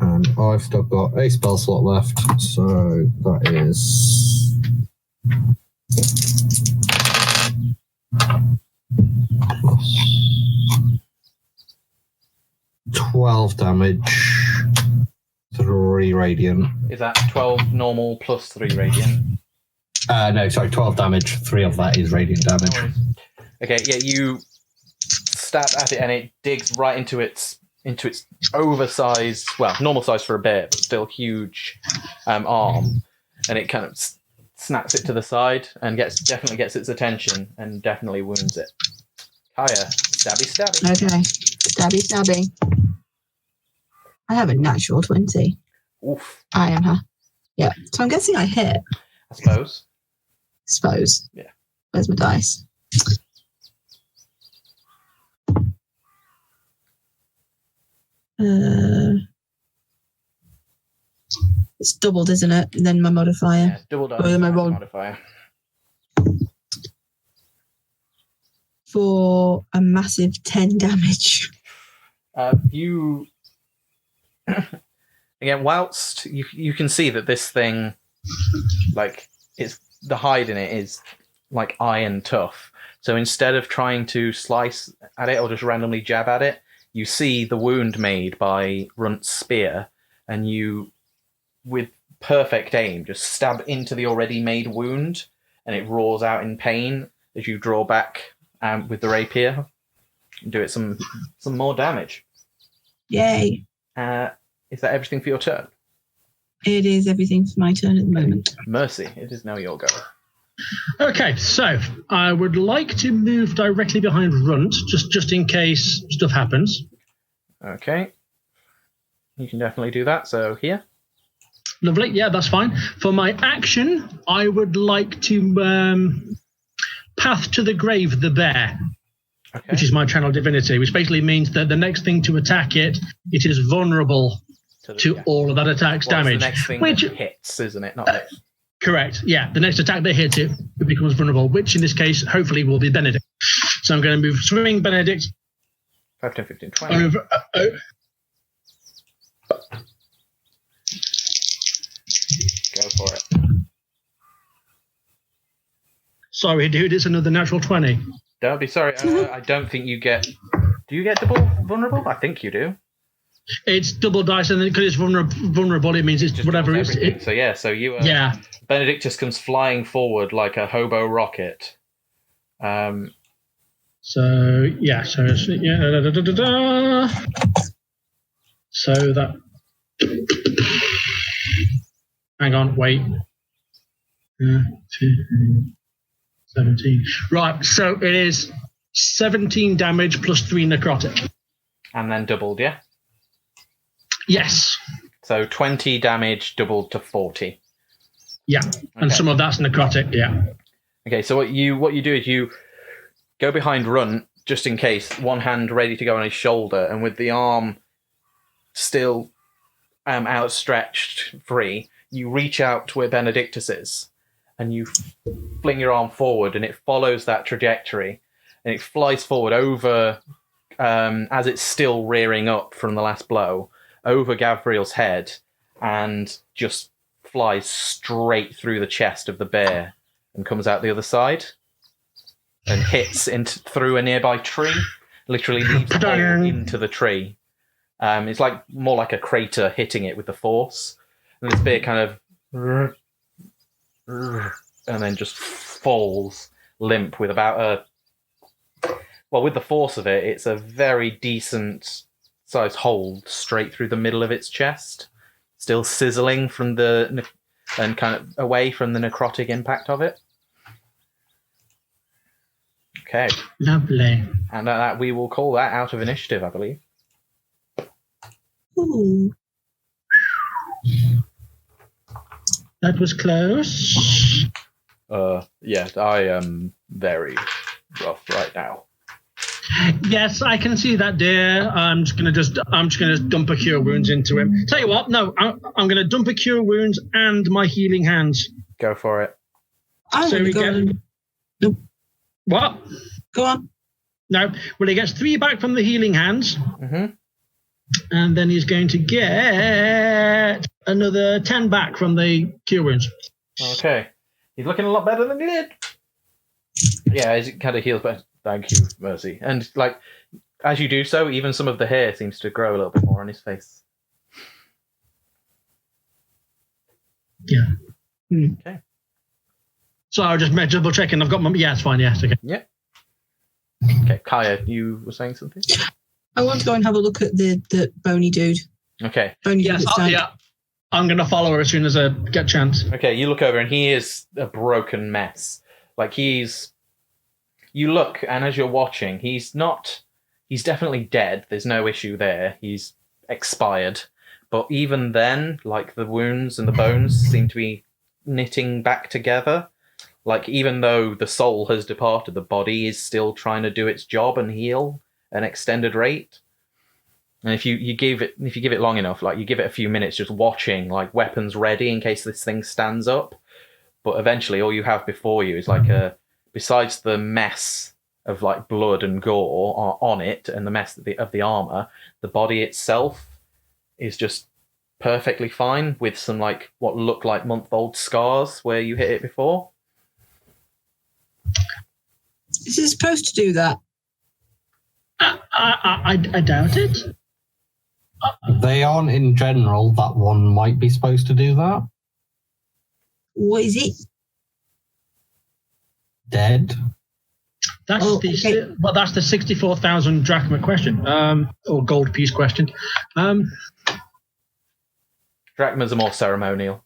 And I've still got a spell slot left, so that is 12 damage, 3 radiant. Is that 12 normal plus 3 radiant? No, sorry, 12 damage, 3 of that is radiant damage. No worries. Okay, yeah, you stab at it and it digs right into its oversized, well, normal size for a bear, but still huge arm, and it kind of snaps it to the side and definitely gets its attention and definitely wounds it. Kaya, stabby. Okay, stabby. I have a natural 20. Oof. I am her. Yeah, so I'm guessing I hit. I suppose. Yeah. Where's my dice? It's doubled, isn't it? And then my modifier. Yeah, double dice Or my roll modifier. for a massive 10 damage. You again, whilst you can see that this thing, like, it's the hide in it is like iron tough. So instead of trying to slice at it or just randomly jab at it, you see the wound made by Runt's spear, and you, with perfect aim, just stab into the already made wound, and it roars out in pain as you draw back with the rapier and do it some more damage. Yay. Is that everything for your turn? It is everything for my turn at the moment. Mercy, it is now your go. Okay, so I would like to move directly behind Runt, just in case stuff happens. Okay. You can definitely do that, so here. Lovely, yeah, that's fine. For my action, I would like to path to the grave the bear, Okay. which is my channel divinity, which basically means that the next thing to attack it is vulnerable to all of that attack's damage. The next thing which hits, isn't it? Not hits. Correct, yeah. The next attack that hits it, it becomes vulnerable, which in this case, hopefully, will be Benedict. So I'm going to move swing Benedict 5, 10, 15, 20. over. Go for it. Sorry, dude, it's another natural 20. Don't be sorry. I don't think you get... Do you get double vulnerable? I think you do. It's double dice, and because it's vulnerable, it means it's Just whatever doubles it's. everything. So yeah, so you... Yeah. Benedict just comes flying forward like a hobo rocket. So yeah, so it's, yeah, so that. Hang on, wait. 17. Right, so it is 17 damage plus 3 necrotic. And then doubled, yeah? Yes. So 20 damage doubled to 40. Yeah, and Okay. some of that's necrotic. Yeah. Okay, so what you do is you go behind Runt, just in case, one hand ready to go on his shoulder, and with the arm still outstretched free, you reach out to where Benedictus is, and you fling your arm forward, and it follows that trajectory, and it flies forward over, as it's still rearing up from the last blow, over Gavriel's head, and just flies straight through the chest of the bear and comes out the other side and hits through a nearby tree, literally leaves a hole into the tree. It's like more like a crater hitting it with the force, and this bear kind of and then just falls limp with about with the force of it, it's a very decent sized hole straight through the middle of its chest, still sizzling from and kind of away from the necrotic impact of it. Okay. Lovely. And that we will call that out of initiative, I believe. Ooh. That was close. Yeah, I am very rough right now. Yes, I can see that, dear. I'm just gonna dump a cure wounds into him. Tell you what, no, I'm gonna dump a cure wounds and my healing hands. Go for it. I So want we to go get- and... Nope. What? Go on. No. Well, he gets 3 back from the healing hands, Mm-hmm. and then he's going to get another 10 back from the cure wounds. Okay. He's looking a lot better than he did. Yeah, it kind of heals better. Thank you, Mercy. And, like, as you do so, even some of the hair seems to grow a little bit more on his face. Yeah. Okay. So I just double checking. I've got my. Yeah, it's fine. Yes. Okay. Yeah. Okay, Kaya, you were saying something? I want to go and have a look at the bony dude. Okay. Bony dude Yes. that's down. Yeah. I'm gonna follow her as soon as I get a chance. Okay, you look over and he is a broken mess. Like you look, and as you're watching, he's definitely dead. There's no issue there. He's expired. But even then, like, the wounds and the bones seem to be knitting back together. Like, even though the soul has departed, the body is still trying to do its job and heal at an extended rate. And if you give it long enough, like, you give it a few minutes just watching, like, weapons ready in case this thing stands up. But eventually all you have before you is like besides the mess of, like, blood and gore on it and the mess of the armor, the body itself is just perfectly fine with some, like, what look like month-old scars where you hit it before. Is it supposed to do that? I doubt it. They aren't in general. That one might be supposed to do that. What is it? Dead. That's that's the 64,000 drachma question, or gold piece question. Drachmas are more ceremonial.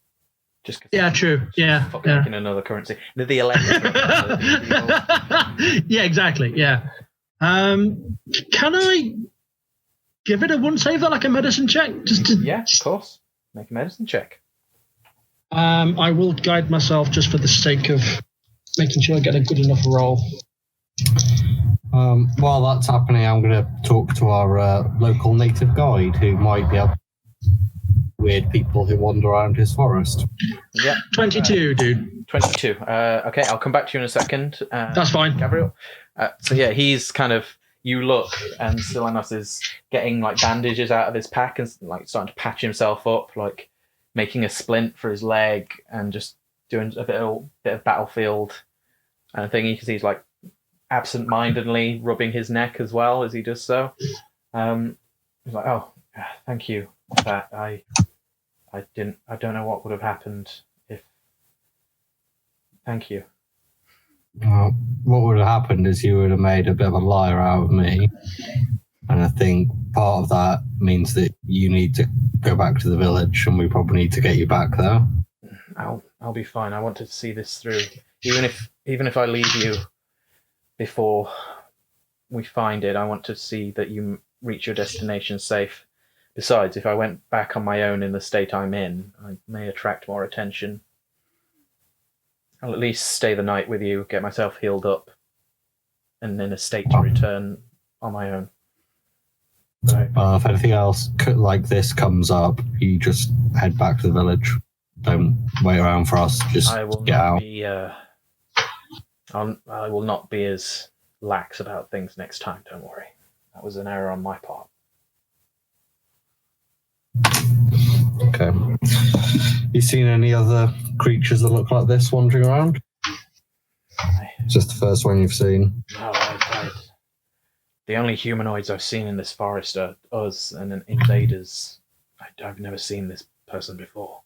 Just 'cause Yeah, true. Yeah, fucking making another currency. The electric. yeah, exactly. Yeah. Can I give it a one save, like a medicine check? Yeah, of course. Make a medicine check. I will guide myself just for the sake of making sure I get a good enough roll. While that's happening, I'm going to talk to our local native guide who might be able weird people who wander around his forest. Yeah. 22, dude. 22. Okay, I'll come back to you in a second. That's fine. Gabriel. So yeah, he's kind of, you look and Silenos is getting like bandages out of his pack and like starting to patch himself up, like making a splint for his leg and just doing a bit of battlefield thing. You can see he's like absent-mindedly rubbing his neck as well as he does so. He's like, "Oh, thank you for that. I don't know what would have happened if. Thank you." What would have happened is you would have made a bit of a liar out of me. And I think part of that means that you need to go back to the village and we probably need to get you back there. I'll be fine. I want to see this through. Even if I leave you before we find it, I want to see that you reach your destination safe. Besides, if I went back on my own in the state I'm in, I may attract more attention. I'll at least stay the night with you, get myself healed up, and in a state to return on my own. If anything else like this comes up, you just head back to the village. Don't wait around for us. Just get out. I will not be as lax about things next time. Don't worry. That was an error on my part. Okay. You seen any other creatures that look like this wandering around? Just the first one you've seen? No, the only humanoids I've seen in this forest are us and invaders. I've never seen this person before.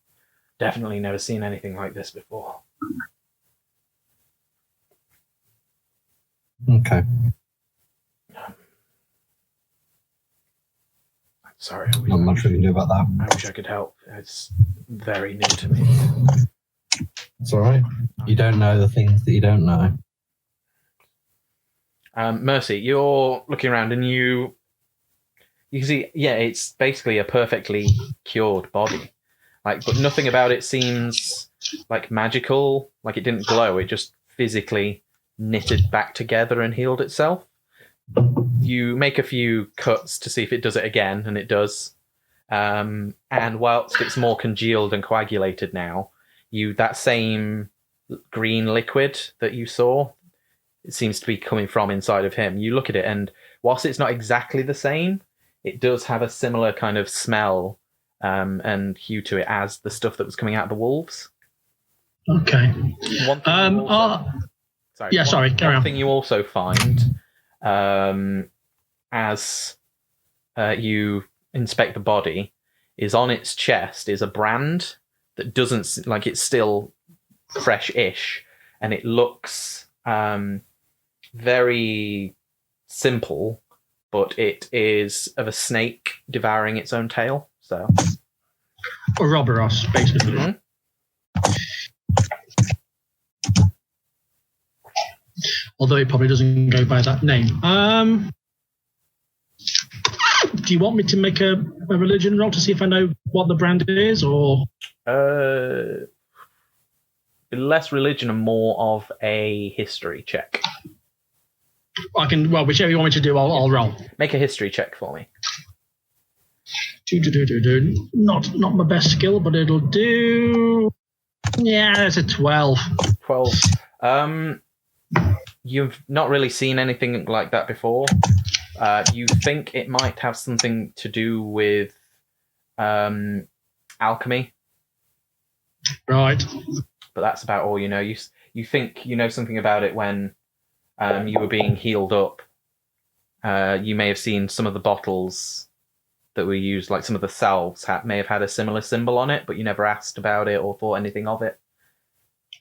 Definitely never seen anything like this before. Okay. Sorry. Not much we can do about that. I wish I could help. It's very new to me. It's all right. You don't know the things that you don't know. Mercy, you're looking around and you can see, yeah, it's basically a perfectly cured body. But nothing about it seems like magical. Like it didn't glow. It just physically knitted back together and healed itself. You make a few cuts to see if it does it again, and it does. And whilst it's more congealed and coagulated now, that same green liquid that you saw, it seems to be coming from inside of him. You look at it, and whilst it's not exactly the same, it does have a similar kind of smell and hue to it as the stuff that was coming out of the wolves. Okay. One thing you also find as you inspect the body is on its chest is a brand that doesn't, like, it's still fresh-ish, and it looks very simple, but it is of a snake devouring its own tail. So, Ouroboros, basically. Mm-hmm. Although it probably doesn't go by that name. Do you want me to make a religion roll to see if I know what the brand is, or? Less religion and more of a history check. I can. Well, whichever you want me to do, I'll roll. Make a history check for me. Not my best skill, but it'll do. Yeah, it's a 12. 12. You've not really seen anything like that before. You think it might have something to do with alchemy. Right. But that's about all you know. You think you know something about it when you were being healed up you may have seen some of the bottles that were used, like some of the salves may have had a similar symbol on it, but you never asked about it or thought anything of it.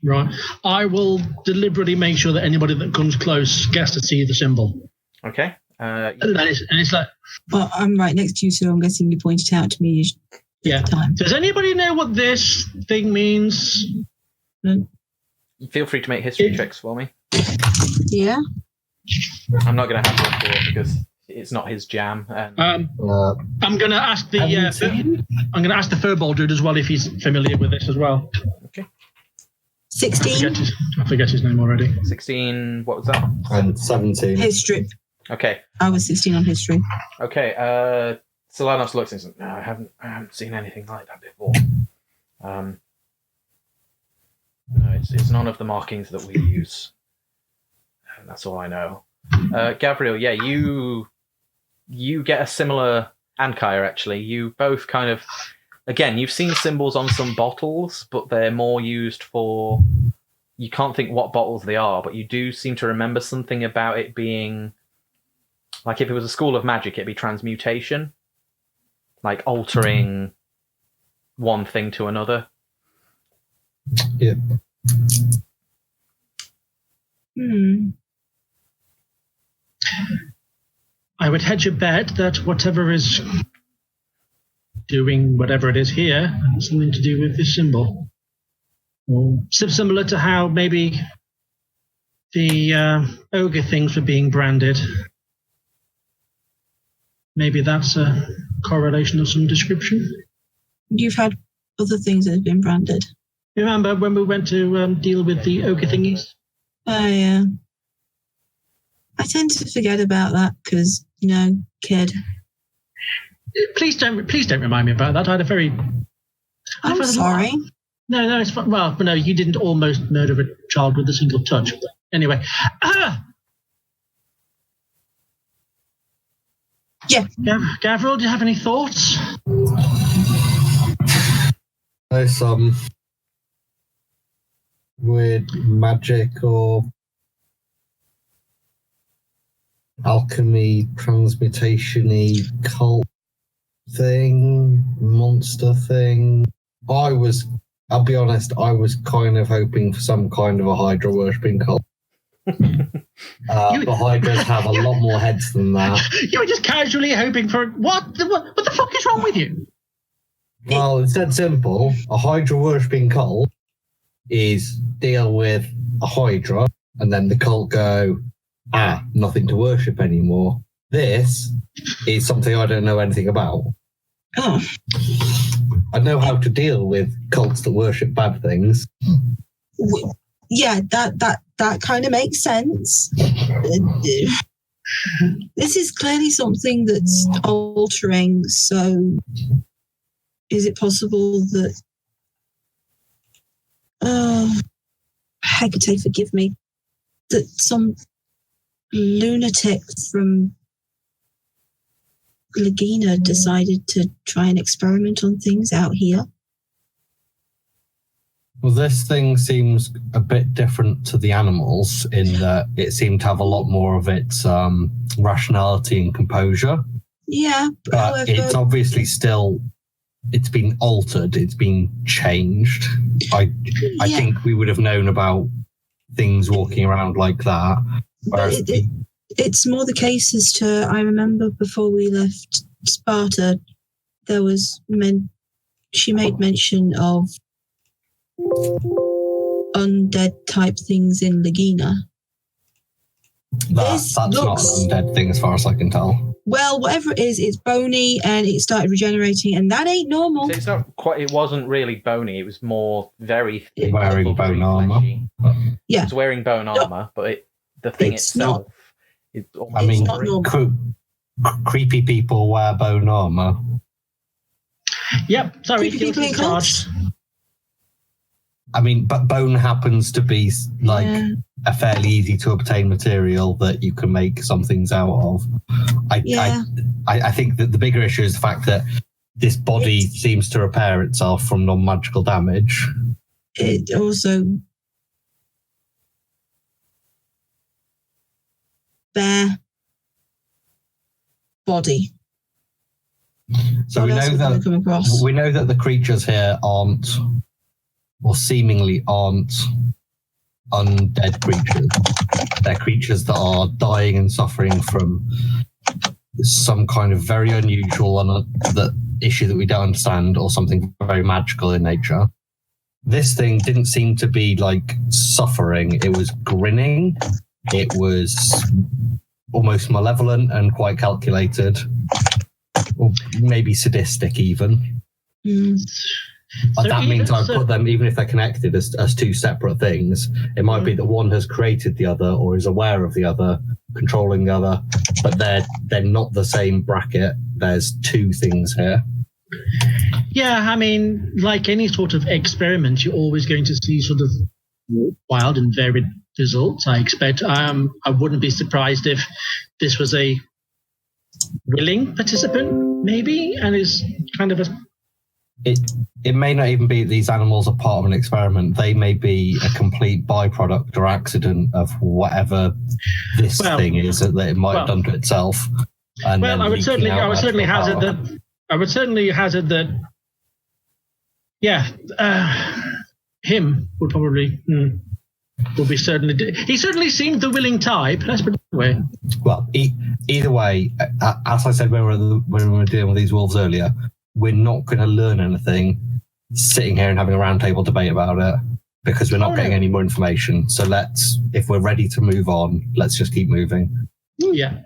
Right. I will deliberately make sure that anybody that comes close gets to see the symbol. Okay. And it's like... Well, I'm right next to you, so I'm guessing you pointed it out to me at the time. Does anybody know what this thing means? No. Feel free to make history checks for me. Yeah. I'm not going to have one for it because it's not his jam. And I'm going to ask the I'm going to ask the Furball dude as well if he's familiar with this as well. Okay. 16. I forget his name already. 16. What was that? And 17. History. Okay. I was 16 on history. Okay. Solanos looks and says, "No, I haven't seen anything like that before. No, it's none of the markings that we use. And that's all I know." Gabriel, yeah, you get a similar, and Kaya actually, you both kind of, again, you've seen symbols on some bottles, but they're more used for, you can't think what bottles they are, but you do seem to remember something about it being, like if it was a school of magic, it'd be transmutation, like altering one thing to another. Yeah. I would hedge a bet that whatever is doing whatever it is here has something to do with this symbol. Or similar to how maybe the ogre things were being branded. Maybe that's a correlation of some description. You've had other things that have been branded. Remember when we went to deal with the ogre thingies? Oh, yeah. I tend to forget about that because, kid. Please don't remind me about that. I had a very... I'm sorry. No, it's fine. Well, no, you didn't almost murder a child with a single touch. Anyway. Yeah. Gavril, do you have any thoughts? There's some weird magic or alchemy, transmutation-y cult thing, monster thing. I'll be honest, I was kind of hoping for some kind of a Hydra worshipping cult. But Hydras have a lot more heads than that. You were just casually hoping for... What the fuck is wrong with you? Well, it's that simple. A Hydra worshipping cult is deal with a Hydra, and then the cult go, nothing to worship anymore. This is something I don't know anything about. Oh. I know how to deal with cults that worship bad things. Yeah, that kind of makes sense. This is clearly something that's altering, so is it possible that... Hecate, forgive me. That some lunatic from Lagina decided to try and experiment on things out here? Well, this thing seems a bit different to the animals in that it seemed to have a lot more of its rationality and composure. Yeah, but however, it's obviously still... It's been altered. It's been changed. I think we would have known about things walking around like that. But it's more the case as to, I remember before we left Sparta, there was she made mention of undead type things in Lagina. That's not an undead thing as far as I can tell. Well, whatever it is, it's bony and it started regenerating, and that ain't normal. So it's not quite. It wasn't really bony. It was more very thick, wearing bone armor. Yeah, it's wearing bone armor, but the thing itself. Creepy people wear bone armor. Yep, sorry, creepy people in cults. But bone happens to be a fairly easy to obtain material that you can make some things out of. I think that the bigger issue is the fact that this body seems to repair itself from non-magical damage. It also bear. body. So What we else know are we gonna come across? that the creatures here aren't, or seemingly aren't, undead creatures. They're creatures that are dying and suffering from some kind of very unusual issue that we don't understand, or something very magical in nature. This thing didn't seem to be like suffering. It was grinning. It was almost malevolent and quite calculated, or maybe sadistic even. So that means I put them, even if they're connected, as two separate things. It might be that one has created the other, or is aware of the other, controlling the other, but they're not the same bracket. There's two things here. Yeah, I mean, like any sort of experiment, you're always going to see sort of wild and varied results, I expect. I wouldn't be surprised if this was a willing participant, maybe, and is kind of a... It may not even be these animals are part of an experiment. They may be a complete byproduct or accident of whatever this thing is that it might have done to itself. And I would certainly hazard that. Yeah, him would probably would be certainly. He certainly seemed the willing type. Let's put it that way. Well, either way, as I said when we were dealing with these wolves earlier, we're not going to learn anything sitting here and having a roundtable debate about it, because we're not getting any more information. So if we're ready to move on, let's just keep moving. Yeah.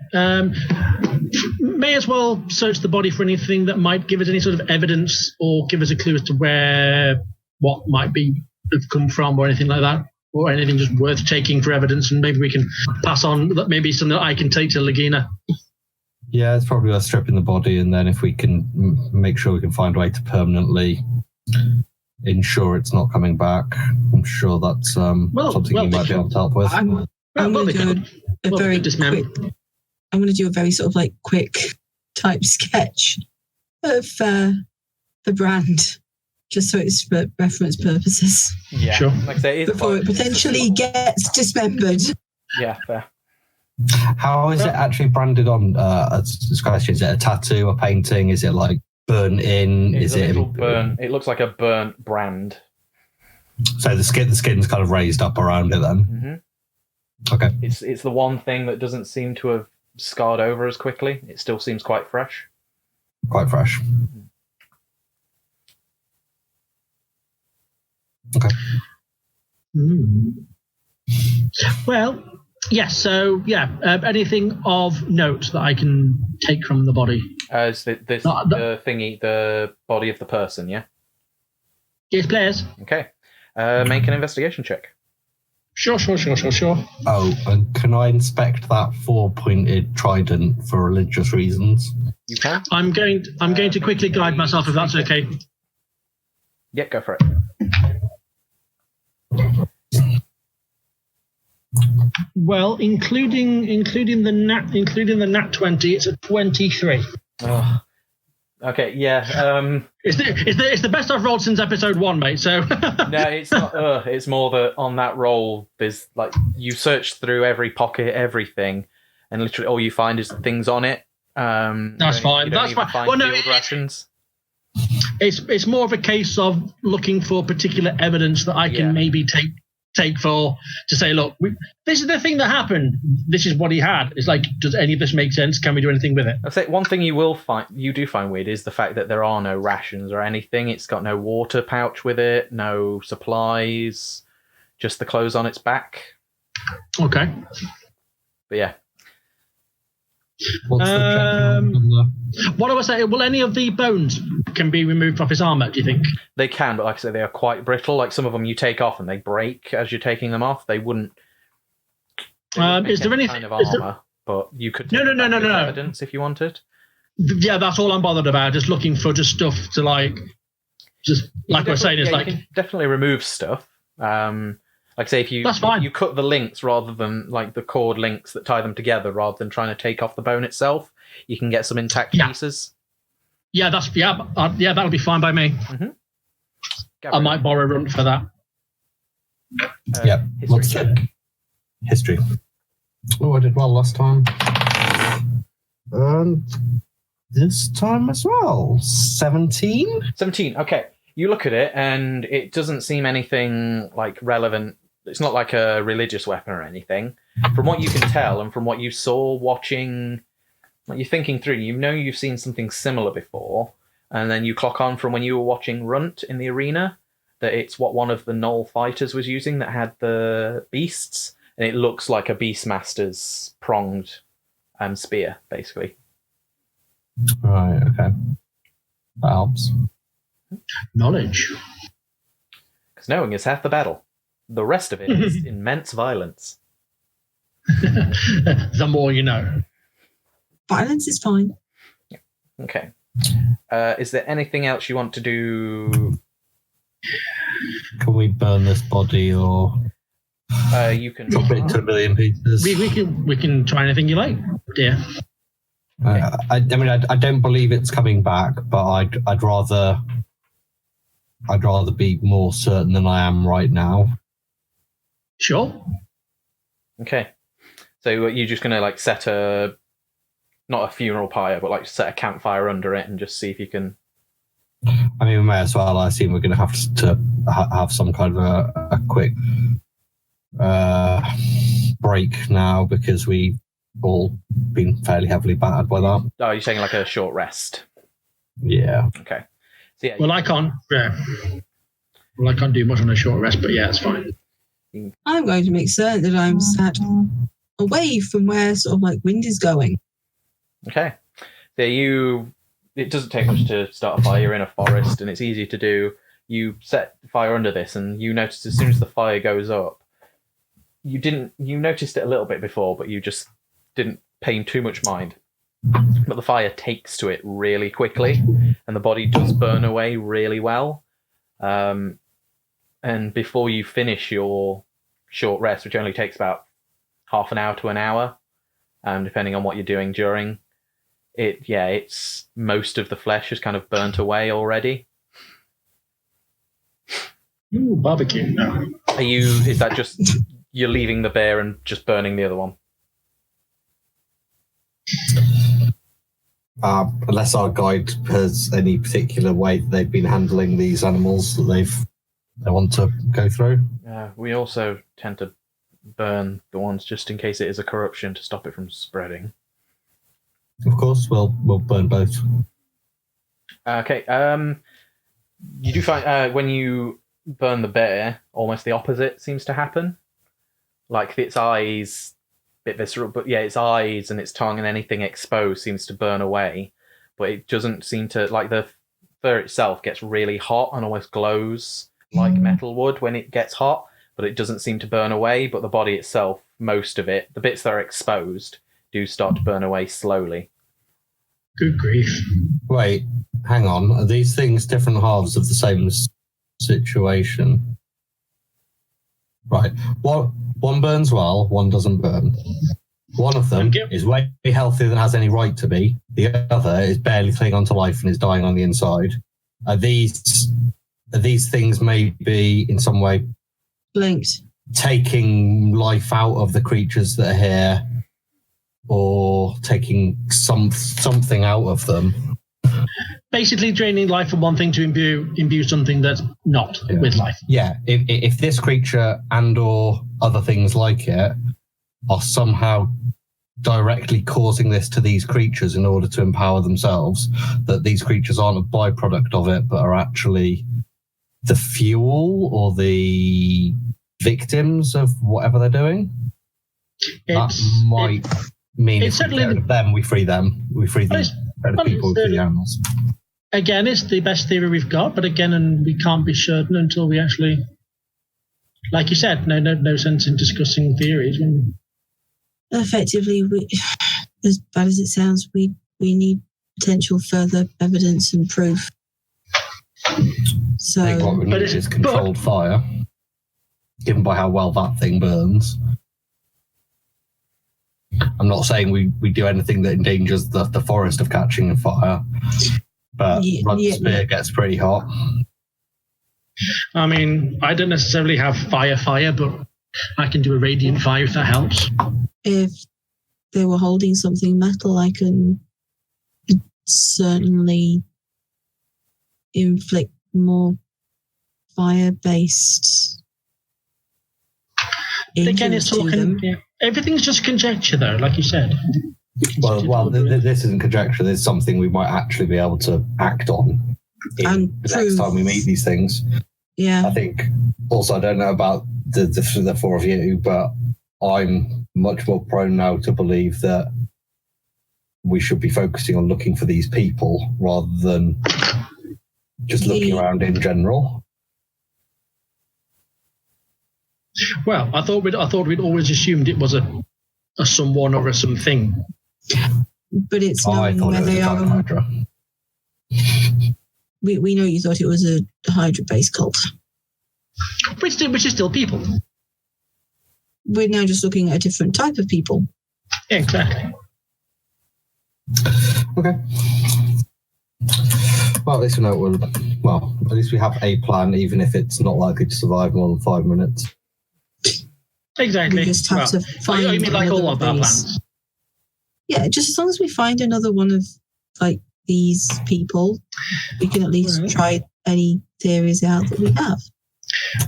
May as well search the body for anything that might give us any sort of evidence or give us a clue as to what might have come from, or anything like that, or anything just worth taking for evidence, and maybe we can pass on that. Maybe something that I can take to Lagina. Yeah, it's probably worth stripping the body, and then if we can make sure we can find a way to permanently ensure it's not coming back, I'm sure that's something you might be able to help with. I'm going to do a very sort of like quick type sketch of the brand, just so it's for reference purposes. Yeah, sure. Like I say, before it potentially gets dismembered. Yeah, fair. How is it actually branded on this question? Is it a tattoo, a painting? Is it like burnt in? Is it burnt? It looks like a burnt brand. So the skin's kind of raised up around it then. Mm-hmm. Okay. It's the one thing that doesn't seem to have scarred over as quickly. It still seems quite fresh. Quite fresh. Okay. Well, yes. So, anything of note that I can take from the body? Is the thingy, the body of the person? Yeah. Yes, players. Okay. Make an investigation check. Sure. Oh, and can I inspect that 4-pointed trident for religious reasons? You can. I'm going to quickly guide myself, if that's okay. Yeah, go for it. Well, including the nat 20, it's a 23. Oh. Okay, yeah. It's the best I've rolled since episode 1, mate. So no, it's not. It's more that on that roll, there's like you search through every pocket, everything, and literally all you find is the things on it. That's fine. That's fine. Find field rations. It's more of a case of looking for particular evidence that I can maybe take to say, look, this is the thing that happened. This is what he had. It's like, does any of this make sense? Can we do anything with it? I'd say one thing you do find weird is the fact that there are no rations or anything. It's got no water pouch with it, no supplies, just the clothes on its back. Okay. But yeah. What's the what I was saying, will any of the bones can be removed off his armor, do you think? They can, but like I said, they are quite brittle. Like some of them you take off and they break as you're taking them off. They wouldn't. Is there anything kind of armor? But you could take no. evidence if you wanted. Yeah, that's all I'm bothered about. Just looking for just stuff to like I was saying, it's like you can definitely remove stuff. Like say if you cut the links rather than like the cord links that tie them together, rather than trying to take off the bone itself, you can get some intact pieces. Yeah, that'll be fine by me. Mm-hmm. I might borrow a run for that. History check. History. Oh, I did well last time. And this time as well. 17? 17, okay. You look at it, and it doesn't seem anything, like, relevant. It's not like a religious weapon or anything. From what you can tell, and from what you saw watching, like, you're thinking through, you've seen something similar before, and then you clock on from when you were watching Runt in the arena, that it's what one of the Knoll fighters was using that had the beasts, and it looks like a Beastmaster's pronged spear, basically. Right, okay. That helps. Knowledge. Because knowing is half the battle. The rest of it is immense violence. The more you know. Violence is fine. Okay. Is there anything else you want to do? Can we burn this body or You can drop it into a million pieces? We can try anything you like, dear. I mean, I don't believe it's coming back, but I'd rather be more certain than I am right now. Sure. Okay. So you're just gonna like set not a funeral pyre, but like set a campfire under it and just see if you can. I mean, we may as well. I assume we're going to have to have some kind of a quick break now because we've all been fairly heavily battered by that. Oh, you're saying like a short rest. Yeah. Okay. So yeah. Well, I can't. Well, I can't do much on a short rest, but yeah, it's fine. I'm going to make certain that I'm sat away from where sort of like wind is going. Okay. So it doesn't take much to start a fire. You're in a forest and it's easy to do. You set the fire under this and you notice as soon as the fire goes up, you noticed it a little bit before, but you just didn't pay too much mind. But the fire takes to it really quickly and the body does burn away really well. And before you finish your short rest, which only takes about half an hour to an hour, depending on what you're doing during it, it's most of the flesh is kind of burnt away already. Ooh, barbecue. No. Is that just you're leaving the bear and just burning the other one? Unless our guide has any particular way that they've been handling these animals that they want to go through. We also tend to burn the ones just in case it is a corruption to stop it from spreading. Of course, we'll burn both. Okay. You do find when you burn the bear, almost the opposite seems to happen. Like its eyes, a bit visceral, but yeah, its eyes and its tongue and anything exposed seems to burn away. But it doesn't seem to, like the fur itself gets really hot and almost glows like metal would when it gets hot, but it doesn't seem to burn away. But the body itself, most of it, the bits that are exposed, do start to burn away slowly. Good grief. Wait, hang on. Are these things different halves of the same situation? Right. One burns well, one doesn't burn. One of them is way healthier than has any right to be. The other is barely clinging on to life and is dying on the inside. Are these things maybe in some way linked, taking life out of the creatures that are here, or taking something out of them? Basically draining life from one thing to imbue something that's not with life. Yeah, if this creature and or other things like it are somehow directly causing this to these creatures in order to empower themselves, that these creatures aren't a byproduct of it, but are actually the fuel or the victims of whatever they're doing, that might mean if we get rid of them, we free them. We free the people, we free the animals. Again, it's the best theory we've got, but again, and we can't be certain until we actually, like you said, no sense in discussing theories. Effectively, as bad as it sounds, we need potential further evidence and proof. So, I think what we need is controlled fire, given by how well that thing burns. I'm not saying we do anything that endangers the forest of catching a fire, but spear gets pretty hot. I mean, I don't necessarily have fire, but I can do a radiant fire if that helps. If they were holding something metal, I can certainly inflict more fire-based Again, injuries it's to them. yeah. Everything's just conjecture, though, like you said. This isn't conjecture. This is something we might actually be able to act on And the next time we meet these things. Yeah. I think. Also, I don't know about the four of you, but I'm much more prone now to believe that we should be focusing on looking for these people rather than just looking around in general. Well, I thought we'd always assumed it was a someone or a something. But it's I knowing thought where it was they a giant are. Hydra. We know you thought it was a Hydra-based cult. Which is still people. We're now just looking at a different type of people. Yeah, exactly. Okay. Well, at least we know at least we have a plan, even if it's not likely to survive more than 5 minutes. Exactly. We just have to find. You mean like all of our these. plans? Yeah, just as long as we find another one of like these people, we can at least try any theories out that we have.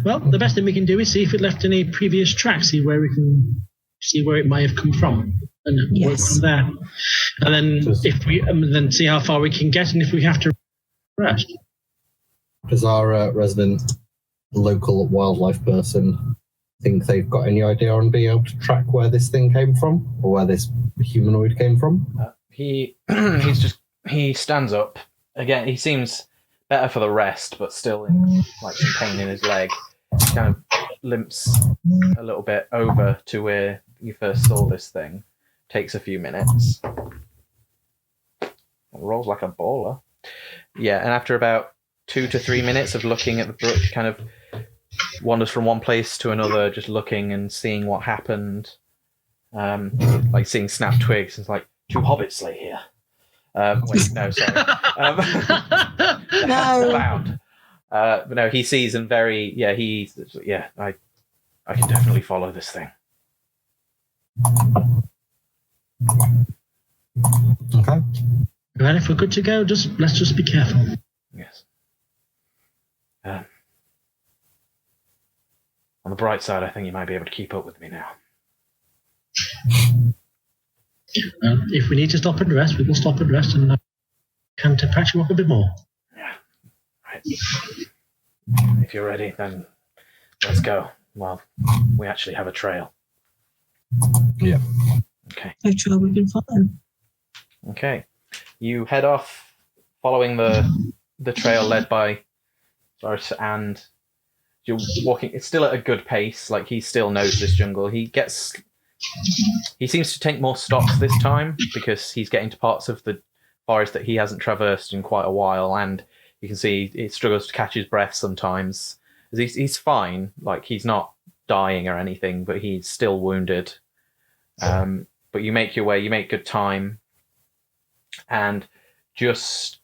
Well, the best thing we can do is see if it left any previous tracks, see where it may have come from, and work from there. And then then see how far we can get, and if we have to rest. Does our resident local wildlife person think they've got any idea on being able to track where this thing came from, or where this humanoid came from? He stands up again. He seems better for the rest, but still in like some pain in his leg. He kind of limps a little bit over to where you first saw this thing. Takes a few minutes. Rolls like a baller. Yeah, and after about 2 to 3 minutes of looking at the brook, kind of wanders from one place to another, just looking and seeing what happened. Like seeing snapped twigs. It's like, 2 hobbits lay here. Wait, no, sorry. No. Found. But no, he sees and I can definitely follow this thing. Okay. Well, if we're good to go, let's just be careful. Yes. On the bright side, I think you might be able to keep up with me now. If we need to stop and rest, we will stop and rest and come to patch you up a bit more. Yeah. Right. If you're ready, then let's go. Well, we actually have a trail. Yeah. Okay. No trail we can follow. Okay. You head off following the trail led by Boris, and you're walking. It's still at a good pace. Like, he still knows this jungle. He seems to take more stops this time because he's getting to parts of the forest that he hasn't traversed in quite a while, and you can see he struggles to catch his breath sometimes. He's fine, like he's not dying or anything, but he's still wounded. But you make your way, you make good time, and just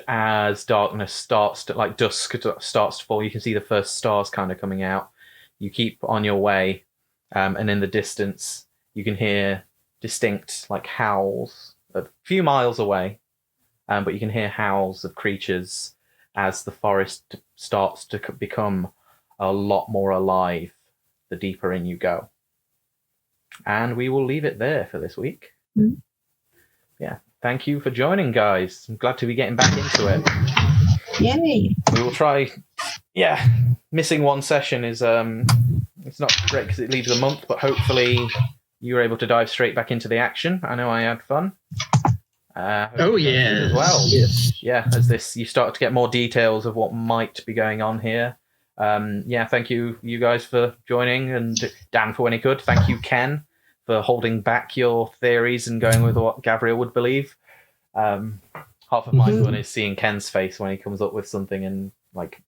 as darkness starts to, like dusk starts to fall, you can see the first stars kind of coming out. You keep on your way, and in the distance you can hear distinct like howls a few miles away, but you can hear howls of creatures as the forest starts to become a lot more alive the deeper in you go. And we will leave it there for this week. Mm. Yeah, thank you for joining, guys. I'm glad to be getting back into it. Yay! We will try. Yeah, missing one session is it's not great because it leaves a month, but hopefully you were able to dive straight back into the action. I know I had fun. Oh yeah, as well. Yes. Yeah, as you start to get more details of what might be going on here. Yeah, thank you guys for joining, and Dan for when he could. Thank you, Ken, for holding back your theories and going with what Gabriel would believe. Half of my fun is seeing Ken's face when he comes up with something, and like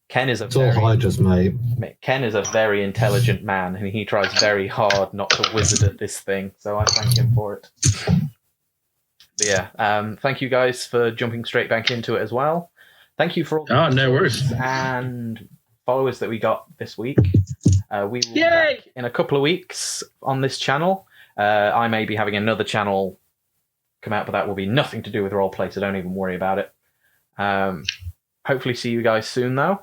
Ken is all Hydras, mate. Ken is a very intelligent man, and he tries very hard not to wizard at this thing, so I thank him for it. But yeah, thank you guys for jumping straight back into it as well. Thank you for all the no worries. And followers that we got this week. We will be Yay! back in a couple of weeks on this channel. I may be having another channel come out, but that will be nothing to do with roleplay, so don't even worry about it. Hopefully see you guys soon, though.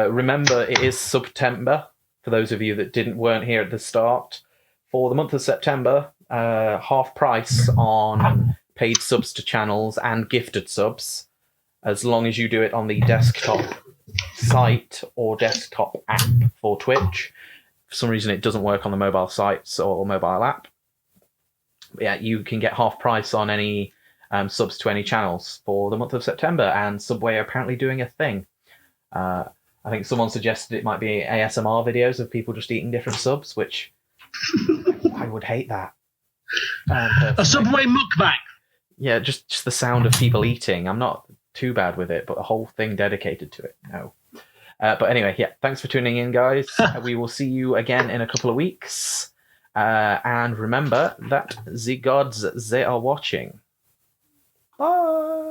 Remember, it is September, for those of you that weren't here at the start. For the month of September, half price on paid subs to channels and gifted subs, as long as you do it on the desktop site or desktop app for Twitch. For some reason, it doesn't work on the mobile sites or mobile app. But yeah, you can get half price on any subs to any channels for the month of September, and Subway are apparently doing a thing. I think someone suggested it might be ASMR videos of people just eating different subs, which I would hate that. A Subway mukbang. Yeah, just the sound of people eating. I'm not too bad with it, but a whole thing dedicated to it, no. But anyway, yeah, thanks for tuning in, guys. We will see you again in a couple of weeks. And remember that the gods, they are watching. Bye!